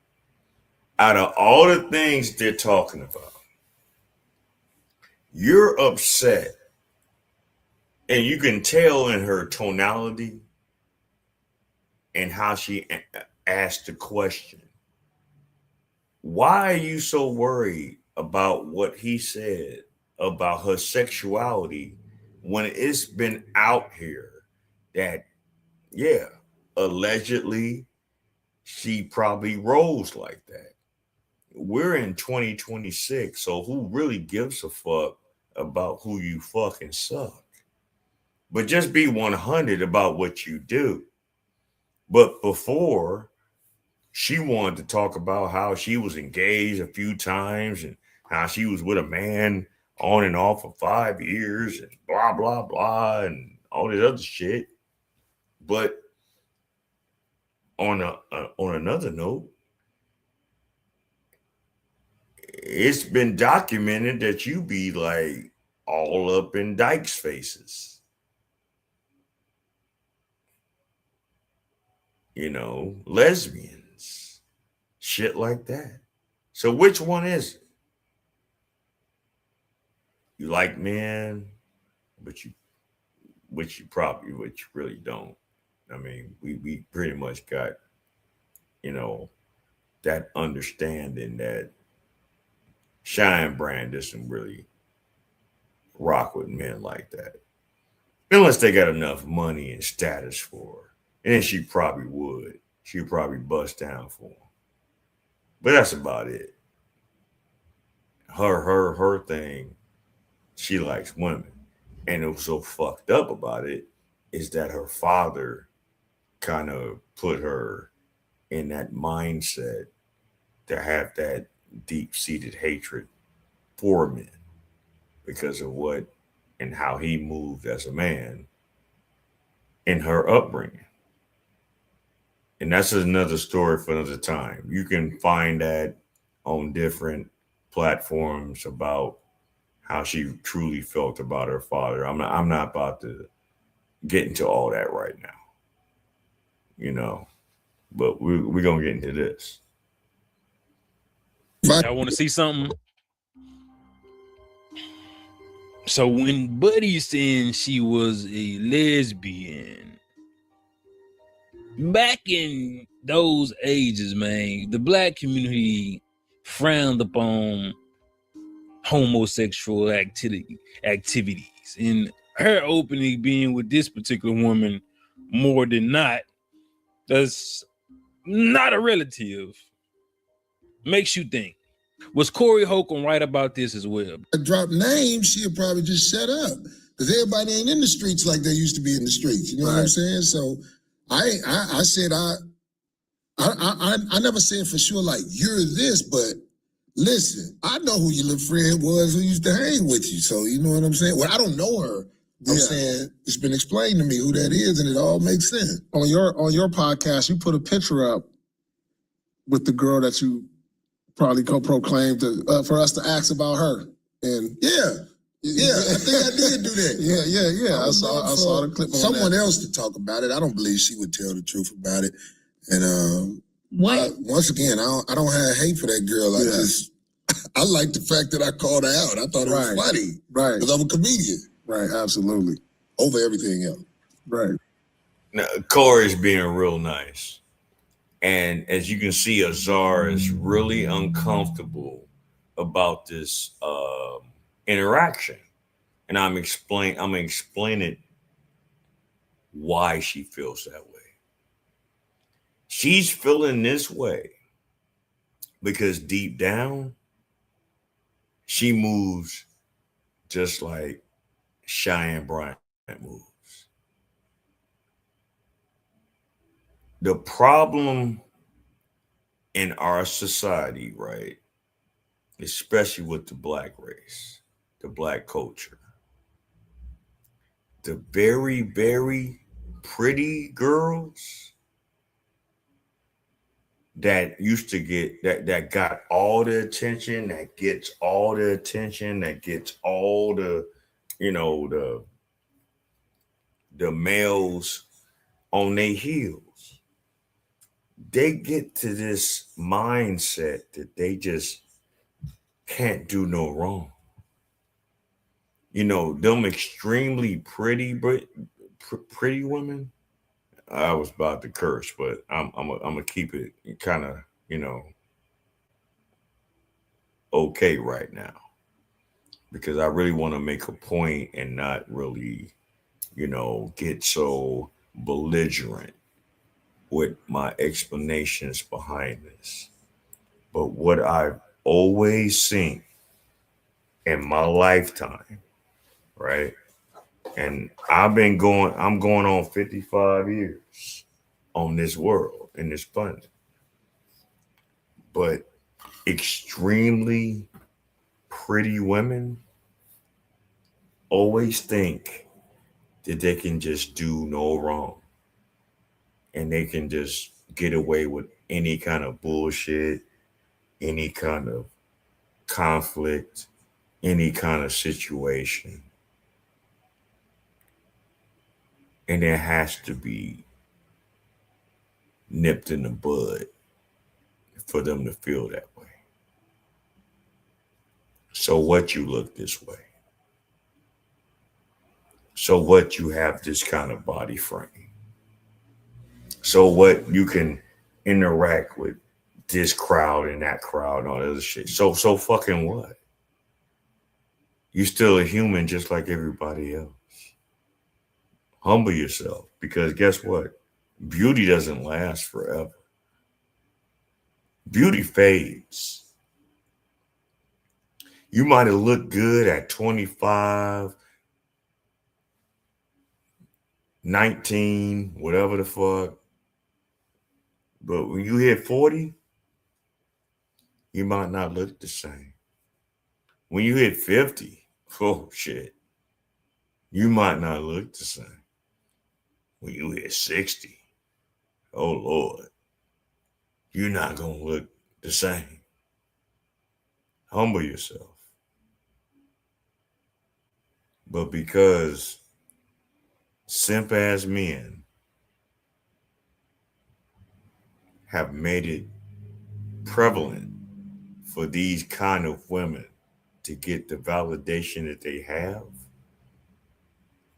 E: Out of all the things they're talking about, you're upset, and you can tell in her tonality and how she asked the question. Why are you so worried about what he said about her sexuality when it's been out here that, yeah, allegedly she probably rolls like that? We're in 2026, so who really gives a fuck about who you fucking suck? But just be 100 about what you do. But before, she wanted to talk about how she was engaged a few times and how she was with a man on and off for 5 years and blah, blah, blah, and all this other shit. But on another note, it's been documented that you be like all up in dykes' faces. You know, lesbians, shit like that. So which one is it? You like men but you really don't. I mean, we pretty much got, that understanding that Cheyenne Brand doesn't really rock with men like that. Unless they got enough money and status for her. And then she probably would. She'd probably bust down for him. But that's about it. Her thing, she likes women. And what's so fucked up about it is that her father kind of put her in that mindset to have that deep-seated hatred for men because of what and how he moved as a man in her upbringing. And that's another story for another time. You can find that on different platforms about how she truly felt about her father. I'm not about to get into all that right now. But we're gonna get into this.
S: Y'all want to see something? So when Buddy saying she was a lesbian, back in those ages, man, the black community frowned upon homosexual activities. And her opening being with this particular woman, more than not, that's not a relative. Makes you think. Was Corey Holcomb right about this as well?
T: I drop names, she'll probably just shut up. Because everybody ain't in the streets like they used to be in the streets. You know what I'm saying? So I said I never said for sure like you're this, but listen, I know who your little friend was who used to hang with you. So you know what I'm saying? Well, I don't know her. I'm saying it's been explained to me who that is, and it all makes sense.
U: On your podcast, you put a picture up with the girl that you probably co-proclaimed for us to ask about her. And
T: yeah, I think I did do that.
U: Yeah. I saw the clip.
T: Someone else to talk about it. I don't believe she would tell the truth about it. And once again, I don't have hate for that girl. I like the fact that I called her out. I thought it was funny.
U: Right.
T: Because I'm a comedian.
U: Right, absolutely.
T: Over everything else.
U: Right.
E: Now, Corey's being real nice. And as you can see, Azar is really uncomfortable about this interaction. And I'm explaining why she feels that way. She's feeling this way because deep down, she moves just like Cheyenne Bryant moves. The problem in our society, right, especially with the black race, the black culture, the very, very pretty girls that used to get, that got all the attention, that gets all the attention, that gets all the, the males on their heels. They get to this mindset that they just can't do no wrong. Them extremely pretty women. I was about to curse, but I'm gonna keep it kind of, okay right now, because I really want to make a point and not really, get so belligerent with my explanations behind this. But what I've always seen in my lifetime, right? And I'm going on 55 years on this world, in this planet. But extremely pretty women always think that they can just do no wrong. And they can just get away with any kind of bullshit, any kind of conflict, any kind of situation. And it has to be nipped in the bud for them to feel that way. So what you look this way? So what, you have this kind of body frame. So what, you can interact with this crowd and that crowd and all that other shit. So fucking what? You're still a human just like everybody else. Humble yourself, because guess what? Beauty doesn't last forever. Beauty fades. You might have looked good at 25, 19, whatever the fuck. But when you hit 40, you might not look the same. When you hit 50, oh shit, you might not look the same. When you hit 60, oh Lord, you're not going to look the same. Humble yourself. But because simp ass men have made it prevalent for these kind of women to get the validation that they have,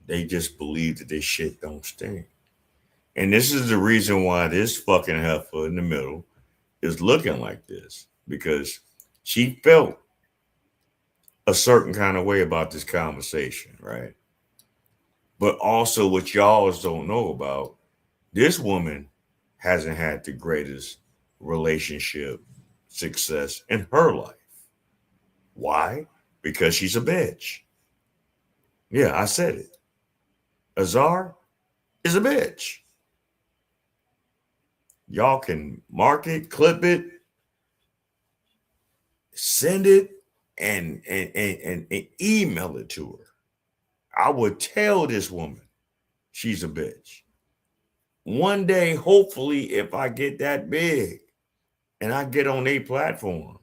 E: they just believe that this shit don't stink. And this is the reason why this fucking heifer in the middle is looking like this, because she felt a certain kind of way about this conversation, right? But also what y'all don't know about, this woman hasn't had the greatest relationship success in her life. Why? Because she's a bitch. Yeah, I said it. Azar is a bitch. Y'all can mark it, clip it, send it, and email it to her. I would tell this woman she's a bitch. One day, hopefully, if I get that big and I get on a platform,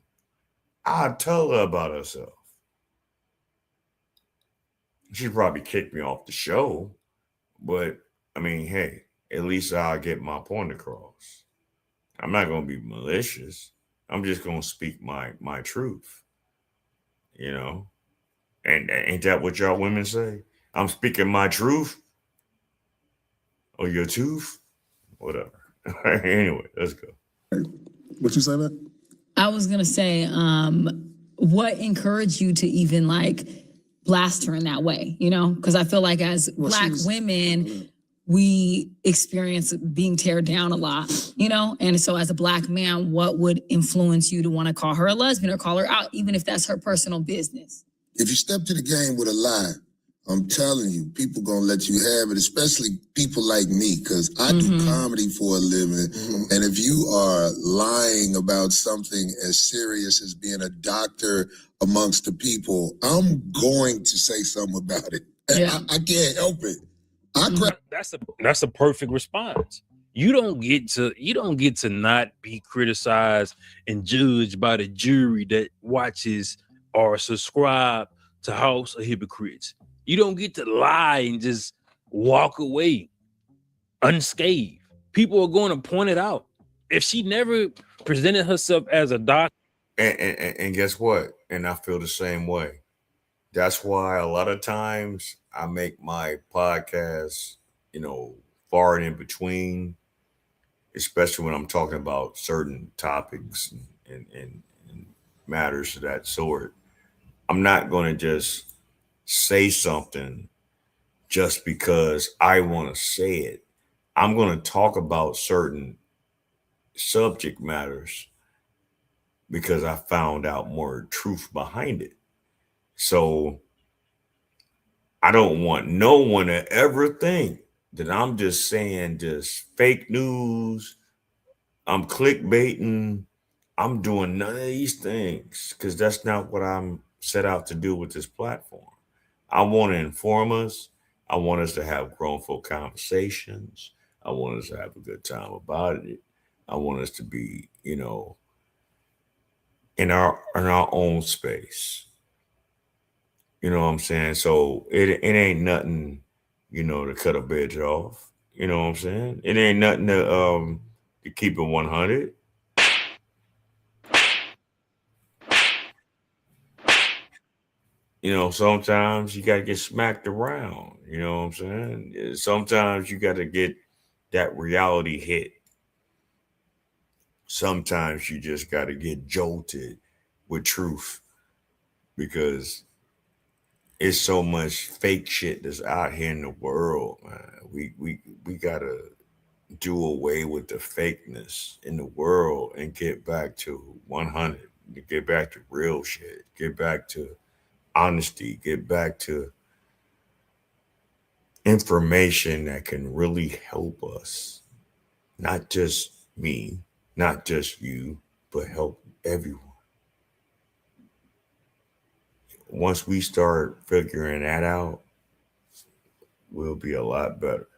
E: I'll tell her about herself. She'd probably kick me off the show, but I mean, hey, at least I'll get my point across. I'm not going to be malicious. I'm just going to speak my truth, you know? And ain't that what y'all women say? I'm speaking my truth or your tooth, whatever. Anyway, let's go.
U: What you say, man?
Q: I was gonna say, what encouraged you to even like blast her in that way? You know, because I feel like as Black women, we experience being teared down a lot. You know, and so as a Black man, what would influence you to want to call her a lesbian or call her out, even if that's her personal business?
T: If you step to the game with a lie, I'm telling you, people gonna let you have it, especially people like me, because I do comedy for a living. And if you are lying about something as serious as being a doctor amongst the people, I'm going to say something about it.
Q: Yeah.
T: I can't help it.
S: That's a perfect response. You don't get to not be criticized and judged by the jury that watches or subscribe to House of Hypocrites. You don't get to lie and just walk away unscathed. People are going to point it out. If she never presented herself as a doctor.
E: And guess what? And I feel the same way. That's why a lot of times I make my podcast, you know, far and in between, especially when I'm talking about certain topics and matters of that sort. I'm not going to just say something just because I want to say it. I'm going to talk about certain subject matters because I found out more truth behind it. So I don't want no one to ever think that I'm just saying just fake news. I'm clickbaiting. I'm doing none of these things because that's not what I'm set out to do with this platform. I want to inform us. I want us to have grown folk conversations. I want us to have a good time about it. I want us to be, you know, in our own space. You know what I'm saying? So it ain't nothing, you know, to cut a bitch off. You know what I'm saying? It ain't nothing to keep it 100. You know, sometimes you got to get smacked around. You know what I'm saying? Sometimes you got to get that reality hit. Sometimes you just got to get jolted with truth because it's so much fake shit that's out here in the world, man. We got to do away with the fakeness in the world and get back to 100, get back to real shit, get back to honesty, get back to information that can really help us. Not just me, not just you, but help everyone. Once we start figuring that out, we'll be a lot better.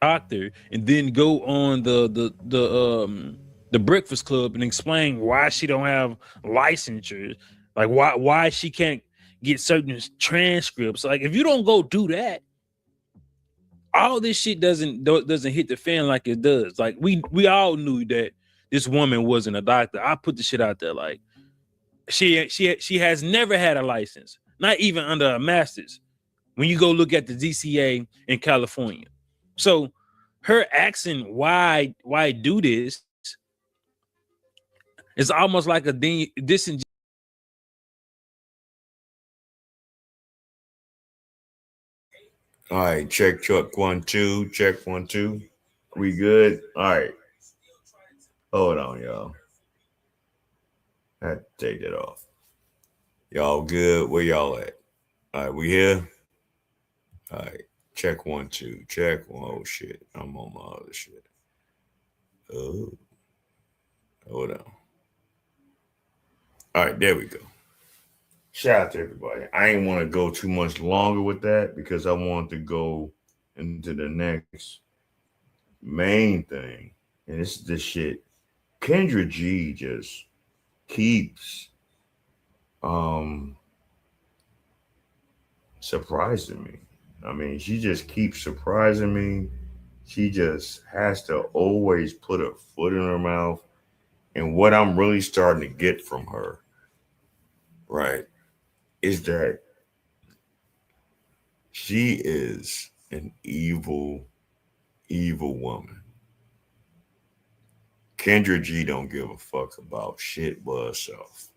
S: Doctor, and then go on the Breakfast Club and explain why she don't have licensure, like why she can't get certain transcripts. Like if you don't go do that, all this shit doesn't hit the fan like it does. Like we all knew that this woman wasn't a doctor. I put the shit out there. Like she has never had a license, not even under a master's. When you go look at the DCA in California, so her asking why do this is almost like a disingenuous.
E: All right, check 1 2, check 1 2. We good? All right. Hold on, y'all. I had to take it off. Y'all good? Where y'all at? All right, we here? All right, check 1 2, check 1. Oh shit, I'm on my other shit. Oh, hold on. All right, there we go. Shout out to everybody. I ain't want to go too much longer with that because I want to go into the next main thing. And this is this shit. Kendra G just keeps surprising me. I mean, she just keeps surprising me. She just has to always put her foot in her mouth. And what I'm really starting to get from her, right, is that she is an evil, evil woman. Kendra G don't give a fuck about shit but herself.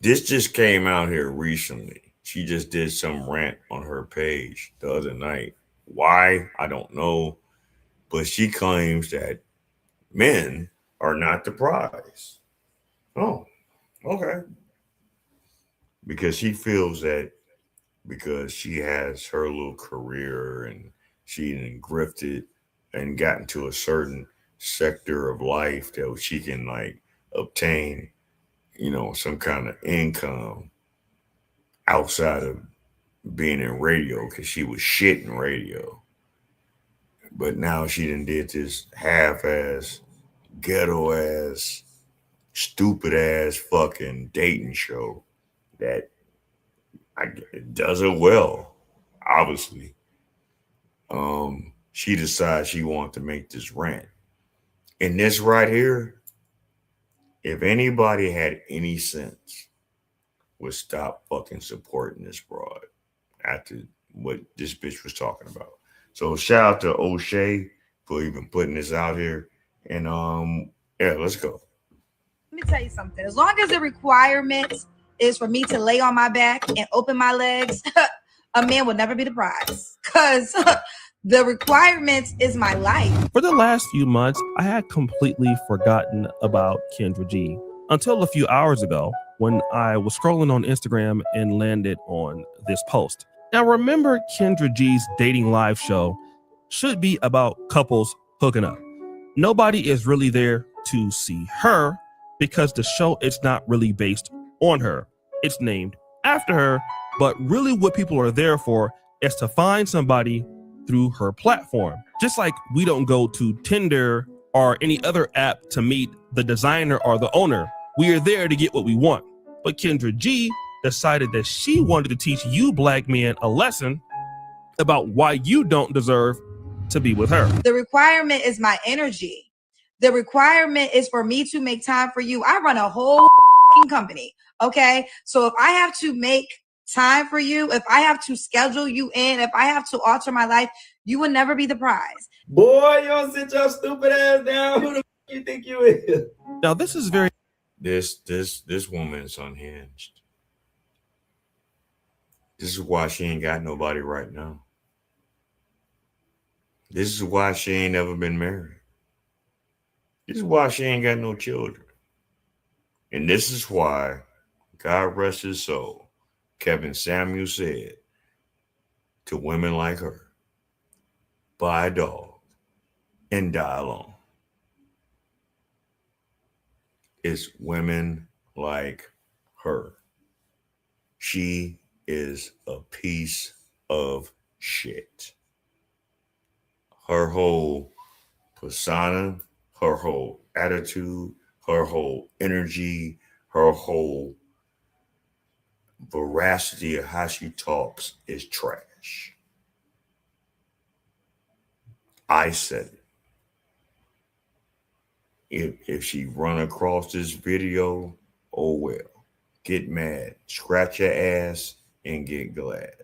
E: This just came out here recently. She just did some rant on her page the other night. Why? I don't know. But she claims that men are not the prize. Oh, okay. Because she feels that because she has her little career and she done grifted and gotten to a certain sector of life that she can like obtain, you know, some kind of income outside of being in radio because she was shit in radio. But now she done did this half-ass, ghetto-ass, stupid-ass fucking dating show that does it well, obviously. She decides she wants to make this rant. And this right here, if anybody had any sense, would stop fucking supporting this broad after what this bitch was talking about. So shout out to O'Shea for even putting this out here. And yeah, let's go.
A: Let me tell you something. As long as the requirement is for me to lay on my back and open my legs, a man will never be the prize. Because the requirements is my life.
V: For the last few months, I had completely forgotten about Kendra G until a few hours ago when I was scrolling on Instagram and landed on this post. Now, remember, Kendra G's dating live show should be about couples hooking up. Nobody is really there to see her because the show is not really based on her. It's named after her, but really what people are there for is to find somebody through her platform. Just like we don't go to Tinder or any other app to meet the designer or the owner. We are there to get what we want. But Kendra G decided that she wanted to teach you black men a lesson about why you don't deserve to be with her.
A: The requirement is my energy. The requirement is for me to make time for you. I run a whole company. Okay. So if I have to make time for you, if I have to schedule you in, if I have to alter my life, you will never be the prize.
E: Boy, you don't sit your stupid ass down. Who the f you think you is?
V: Now, this is very.
E: This woman's unhinged. This is why she ain't got nobody right now. This is why she ain't never been married. This is why she ain't got no children. And this is why, God rest his soul, Kevin Samuel said to women like her, buy a dog and die alone. It's women like her. She is a piece of shit. Her whole persona, her whole attitude, her whole energy, her whole veracity of how she talks is trash. I said it. If she run across this video, oh well. Get mad, scratch your ass, and get glad.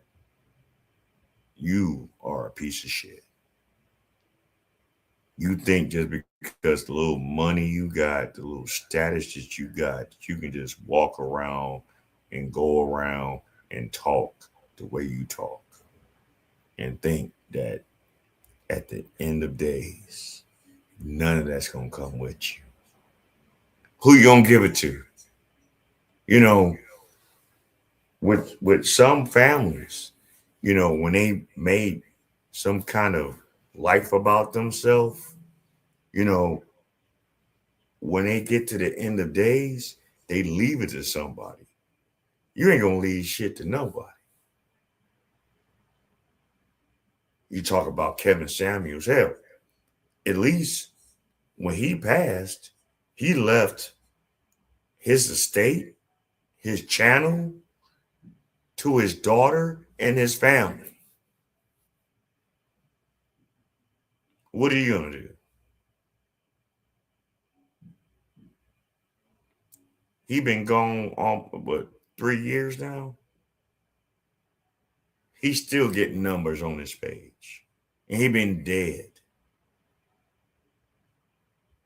E: You are a piece of shit. You think just because the little money you got, the little status that you got, you can just walk around and go around and talk the way you talk and think that at the end of days, none of that's going to come with you. Who you going to give it to? You know, with some families, you know, when they made some kind of life about themselves, you know, when they get to the end of days, they leave it to somebody. You ain't gonna leave shit to nobody. You talk about Kevin Samuels, hell, at least when he passed, he left his estate, his channel, to his daughter and his family. What are you gonna do? He been gone on what, 3 years now? He's still getting numbers on his page. And he been dead.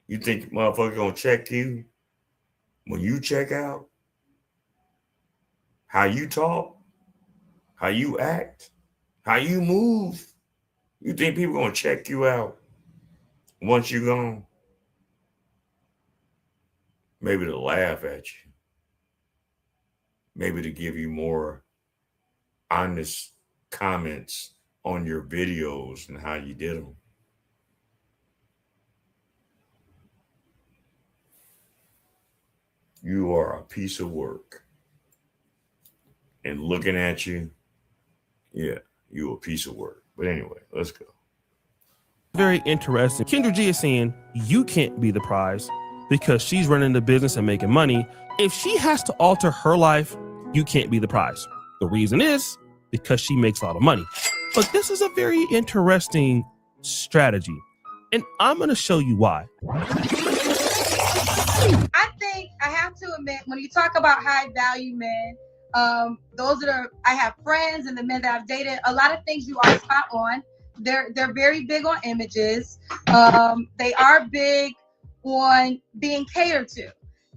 E: You think motherfucker gonna check you when you check out? How you talk? How you act? How you move? You think people gonna check you out once you gone? Maybe to laugh at you. Maybe to give you more honest comments on your videos and how you did them. You are a piece of work. And looking at you, yeah, you a piece of work. But anyway, let's go.
V: Very interesting. Kendra G is saying you can't be the prize because she's running the business and making money. If she has to alter her life, you can't be the prize. The reason is because she makes a lot of money. But this is a very interesting strategy, and I'm going to show you why.
A: I think I have to admit, when you talk about high value men, those that are, I have friends and the men that I've dated, a lot of things you are spot on. They're very big on images. They are big on being catered to.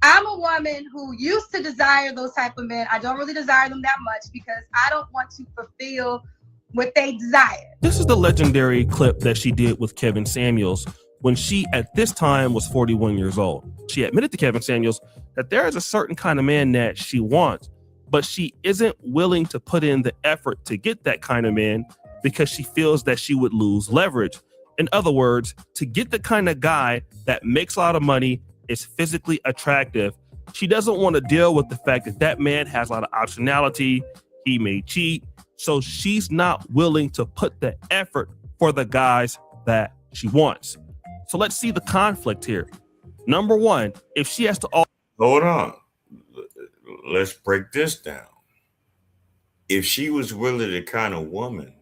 A: I'm a woman who used to desire those type of men. I don't really desire them that much because I don't want to fulfill what they desire.
V: This is the legendary clip that she did with Kevin Samuels when she, at this time, was 41 years old. She admitted to Kevin Samuels that there is a certain kind of man that she wants, but she isn't willing to put in the effort to get that kind of man because she feels that she would lose leverage. In other words, to get the kind of guy that makes a lot of money, is physically attractive, she doesn't want to deal with the fact that that man has a lot of optionality, he may cheat, so she's not willing to put the effort for the guys that she wants. So let's see the conflict here. Number one, if she has to...
E: Hold on. Let's break this down. If she was really the kind of woman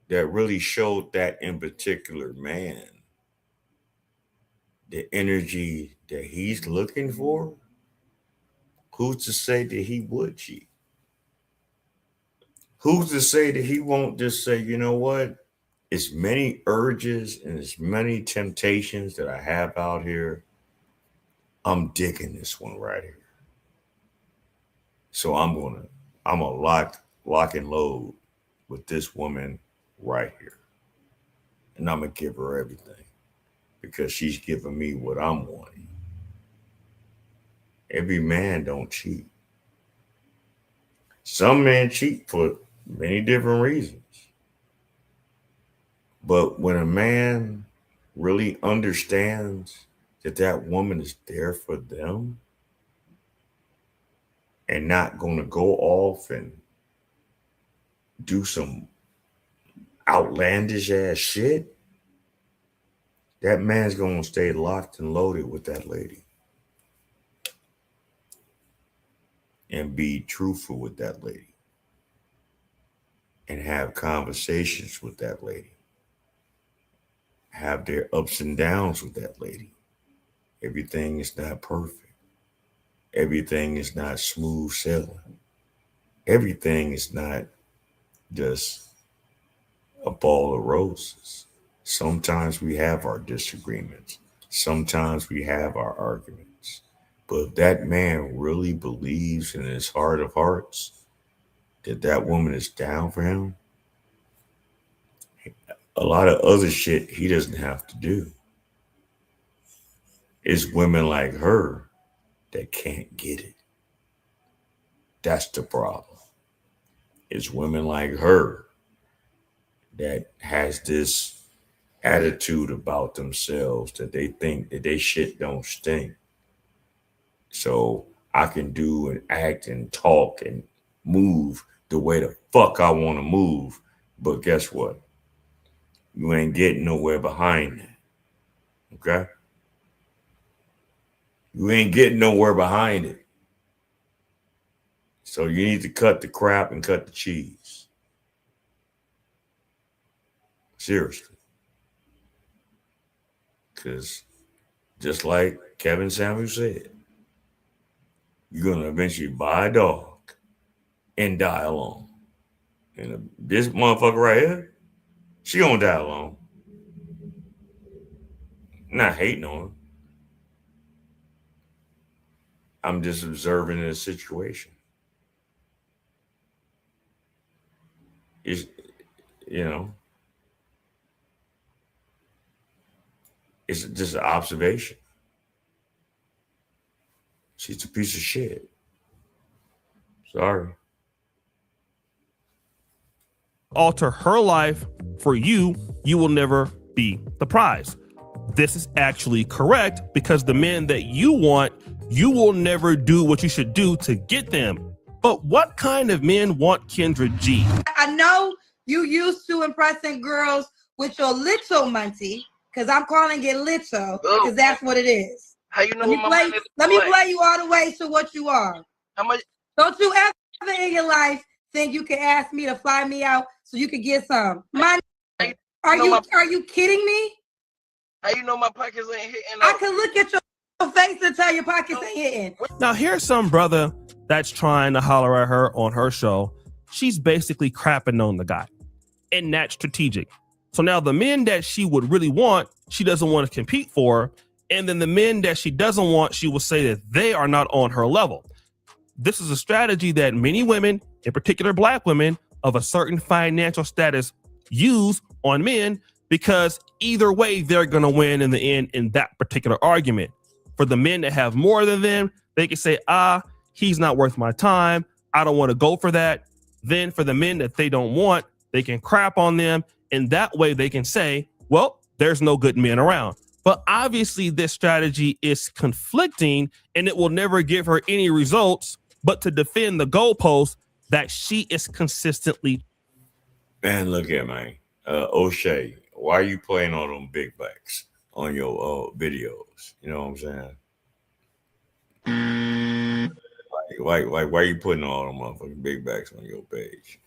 E: that really showed that in particular man the energy that he's looking for, who's to say that he would cheat? Who's to say that he won't just say, you know what? As many urges and as many temptations that I have out here, I'm digging this one right here. So I'm gonna lock and load with this woman right here. And I'm gonna give her everything because she's giving me what I'm wanting. Every man don't cheat. Some men cheat for many different reasons. But when a man really understands that that woman is there for them and not going to go off and do some outlandish ass shit, that man's going to stay locked and loaded with that lady and be truthful with that lady and have conversations with that lady, have their ups and downs with that lady. Everything is not perfect. Everything is not smooth sailing. Everything is not just a ball of roses. Sometimes we have our disagreements. Sometimes we have our arguments. But if that man really believes in his heart of hearts that that woman is down for him, a lot of other shit he doesn't have to do. It's women like her that can't get it. That's the problem. It's women like her that has this attitude about themselves that they think that they shit don't stink. So I can do and act and talk and move the way the fuck I want to move. But guess what? You ain't getting nowhere behind that. Okay? You ain't getting nowhere behind it. So you need to cut the crap and cut the cheese. Seriously. Because just like Kevin Samuel said, you're going to eventually buy a dog and die alone. And this motherfucker right here, she going to die alone. I'm not hating on her. I'm just observing the situation. It's, you know, it's just an observation. She's a piece of shit. Sorry.
V: Alter her life for you, you will never be the prize. This is actually correct because the men that you want, you will never do what you should do to get them. But what kind of men want Kendra G?
A: I know you used to impressing girls with your little money, because I'm calling it little, because that's what it is.
C: How you know
A: Let me play you all the way to what you are.
C: How much?
A: Don't you ever in your life think you can ask me to fly me out so you could get some money? Are you kidding me?
C: How you know my pockets ain't hitting?
A: I can look at your face and tell your pockets ain't hitting.
V: Now here's some brother that's trying to holler at her on her show. She's basically crapping on the guy, and that's strategic. So now the men that she would really want, she doesn't want to compete for. And then the men that she doesn't want, she will say that they are not on her level. This is a strategy that many women, in particular black women of a certain financial status, use on men, because either way, they're going to win in the end in that particular argument. For the men that have more than them, they can say, he's not worth my time. I don't want to go for that. Then for the men that they don't want, they can crap on them. And that way they can say, well, there's no good men around. But obviously this strategy is conflicting and it will never give her any results but to defend the goalpost that she is consistently.
E: Man, look at man. O'Shea, why are you playing all them big backs on your videos? You know what I'm saying? Why are you putting all them motherfucking big backs on your page?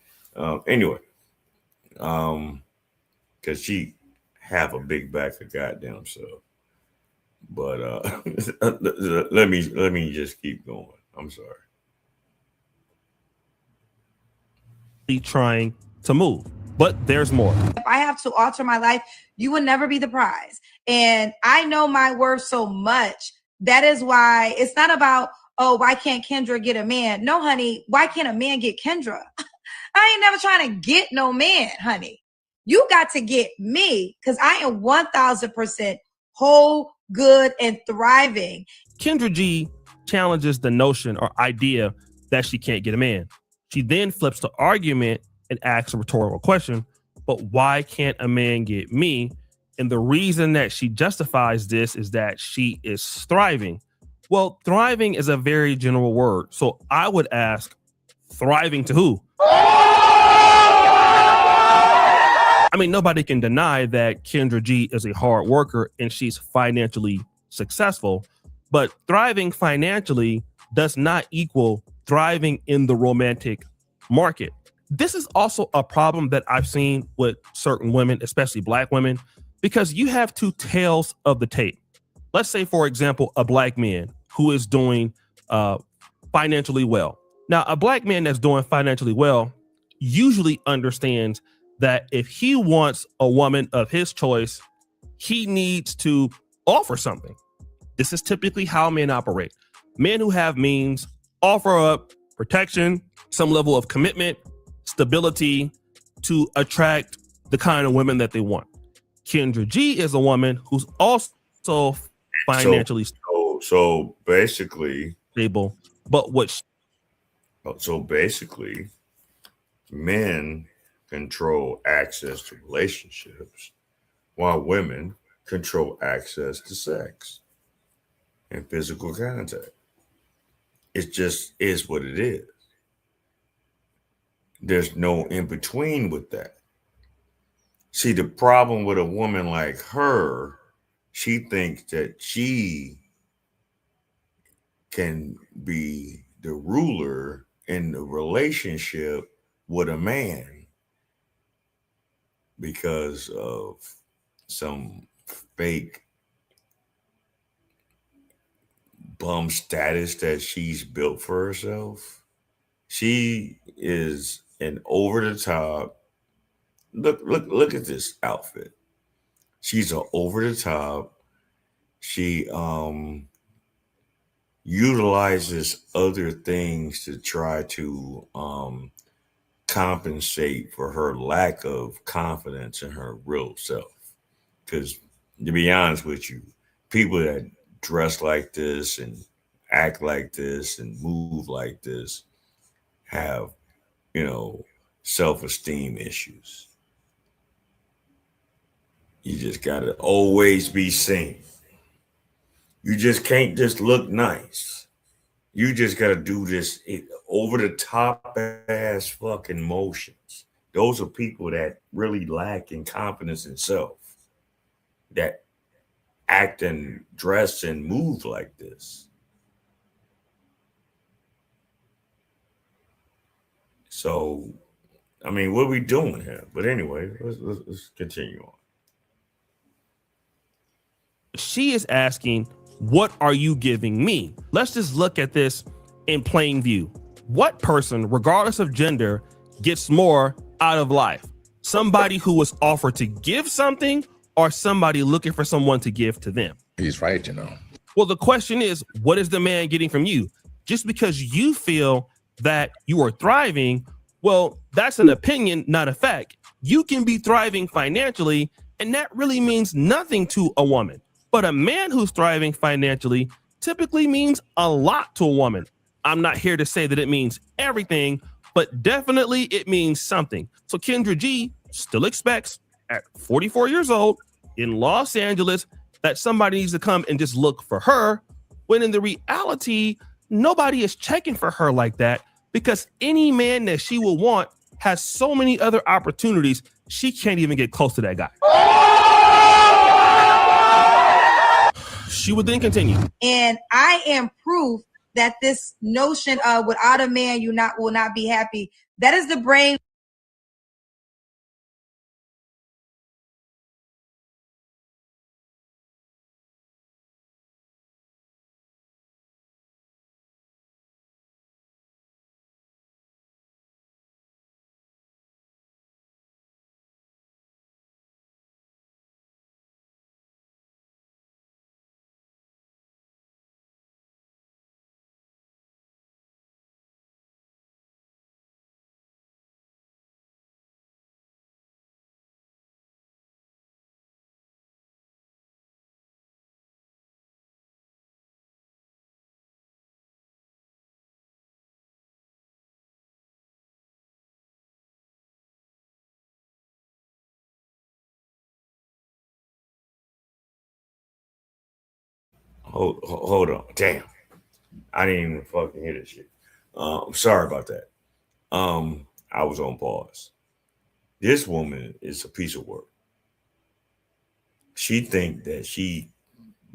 E: Anyway, because she have a big back of goddamn self. But let me just keep going. I'm sorry.
V: Trying to move, but there's more.
A: If I have to alter my life, you will never be the prize. And I know my worth so much. That is why it's not about, oh, why can't Kendra get a man? No, honey, why can't a man get Kendra? I ain't never trying to get no man, honey. You got to get me because I am 1000% whole, good, and thriving.
V: Kendra G challenges the notion or idea that she can't get a man. She then flips the argument and asks a rhetorical question, but why can't a man get me? And the reason that she justifies this is that she is thriving. Well, thriving is a very general word. So I would ask, thriving to who? I mean, nobody can deny that Kendra G is a hard worker and she's financially successful, but thriving financially does not equal thriving in the romantic market. This is also a problem that I've seen with certain women, especially Black women, because you have two tails of the tape. Let's say, for example, a Black man who is doing financially well. Now, a Black man that's doing financially well usually understands that if he wants a woman of his choice, he needs to offer something. This is typically how men operate. Men who have means offer up protection, some level of commitment, stability to attract the kind of women that they want. Kendra G is a woman who's also financially
E: so basically
V: stable, but
E: so basically men control access to relationships while women control access to sex and physical contact. It just is what it is. There's no in between with that. See, the problem with a woman like her, she thinks that she can be the ruler in the relationship with a man because of some fake bum status that she's built for herself. She is an over the top. Look at this outfit. She's an over the top. She utilizes other things to try to compensate for her lack of confidence in her real self. Because to be honest with you, people that dress like this and act like this and move like this have, self-esteem issues. You just gotta always be seen. You just can't just look nice. You just gotta do this over the top ass fucking motions. Those are people that really lack in confidence in self, that act and dress and move like this. So, I mean, what are we doing here? But anyway, let's continue on.
V: She is asking, what are you giving me? Let's just look at this in plain view. What person, regardless of gender, gets more out of life? Somebody who was offered to give something or somebody looking for someone to give to them?
B: He's right,
V: Well, the question is, what is the man getting from you? Just because you feel that you are thriving, well, that's an opinion, not a fact. You can be thriving financially, and that really means nothing to a woman. But a man who's thriving financially typically means a lot to a woman. I'm not here to say that it means everything, but definitely it means something. So Kendra G still expects at 44 years old in Los Angeles that somebody needs to come and just look for her, when in the reality, nobody is checking for her like that, because any man that she will want has so many other opportunities, she can't even get close to that guy. She would then continue.
A: And I am proof that this notion of without a man, you will not be happy. That is the brain
E: Hold on. Damn. I didn't even fucking hear this shit. Sorry about that. I was on pause. This woman is a piece of work. She think that she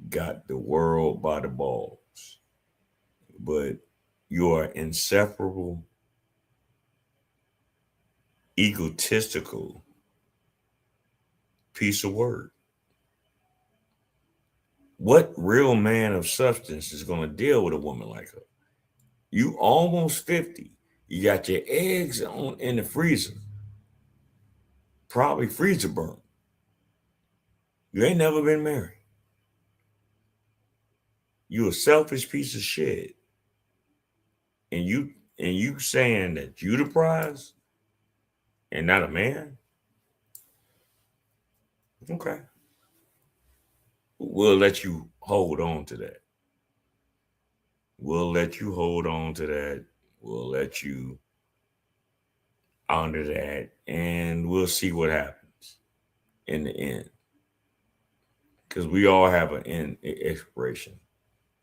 E: got the world by the balls, but you are inseparable, egotistical piece of work. What real man of substance is going to deal with a woman like her? You almost 50. You got your eggs in the freezer. Probably freezer burn. You ain't never been married. You a selfish piece of shit. And you saying that you the prize and not a man? Okay. We'll let you hold on to that. We'll let you hold on to that. We'll let you honor that. And we'll see what happens in the end. Because we all have an end expiration.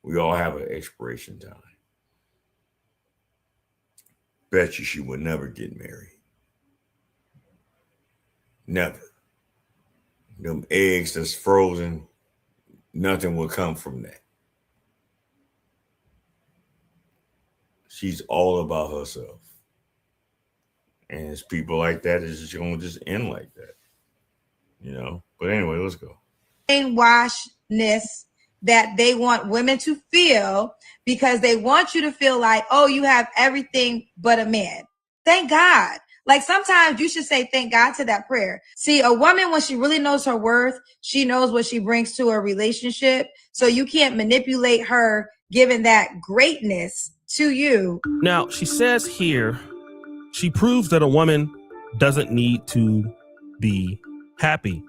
E: We all have an expiration time. Bet you she would never get married. Never. Them eggs that's frozen, nothing will come from that. She's all about herself. And it's people like that is just going to just end like that. You know? But anyway, let's go.
A: Brainwashedness that they want women to feel because they want you to feel like, oh, you have everything but a man. Thank God. Like sometimes you should say thank God to that prayer. See, a woman, when she really knows her worth, she knows what she brings to a relationship. So you can't manipulate her giving that greatness to you.
V: Now, she says here, she proves that a woman doesn't need to be happy.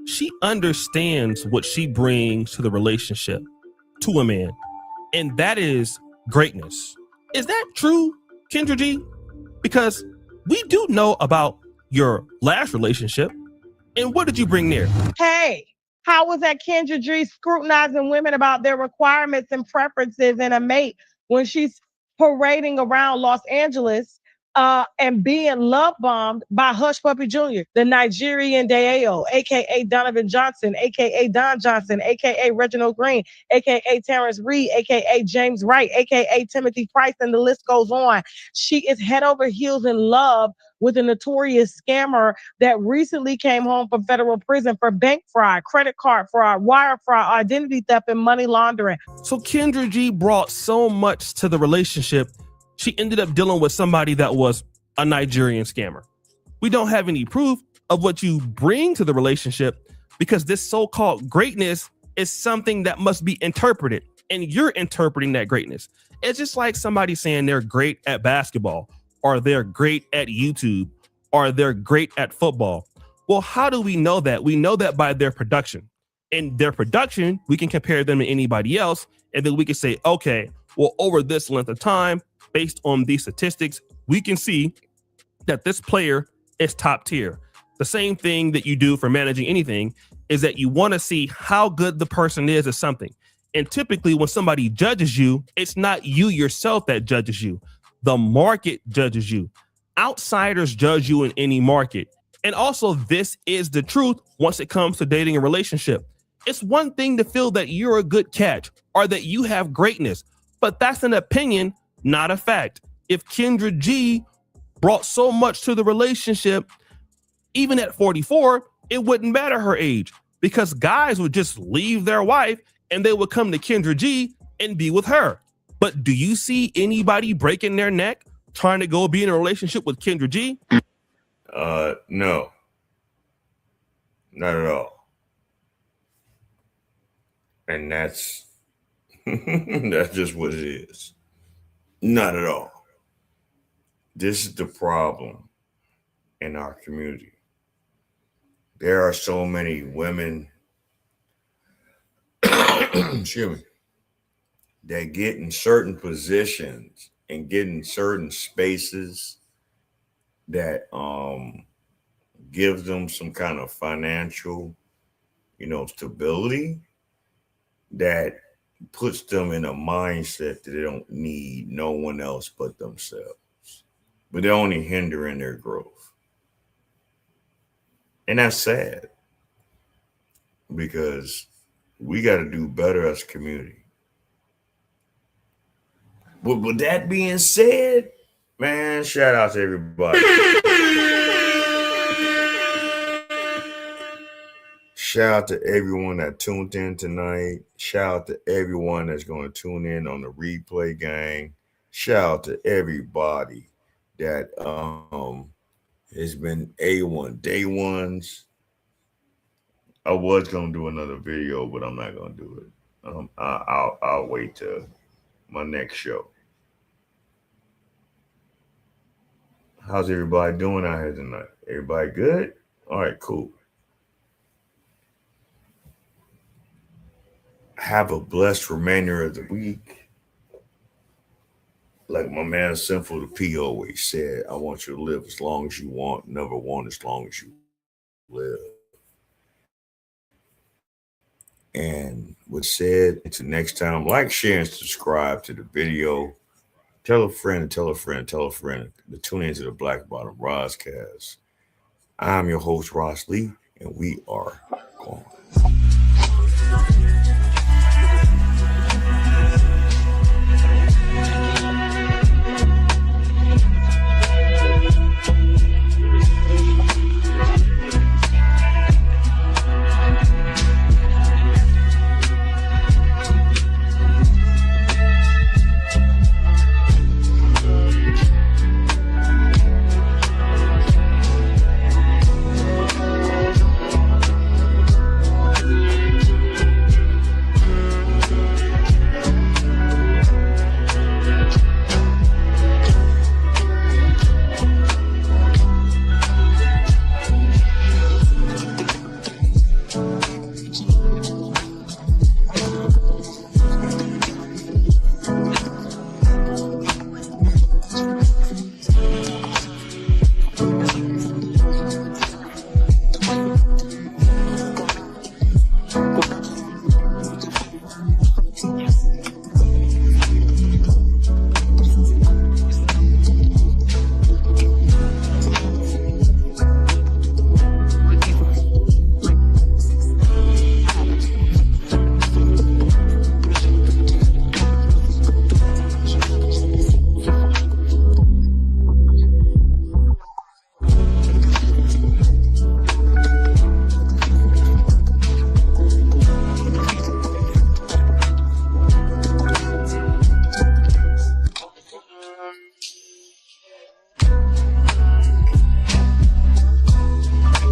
V: She understands what she brings to the relationship, to a man, and that is greatness. Is that true, Kendra G? Because we do know about your last relationship, and what did you bring there?
B: Hey, how was that Kendra G scrutinizing women about their requirements and preferences in a mate when she's parading around Los Angeles and being love bombed by Hush Puppy Jr., the Nigerian Deo, aka Donovan Johnson, aka Don Johnson, aka Reginald Green, aka Terrence Reed, aka James Wright, aka Timothy Price, and the list goes on. She is head over heels in love with a notorious scammer that recently came home from federal prison for bank fraud, credit card fraud, wire fraud, identity theft, and money laundering.
V: So Kendra G brought so much to the relationship, she ended up dealing with somebody that was a Nigerian scammer. We don't have any proof of what you bring to the relationship because this so-called greatness is something that must be interpreted, and you're interpreting that greatness. It's just like somebody saying they're great at basketball, or they're great at YouTube, or they're great at football. Well, how do we know that? We know that by their production. In their production, we can compare them to anybody else, and then we can say, okay, well, over this length of time, based on these statistics, we can see that this player is top tier. The same thing that you do for managing anything is that you want to see how good the person is at something. And typically when somebody judges you, it's not you yourself that judges you. The market judges you. Outsiders judge you in any market. And also, this is the truth once it comes to dating a relationship. It's one thing to feel that you're a good catch or that you have greatness, but that's an opinion, not a fact. If Kendra G brought so much to the relationship, even at 44, it wouldn't matter her age because guys would just leave their wife and they would come to Kendra G and be with her. But do you see anybody breaking their neck trying to go be in a relationship with Kendra G?
E: No. Not at all. And that's that's just what it is. Not at all. This is the problem in our community. There are so many women, excuse me, that get in certain positions and get in certain spaces that gives them some kind of financial, stability that puts them in a mindset that they don't need no one else but themselves. But they're only hindering their growth. And that's sad because we got to do better as a community. But with that being said, man, shout out to everybody. Shout out to everyone that tuned in tonight. Shout out to everyone that's going to tune in on the replay, gang. Shout out to everybody that has been A1 day ones. I was going to do another video, but I'm not going to do it. I'll wait till my next show. How's everybody doing out here tonight? Everybody good? All right, cool. Have a blessed remainder of the week. Like my man Sinful the P always said, I want you to live as long as you want, never want as long as you live. And with said, until next time, like, share, and subscribe to the video. Tell a friend and tell a friend, tell a friend to tune into the Black Bottom Roscast. I'm your host, Ross Lee, and we are gone.